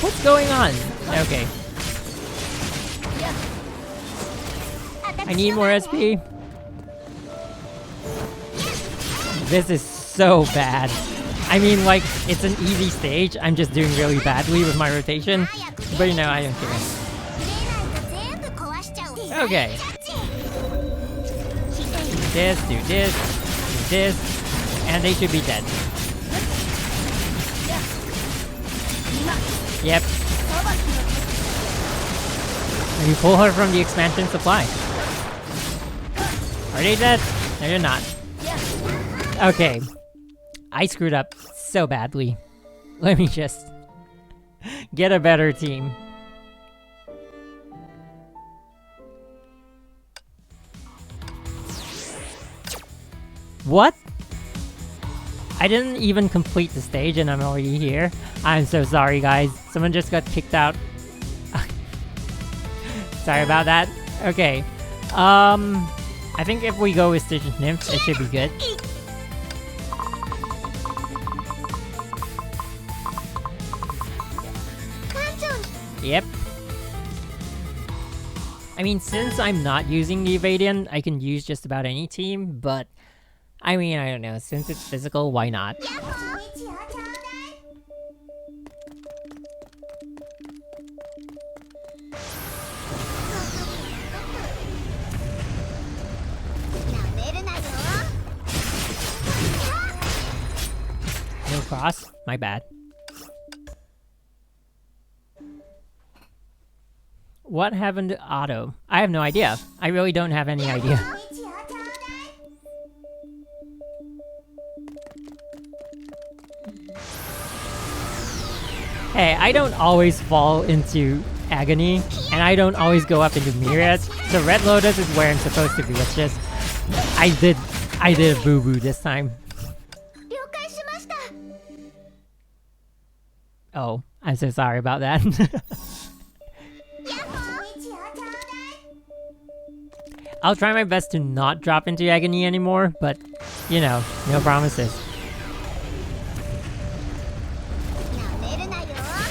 What's going on? Okay. I need more SP. This is so bad. I mean, like, it's an easy stage. I'm just doing really badly with my rotation. But, you know, I don't care. Okay. Do this, do this, do this. And they should be dead. Yep. You pull her from the expansion supply. Are they dead? No, they're not. Okay. I screwed up so badly. Let me just get a better team. What? I didn't even complete the stage and I'm already here. I'm so sorry, guys. Someone just got kicked out. Sorry about that. Okay. I think if we go with Stitch and Nymph, it should be good. Yep. I mean, since I'm not using the Evadian, I can use just about any team, but I mean, I don't know, since it's physical, why not? No cross? My bad. What happened to Otto? I have no idea. I really don't have any idea. Hey, I don't always fall into Agony, and I don't always go up into Myriad, so Red Lotus is where I'm supposed to be. It's just, I did a boo-boo this time. Oh, I'm so sorry about that. I'll try my best to not drop into Agony anymore, but, you know, no promises.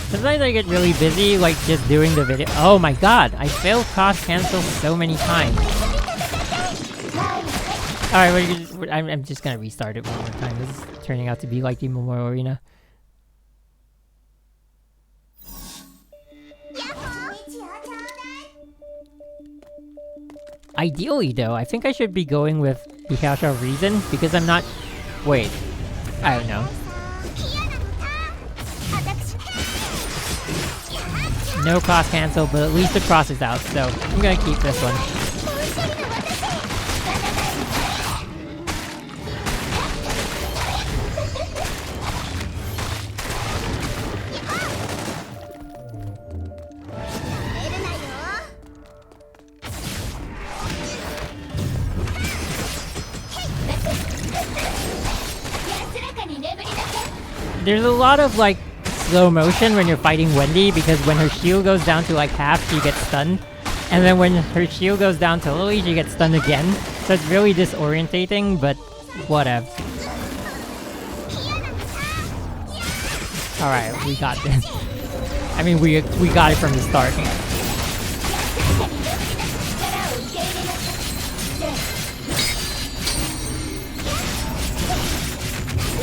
Sometimes I get really busy, like, just doing the video— oh my god, I failed cross-cancel so many times. Alright, I'm just gonna restart it one more time. This is turning out to be like the Memorial Arena. Ideally, though, I think I should be going with the Hyasha of Reason, because I'm not— wait. I don't know. No cross cancel, but at least the cross is out, so I'm gonna keep this one. There's a lot of, like, slow motion when you're fighting Wendy, because when her shield goes down to, like, half, she gets stunned. And then when her shield goes down totally, she gets stunned again. So it's really disorientating, but whatever. Alright, we got this. I mean, we got it from the start.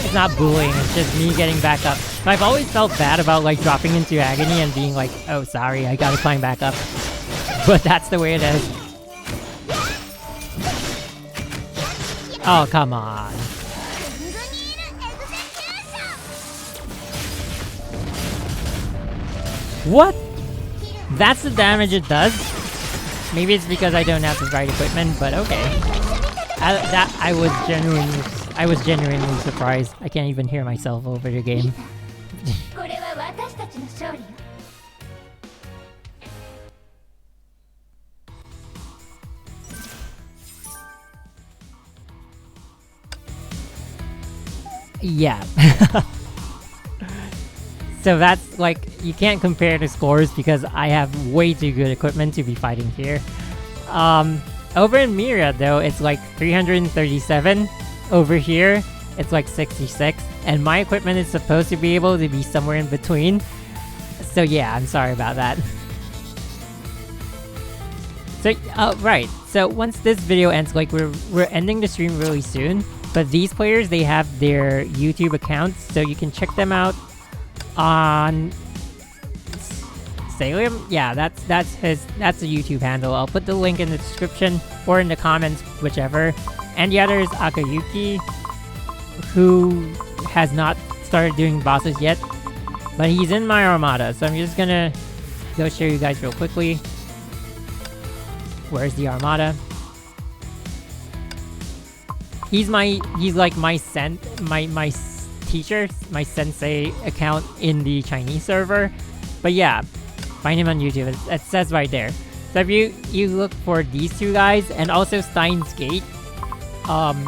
It's not bullying, it's just me getting back up. But I've always felt bad about like dropping into agony and being like, oh sorry, I gotta climb back up. But that's the way it is. Oh, come on. What? That's the damage it does? Maybe it's because I don't have the right equipment, but okay. I was genuinely surprised. I can't even hear myself over the game. Yeah. So that's like, you can't compare the scores because I have way too good equipment to be fighting here. Over in Myriad though, it's like 337. Over here, it's like 66. And my equipment is supposed to be able to be somewhere in between. So yeah, I'm sorry about that. So, right. So once this video ends, like we're ending the stream really soon. But these players, they have their YouTube accounts, so you can check them out on Salem. Yeah, that's the YouTube handle. I'll put the link in the description or in the comments, whichever. And the other is Akayuki, who has not started doing bosses yet, but he's in my armada. So I'm just gonna go show you guys real quickly. Where's the armada? He's like my teacher, my sensei account in the Chinese server. But yeah, find him on YouTube. It says right there. So if you look for these two guys and also Steins Gate. I'm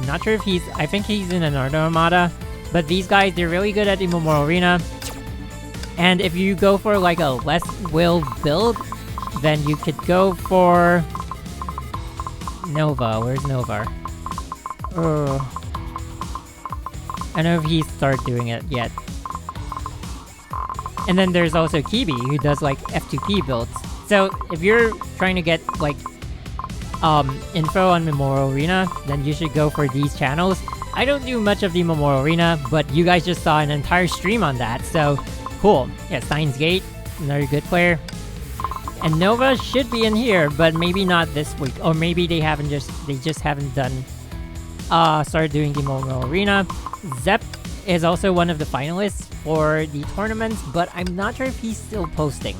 not sure if I think he's in another armada. But these guys, they're really good at Immoral Arena. And if you go for like a less will build, then you could go for Nova. Where's Nova? I don't know if he's started doing it yet. And then there's also Keeby, who does like F2P builds. So if you're trying to get like info on Memorial Arena, then you should go for these channels. I don't do much of the Memorial Arena, but you guys just saw an entire stream on that, so cool. Yeah, Steins Gate, another good player. And Nova should be in here, but maybe not this week. Or maybe they just haven't done started doing the Memorial Arena. Zep is also one of the finalists for the tournaments, but I'm not sure if he's still posting.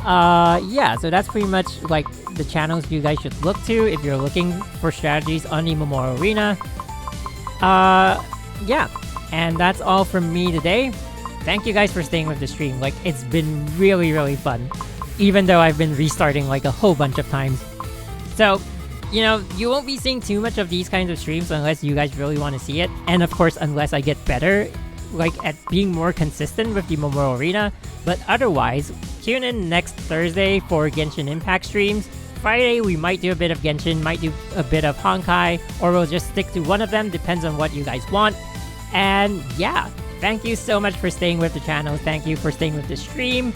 Yeah, so that's pretty much like the channels you guys should look to if you're looking for strategies on the Memorial Arena. Yeah, and that's all from me today. Thank you guys for staying with the stream. Like, it's been really, really fun, even though I've been restarting like a whole bunch of times. So, you know, you won't be seeing too much of these kinds of streams unless you guys really want to see it. And of course, unless I get better, like, at being more consistent with the Memorial Arena. But otherwise, tune in next Thursday for Genshin Impact streams. Friday, we might do a bit of Genshin, might do a bit of Honkai, or we'll just stick to one of them, depends on what you guys want. And yeah, thank you so much for staying with the channel. Thank you for staying with the stream.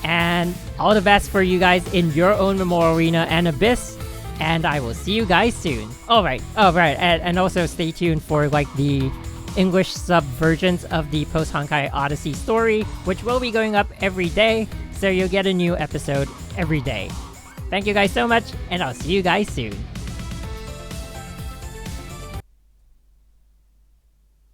And all the best for you guys in your own Memorial Arena and Abyss. And I will see you guys soon. Alright, and also stay tuned for like the English sub versions of the post-Honkai Odyssey story, which will be going up every day, so you'll get a new episode every day. Thank you guys so much, and I'll see you guys soon.